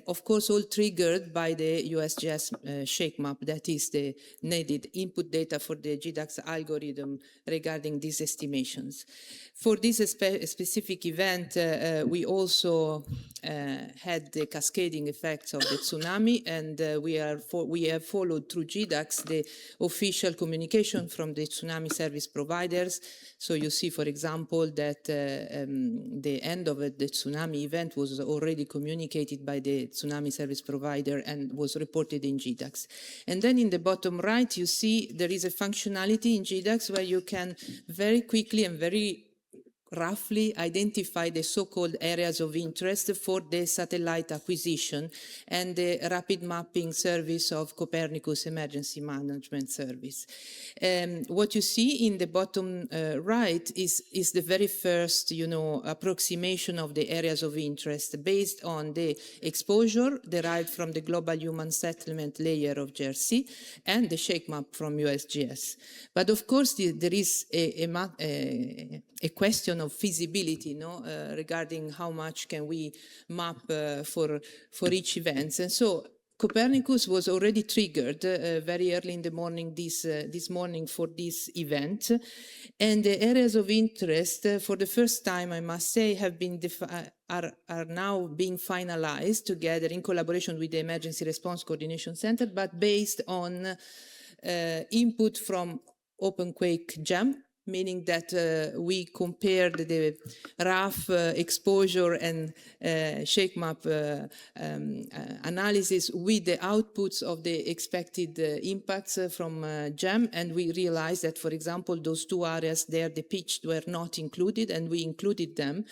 of course, all triggered by the USGS shake map, that is the needed input data for the GDAX algorithm regarding these estimations. For this specific event, we also had the cascading effects of the tsunami, and we have followed through GDAX the official communication from the tsunami service providers. So you see, for example, that the end of the tsunami event was already communicated by the tsunami service provider and was reported in GDAX. And then in the bottom right, you see there is a functionality in GDAX where you can very quickly and very roughly identify the so-called areas of interest for the satellite acquisition and the rapid mapping service of Copernicus Emergency Management Service. What you see in the bottom right is the very first, approximation of the areas of interest based on the exposure derived from the global human settlement layer of JRC and the shake map from USGS. But of course, there is a question of feasibility, regarding how much can we map for each event. And so Copernicus was already triggered very early in the morning this morning for this event, and the areas of interest for the first time, I must say, have been are now being finalized together in collaboration with the Emergency Response Coordination Center, but based on input from OpenQuake GEM, meaning that we compared the rough exposure and shake map analysis with the outputs of the expected impacts from GEM, and we realized that, for example, those two areas there, the pitched, were not included, and we included them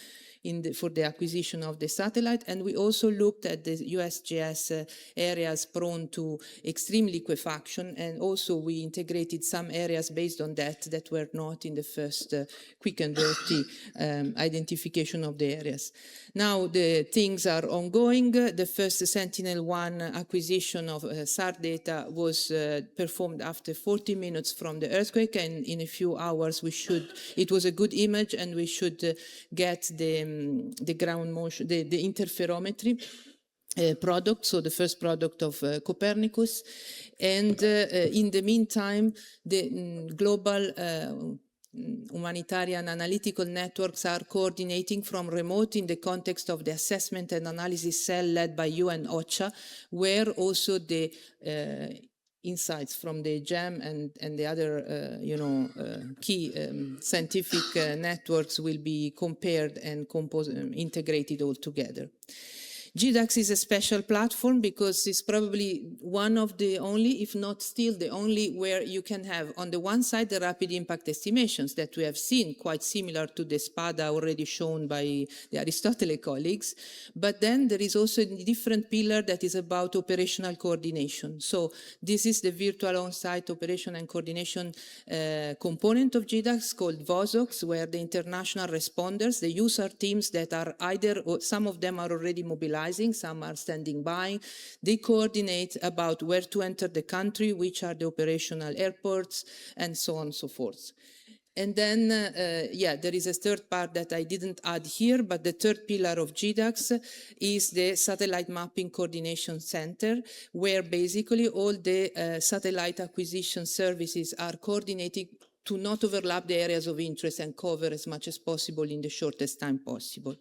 for the acquisition of the satellite. And we also looked at the USGS areas prone to extreme liquefaction, and also we integrated some areas based on that were not in the first quick and dirty identification of the areas. Now the things are ongoing. The first Sentinel-1 acquisition of SAR data was performed after 40 minutes from the earthquake, and in a few hours it was a good image, and we should get the ground motion, the interferometry product, so the first product of Copernicus. And in the meantime, the global humanitarian analytical networks are coordinating from remote in the context of the assessment and analysis cell led by UN OCHA, where also the insights from the GEM and the other key scientific networks will be compared and integrated all together. GDAX is a special platform because it's probably one of the only, if not still the only, where you can have on the one side the rapid impact estimations that we have seen, quite similar to the SPADA already shown by the Aristotle colleagues, but then there is also a different pillar that is about operational coordination. So this is the virtual on-site operation and coordination component of GDAX called VOSOX, where the international responders, the user teams that are either, or some of them are already mobilized, some are standing by. They coordinate about where to enter the country, which are the operational airports, and so on and so forth. And then, there is a third part that I didn't add here, but the third pillar of GDAX is the Satellite Mapping Coordination Center, where basically all the satellite acquisition services are coordinated to not overlap the areas of interest and cover as much as possible in the shortest time possible.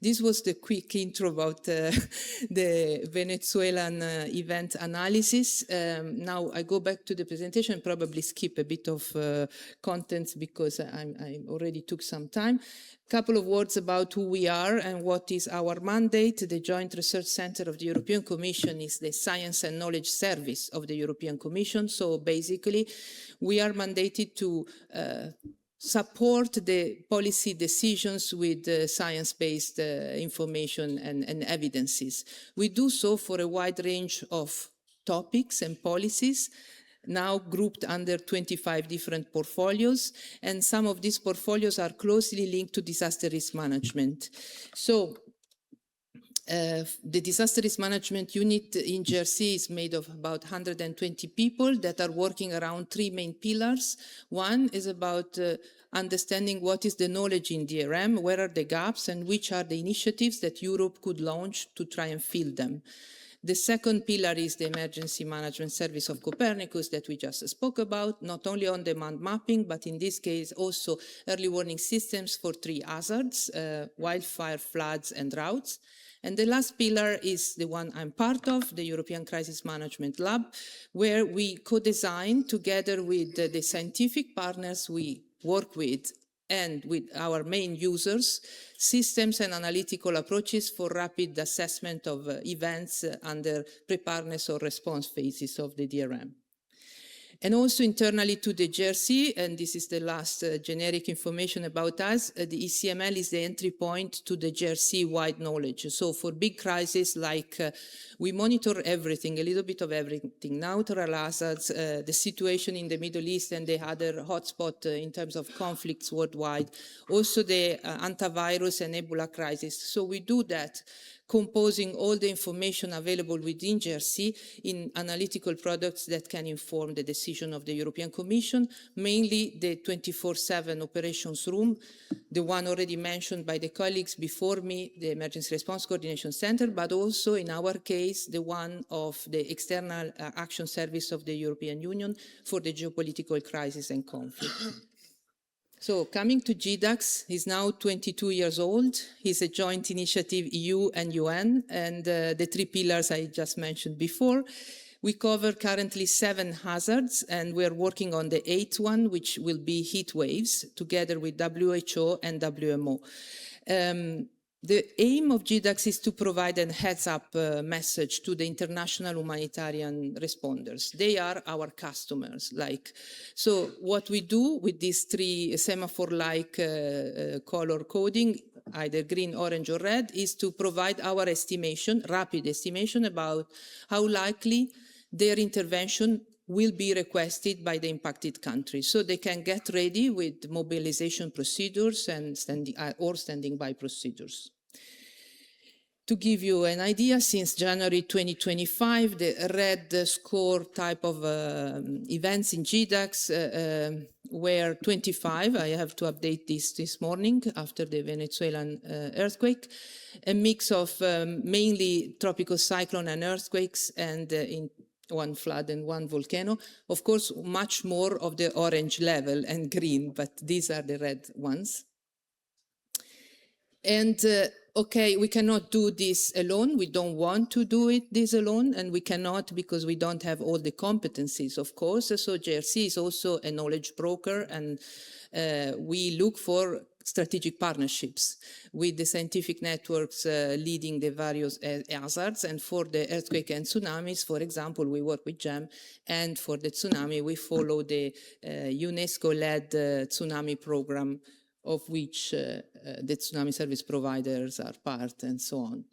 This was the quick intro about the Venezuelan event analysis. Now I go back to the presentation, probably skip a bit of contents because I already took some time. Couple of words about who we are and what is our mandate. The Joint Research Center of the European Commission is the Science and Knowledge Service of the European Commission. So basically, we are mandated to support the policy decisions with science-based information and evidences. We do so for a wide range of topics and policies, now grouped under 25 different portfolios, and some of these portfolios are closely linked to disaster risk management. So the disaster risk management unit in GRC is made of about 120 people that are working around three main pillars. One is about understanding what is the knowledge in DRM, where are the gaps, and which are the initiatives that Europe could launch to try and fill them. The second pillar is the emergency management service of Copernicus that we just spoke about, not only on-demand mapping, but in this case also early warning systems for three hazards, wildfire, floods, and droughts. And the last pillar is the one I'm part of, the European Crisis Management Lab, where we co-design together with the scientific partners we work with and with our main users, systems and analytical approaches for rapid assessment of events under preparedness or response phases of the DRM. And also internally to the GRC, and this is the last generic information about us, the ECML is the entry point to the GRC-wide knowledge. So for big crises like we monitor everything, a little bit of everything, natural hazards, the situation in the Middle East and the other hotspot in terms of conflicts worldwide, also the antivirus and Ebola crisis. So we do that, composing all the information available within GRC in analytical products that can inform the decision of the European Commission, mainly the 24/7 operations room, the one already mentioned by the colleagues before me, the Emergency Response Coordination Center, but also in our case, the one of the External Action Service of the European Union for the geopolitical crisis and conflict. So coming to GDAX, he's now 22 years old. He's a joint initiative EU and UN, and the three pillars I just mentioned before. We cover currently 7 hazards, and we're working on the 8th one, which will be heat waves, together with WHO and WMO. The aim of GDAX is to provide a heads-up message to the international humanitarian responders. They are our customers. So what we do with these 3 semaphore-like color coding, either green, orange, or red, is to provide our estimation, rapid estimation about how likely their intervention will be requested by the impacted countries, so they can get ready with mobilization procedures and standing by procedures. To give you an idea, since January 2025, the red score type of events in GDAX were 25. I have to update this morning after the Venezuelan earthquake. A mix of mainly tropical cyclone and earthquakes, and in one flood and one volcano. Of course, much more of the orange level and green, but these are the red ones. And okay, we cannot do this alone. We don't want to do this alone, and we cannot because we don't have all the competencies, of course. So JRC is also a knowledge broker, and we look for strategic partnerships with the scientific networks leading the various hazards. And for the earthquake and tsunamis, for example, we work with GEM, and for the tsunami, we follow the UNESCO-led tsunami program, of which the tsunami service providers are part, and so on.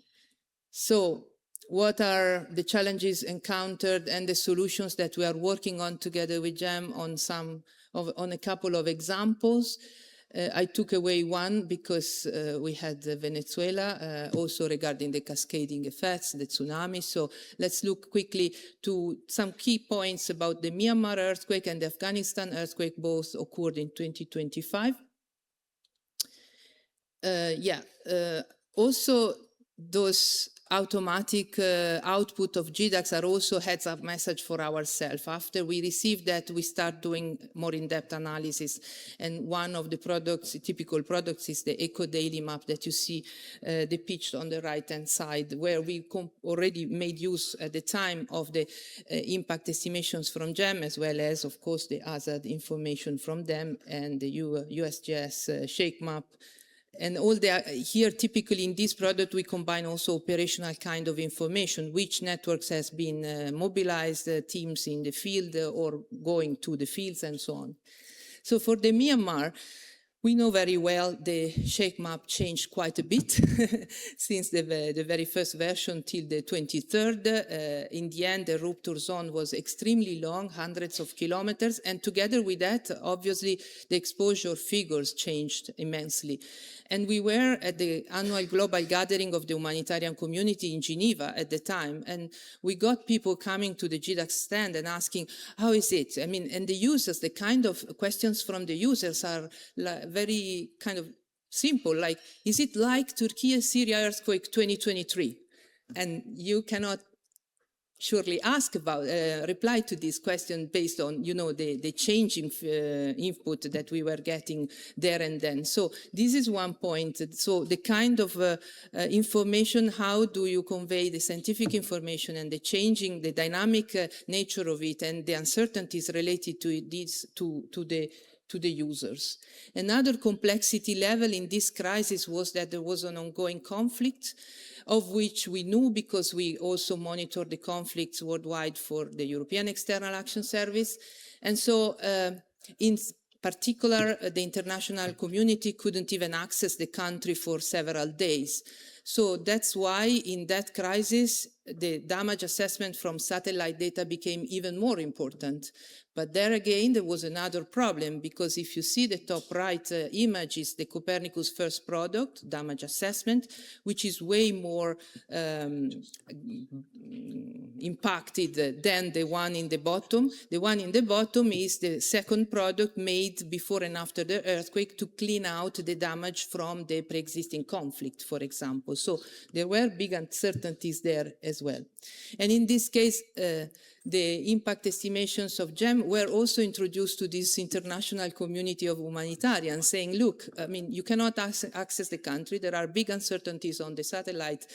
So what are the challenges encountered and the solutions that we are working on together with GEM on a couple of examples? I took away one because we had Venezuela, also regarding the cascading effects, the tsunami. So let's look quickly to some key points about the Myanmar earthquake and the Afghanistan earthquake. Both occurred in 2025. Also, those automatic output of GDAX are also heads-up message for ourselves. After we receive that, we start doing more in-depth analysis. And one of the products, typical products, is the Eco Daily Map that you see depicted on the right-hand side, where we already made use at the time of the impact estimations from GEM, as well as, of course, the hazard information from them and the USGS shake map. And all here, typically in this product, we combine also operational kind of information, which networks has been mobilized, teams in the field or going to the fields, and so on. So for the Myanmar, we know very well the shake map changed quite a bit since the very first version till the 23rd. In the end, the rupture zone was extremely long, hundreds of kilometers. And together with that, obviously, the exposure figures changed immensely. And we were at the annual global gathering of the humanitarian community in Geneva at the time. And we got people coming to the GDAX stand and asking, how is it? I mean, and the users, the kind of questions from the users are very kind of simple, like, is it like Turkey-Syria earthquake 2023? And you cannot surely ask about, reply to this question based on, the changing input that we were getting there and then. So this is one point. So the kind of information, how do you convey the scientific information and the dynamic nature of it and the uncertainties related to this, to the users. Another complexity level in this crisis was that there was an ongoing conflict, of which we knew because we also monitor the conflicts worldwide for the European External Action Service. And so in particular, the international community couldn't even access the country for several days. So that's why in that crisis, the damage assessment from satellite data became even more important. But there again, there was another problem, because if you see the top right image is the Copernicus first product, damage assessment, which is way more impacted than the one in the bottom. The one in the bottom is the second product made before and after the earthquake to clean out the damage from the pre-existing conflict, for example. So there were big uncertainties there as well. And in this case, the impact estimations of GEM were also introduced to this international community of humanitarians, saying, look, I mean, you cannot access the country. There are big uncertainties on the satellite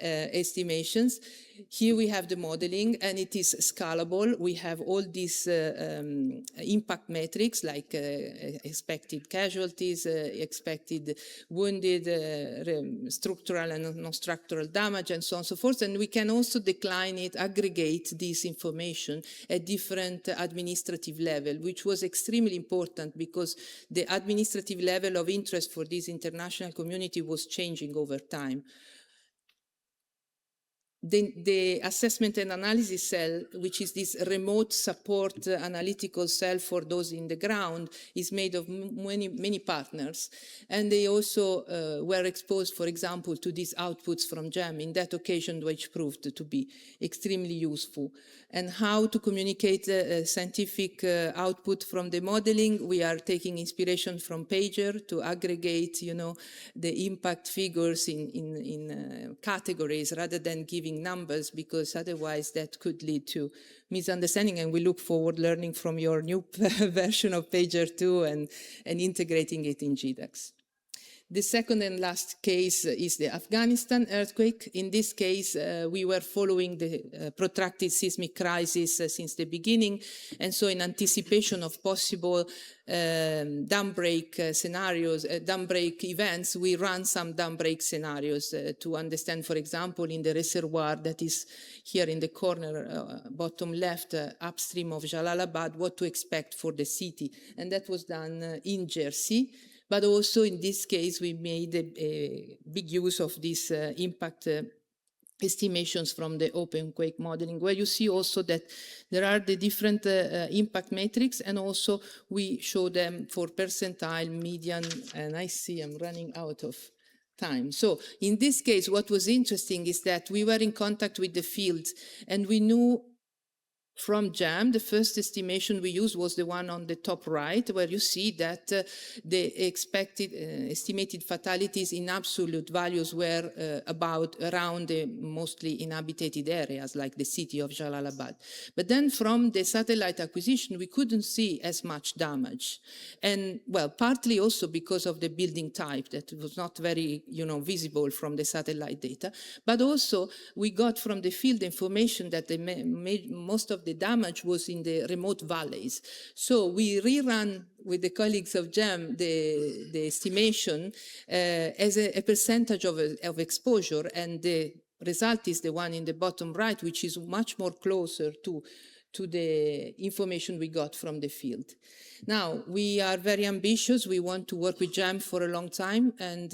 estimations. Here we have the modeling, and it is scalable. We have all these impact metrics like expected casualties, expected wounded, structural and non-structural damage, and so on and so forth. And we can also decline it, aggregate this information at different administrative level, which was extremely important because the administrative level of interest for this international community was changing over time. The assessment and analysis cell, which is this remote support analytical cell for those in the ground, is made of many partners. And they also were exposed, for example, to these outputs from GEM in that occasion, which proved to be extremely useful. And how to communicate scientific output from the modeling, we are taking inspiration from Pager to aggregate, the impact figures in categories rather than giving numbers, because otherwise that could lead to misunderstanding. And we look forward learning from your new version of Pager 2 and integrating it in GDAX. The second and last case is the Afghanistan earthquake. In this case, we were following the protracted seismic crisis since the beginning. And so in anticipation of possible dam break scenarios, dam break events, we ran some dam break scenarios to understand, for example, in the reservoir that is here in the corner, bottom left, upstream of Jalalabad, what to expect for the city. And that was done in Jersey. But also in this case, we made a big use of these impact estimations from the OpenQuake modeling, where you see also that there are the different impact metrics, and also we show them for percentile, median, and I see I'm running out of time. So in this case, what was interesting is that we were in contact with the field, and we knew from GEM, the first estimation we used was the one on the top right, where you see that the expected estimated fatalities in absolute values were around the mostly inhabited areas, like the city of Jalalabad. But then from the satellite acquisition, we couldn't see as much damage. And well, partly also because of the building type that was not very, visible from the satellite data. But also we got from the field information that most of the damage was in the remote valleys. So we rerun with the colleagues of GEM the estimation as a percentage of exposure, and the result is the one in the bottom right, which is much more closer to the information we got from the field. Now, we are very ambitious. We want to work with GEM for a long time, and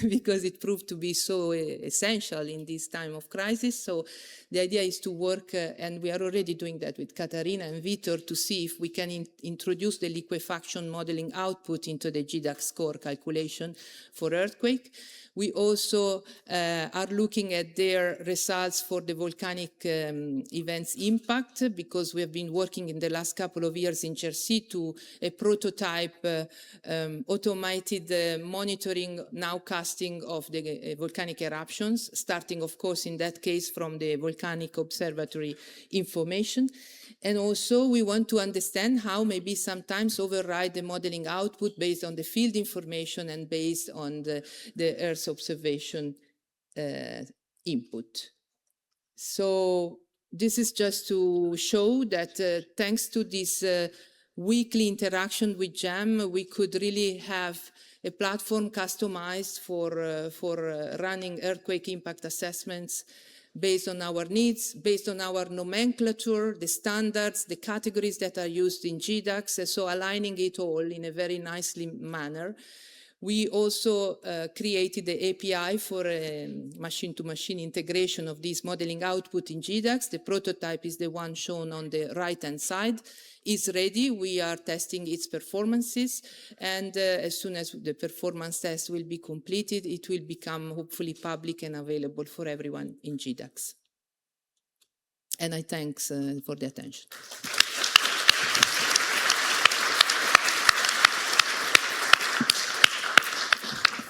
because it proved to be so essential in this time of crisis. So the idea is to work, and we are already doing that with Katarina and Vitor, to see if we can introduce the liquefaction modeling output into the GDAX score calculation for earthquake. We also are looking at their results for the volcanic events impact, because we have been working in the last couple of years in Jersey to a prototype automated monitoring, nowcasting of the volcanic eruptions, starting, of course, in that case from the volcanic observatory information. And also we want to understand how maybe sometimes override the modeling output based on the field information and based on the Earth observation input. So this is just to show that thanks to this weekly interaction with GEM, we could really have a platform customized for running earthquake impact assessments based on our needs, based on our nomenclature, the standards, the categories that are used in GDAX, so aligning it all in a very nicely manner. We also created the API for machine-to-machine integration of this modeling output in GDAX. The prototype is the one shown on the right-hand side. It's ready. We are testing its performances. And as soon as the performance test will be completed, it will become hopefully public and available for everyone in GDAX. And I thanks for the attention.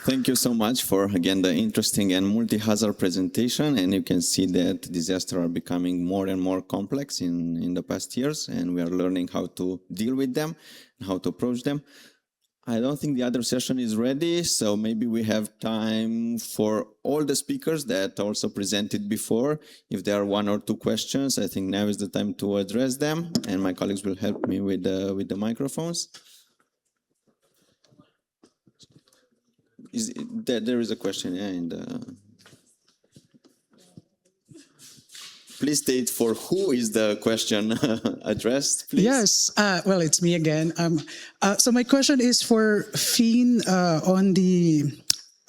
Thank you so much for, again, the interesting and multi-hazard presentation. And you can see that disasters are becoming more and more complex in the past years, and we are learning how to deal with them and how to approach them. I don't think the other session is ready, so maybe we have time for all the speakers that also presented before. If there are one or two questions, I think now is the time to address them, and my colleagues will help me with the microphones. There is a question, yeah, in the... Please state for who is the question addressed, please. Yes, well, it's me again. So my question is for Fien on the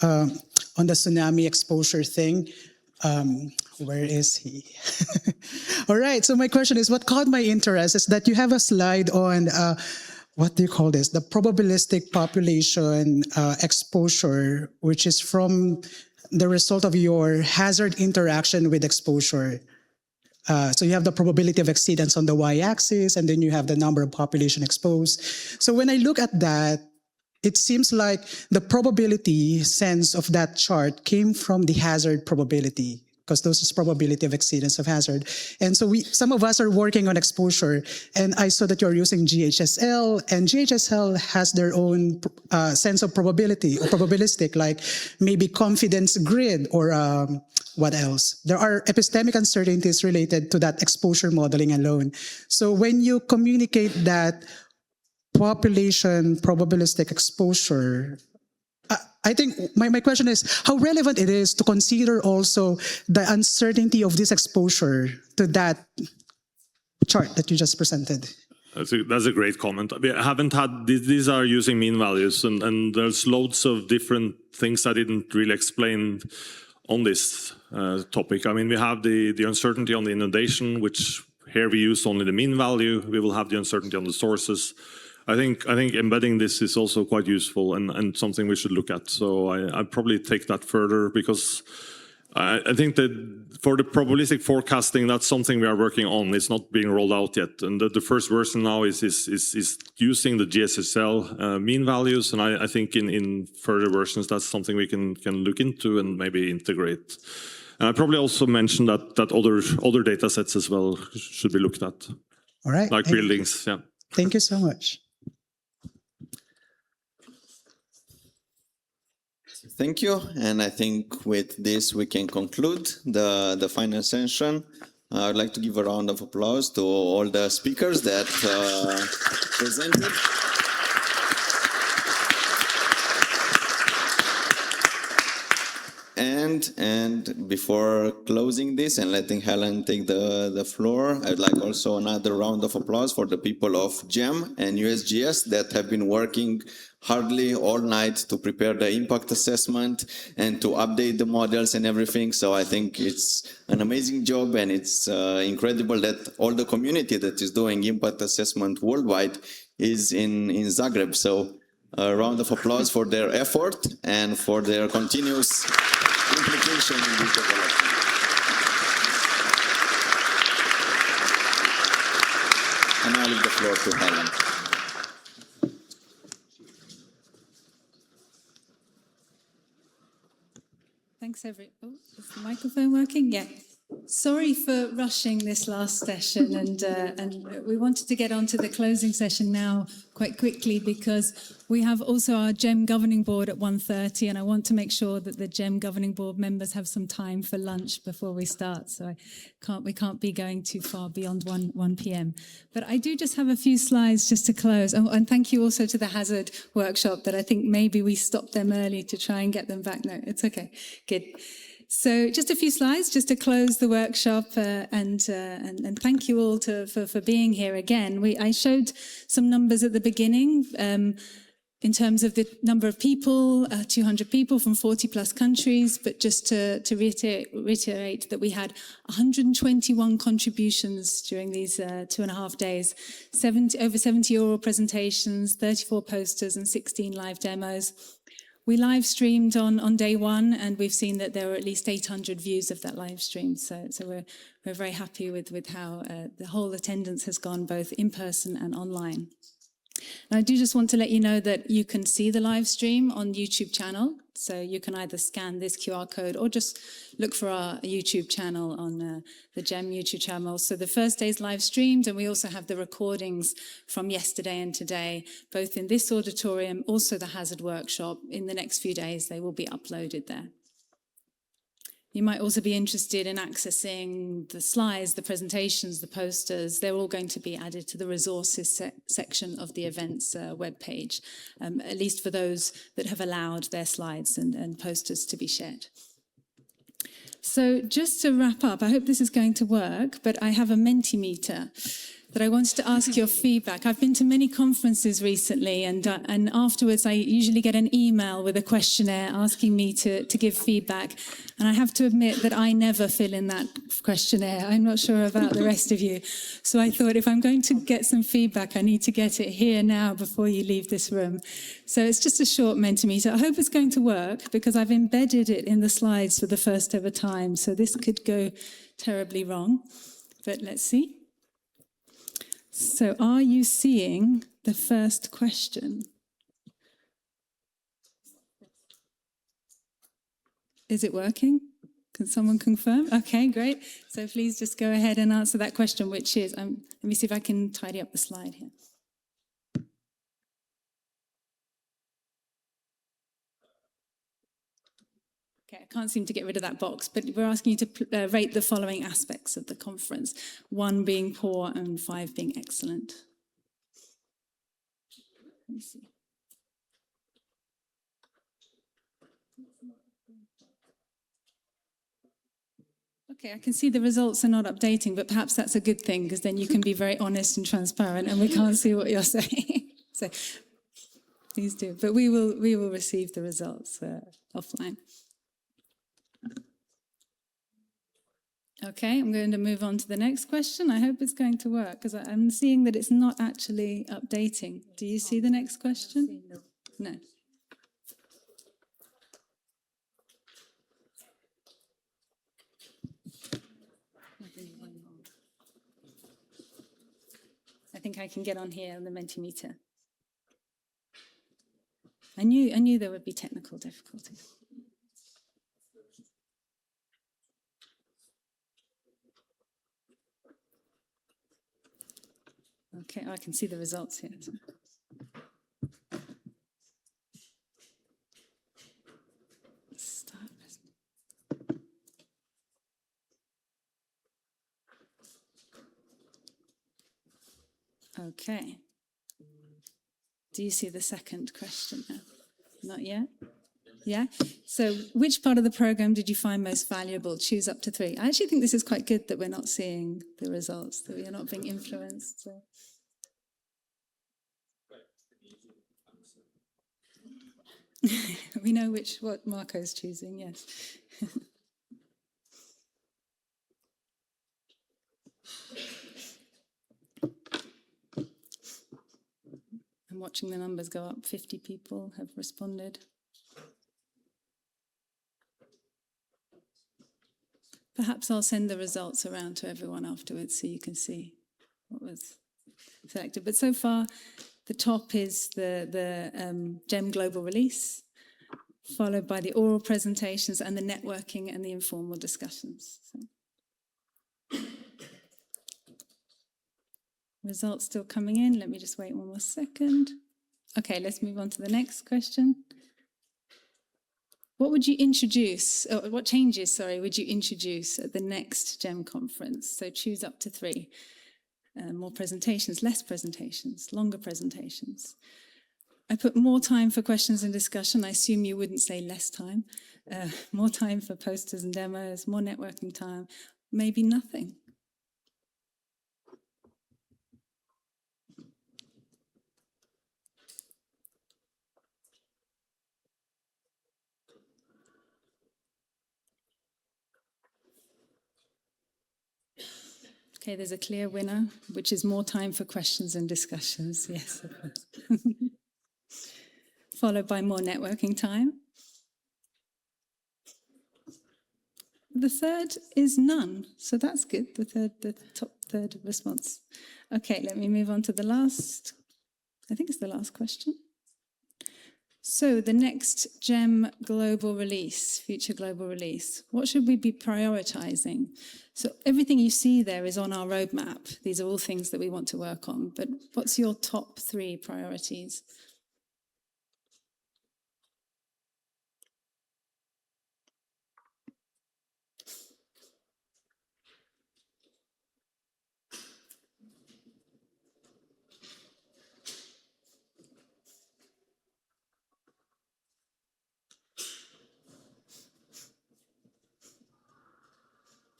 tsunami exposure thing. Where is he? All right, so my question is, what caught my interest is that you have a slide on, what do you call this? The probabilistic population exposure, which is from the result of your hazard interaction with exposure. So you have the probability of exceedance on the y-axis, and then you have the number of population exposed. So when I look at that, it seems like the probability sense of that chart came from the hazard probability, because those is probability of exceedance of hazard. And so some of us are working on exposure, and I saw that you're using GHSL, and GHSL has their own sense of probability, or probabilistic, like maybe confidence grid, or what else? There are epistemic uncertainties related to that exposure modeling alone. So when you communicate that population probabilistic exposure, I think my question is how relevant it is to consider also the uncertainty of this exposure to that chart that you just presented. That's a great comment. We haven't had, these are using mean values, and there's loads of different things I didn't really explain on this topic. I mean, we have the uncertainty on the inundation, which here we use only the mean value. We will have the uncertainty on the sources. I think embedding this is also quite useful and something we should look at. So I'd probably take that further, because I think that for the probabilistic forecasting, that's something we are working on. It's not being rolled out yet. And the first version now is using the GSSL mean values. And I think in further versions, that's something we can look into and maybe integrate. And I probably also mentioned that other data sets as well should be looked at. All right. Like buildings, yeah. Thank you so much. Thank you, and I think with this we can conclude the final session. I'd like to give a round of applause to all the speakers that presented. And before closing this and letting Helen take the floor, I'd like also another round of applause for the people of GEM and USGS that have been working hardly all night to prepare the impact assessment and to update the models and everything. So I think it's an amazing job, and it's incredible that all the community that is doing impact assessment worldwide is in Zagreb. So a round of applause for their effort and for their continuous implication in this development. And I leave the floor to Helen. Thanks, everyone. Oh, is the microphone working? Yeah. Sorry for rushing this last session, and we wanted to get on to the closing session now quite quickly, because we have also our GEM governing board at 1:30, and I want to make sure that the GEM governing board members have some time for lunch before we start. So we can't be going too far beyond 1 p.m. But I do just have a few slides just to close. Oh, and thank you also to the hazard workshop, that I think maybe we stopped them early to try and get them back. No, it's okay. Good. So just a few slides just to close the workshop, and thank you all for being here again. I showed some numbers at the beginning in terms of the number of people, 200 people from 40 plus countries, but just to reiterate that we had 121 contributions during these 2.5 days, over 70 oral presentations, 34 posters and 16 live demos. We live streamed on day one, and we've seen that there were at least 800 views of that live stream. So we're very happy with how the whole attendance has gone, both in person and online. And I do just want to let you know that you can see the live stream on YouTube channel. So you can either scan this QR code or just look for our YouTube channel on the GEM YouTube channel. So the first day's live streamed, and we also have the recordings from yesterday and today, both in this auditorium, also the hazard workshop. In the next few days, they will be uploaded there. You might also be interested in accessing the slides, the presentations, the posters. They're all going to be added to the resources section of the events webpage, at least for those that have allowed their slides and posters to be shared. So just to wrap up, I hope this is going to work, but I have a Mentimeter that I wanted to ask your feedback. I've been to many conferences recently, and afterwards I usually get an email with a questionnaire asking me to give feedback. And I have to admit that I never fill in that questionnaire. I'm not sure about the rest of you. So I thought if I'm going to get some feedback, I need to get it here now before you leave this room. So it's just a short Mentimeter. I hope it's going to work because I've embedded it in the slides for the first ever time. So this could go terribly wrong, but let's see. So are you seeing the first question? Is it working? Can someone confirm? Okay, great. So please just go ahead and answer that question, which is, let me see if I can tidy up the slide here. Okay, I can't seem to get rid of that box, but we're asking you to rate the following aspects of the conference, 1 being poor and 5 being excellent. Let me see. Okay, I can see the results are not updating, but perhaps that's a good thing because then you can be very honest and transparent and we can't see what you're saying. So please do. But we will receive the results offline. Okay, I'm going to move on to the next question. I hope it's going to work because I'm seeing that it's not actually updating. Do you see the next question? No. I think I can get on here on the Mentimeter. I knew there would be technical difficulties. Okay, I can see the results here. Start. Okay. Do you see the second question now? Not yet? Yeah? So which part of the program did you find most valuable? Choose up to 3. I actually think this is quite good that we're not seeing the results, that we're not being influenced. So. We know what Marco's choosing, yes. I'm watching the numbers go up. 50 people have responded. Perhaps I'll send the results around to everyone afterwards so you can see what was selected. But so far, the top is the GEM Global Release, followed by the oral presentations and the networking and the informal discussions. So. Results still coming in. Let me just wait one more second. Okay, let's move on to the next question. What would you introduce, or what changes, would you introduce at the next GEM conference? So choose up to 3. More presentations, less presentations, longer presentations. I put more time for questions and discussion. I assume you wouldn't say less time. More time for posters and demos, more networking time, maybe nothing. Okay, there's a clear winner, which is more time for questions and discussions. Yes, of course. Followed by more networking time. The third is none, so that's good, the top third response. Okay, let me move on to the last I think it's the last question. So the next GEM global release, future global release, what should we be prioritizing? So everything you see there is on our roadmap. These are all things that we want to work on, but what's your top 3 priorities?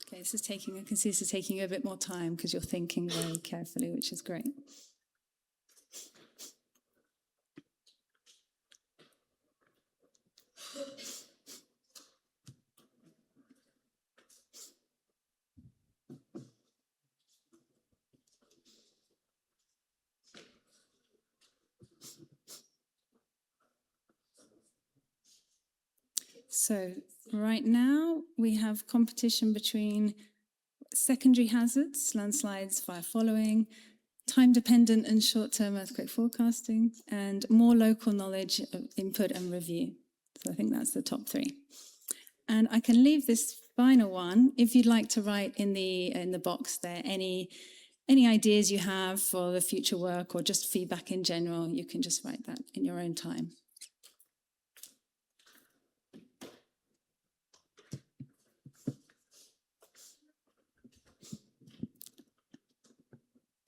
Okay, this is taking, I can see this is taking a bit more time because you're thinking very carefully, which is great. So right now we have competition between secondary hazards, landslides, fire following, time-dependent and short-term earthquake forecasting, and more local knowledge of input and review. So I think that's the top 3. And I can leave this final one, if you'd like to write in the box there any ideas you have for the future work or just feedback in general, you can just write that in your own time.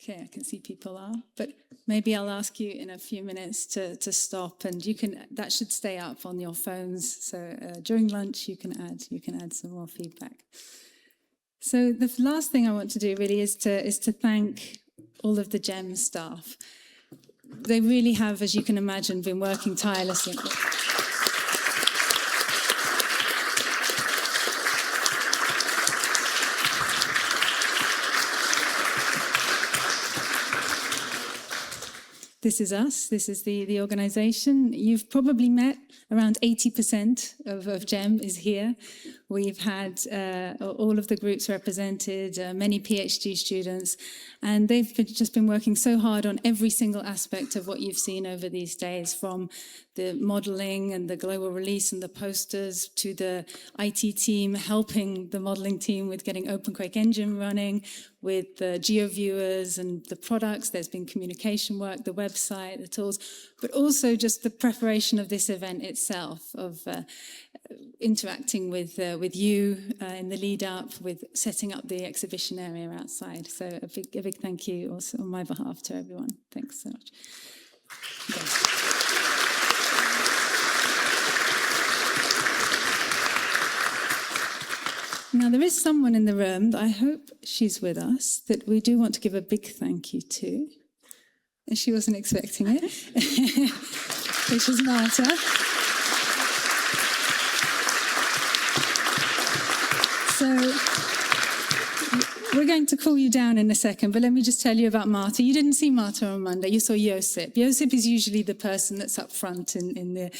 Okay, I can see people are, but maybe I'll ask you in a few minutes to stop, and you can, that should stay up on your phones. So during lunch, you can add some more feedback. So the last thing I want to do really is to thank all of the GEM staff. They really have, as you can imagine, been working tirelessly. This is us, this is the organization. You've probably met around 80% of GEM is here. We've had all of the groups represented, many PhD students, and they've just been working so hard on every single aspect of what you've seen over these days, from the modeling and the global release and the posters to the IT team helping the modeling team with getting OpenQuake Engine running, with the GeoViewers and the products. There's been communication work, the website, the tools, but also just the preparation of this event itself, of interacting with you in the lead up, with setting up the exhibition area outside. So a big thank you also on my behalf to everyone. Thanks so much. Okay. Now, there is someone in the room that I hope she's with us that we do want to give a big thank you to. And she wasn't expecting it, which is Marta. So we're going to call you down in a second, but let me just tell you about Marta. You didn't see Marta on Monday, you saw Josip. Josip is usually the person that's up front in the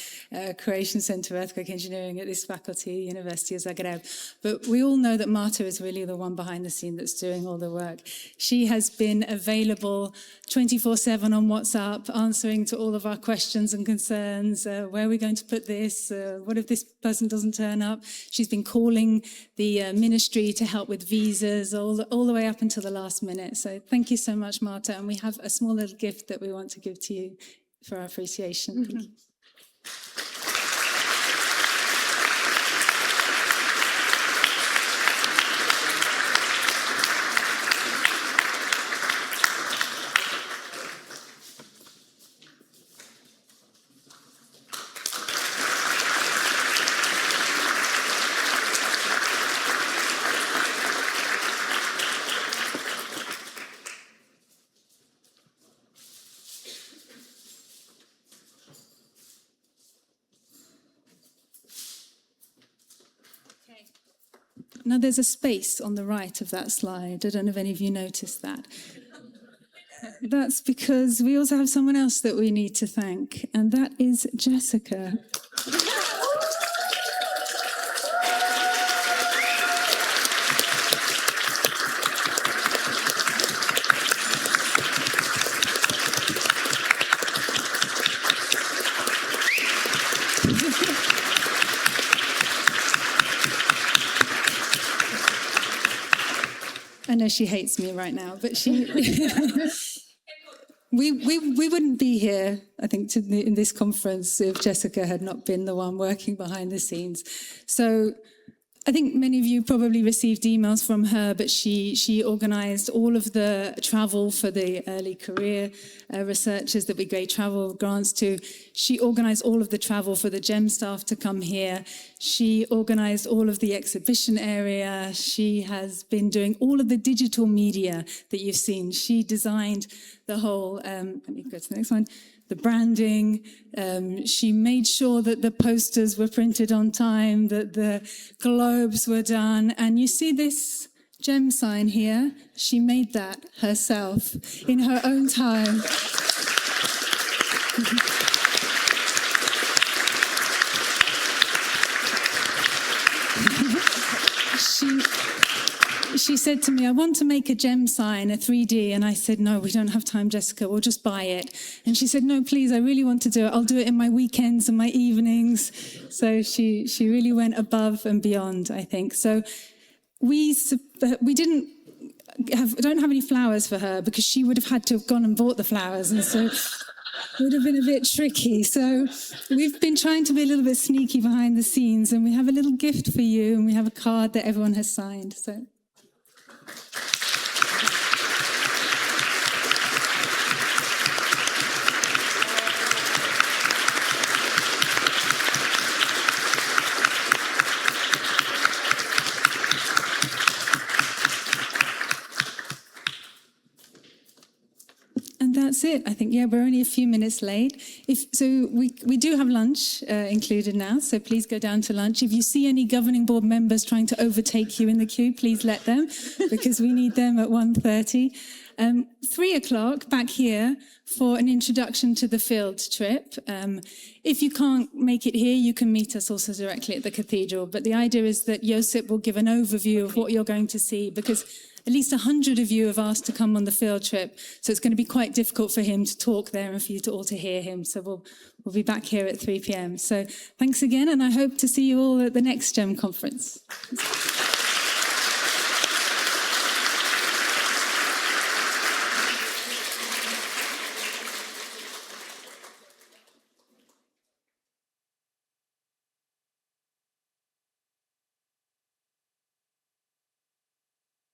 Croatian Centre of Earthquake Engineering at this faculty, University of Zagreb. But we all know that Marta is really the one behind the scene that's doing all the work. She has been available 24/7 on WhatsApp, answering to all of our questions and concerns. Where are we going to put this? What if this person doesn't turn up? She's been calling the ministry to help with visas, all the way up until the last minute. So thank you so much, Marta. And we have a small little gift that we want to give to you for our appreciation. Thank you. Now there's a space on the right of that slide. I don't know if any of you noticed that. That's because we also have someone else that we need to thank, and that is Jessica. I know she hates me right now, but she... We wouldn't be here, I think, in this conference if Jessica had not been the one working behind the scenes. So I think many of you probably received emails from her, but she organised all of the travel for the early career researchers that we gave travel grants to. She organised all of the travel for the GEM staff to come here. She organised all of the exhibition area. She has been doing all of the digital media that you've seen. She designed the whole, let me go to the next one, the branding. She made sure that the posters were printed on time, that the globes were done. And you see this GEM sign here? She made that herself in her own time. She said to me, I want to make a GEM sign, a 3D. And I said, no, we don't have time, Jessica. We'll just buy it. And she said, no, please, I really want to do it. I'll do it in my weekends and my evenings. So she really went above and beyond, I think. So we don't have any flowers for her because she would have had to have gone and bought the flowers. And so it would have been a bit tricky. So we've been trying to be a little bit sneaky behind the scenes. And we have a little gift for you. And we have a card that everyone has signed. So. That's it. I think, yeah, we're only a few minutes late. We do have lunch included now, so please go down to lunch. If you see any governing board members trying to overtake you in the queue, please let them, because we need them at 1:30. 3 o'clock back here for an introduction to the field trip. If you can't make it here, you can meet us also directly at the cathedral. But the idea is that Josip will give an overview of what you're going to see, because at least 100 of you have asked to come on the field trip. So it's going to be quite difficult for him to talk there and for you to all to hear him. So we'll be back here at 3 p.m. So thanks again, and I hope to see you all at the next GEM conference.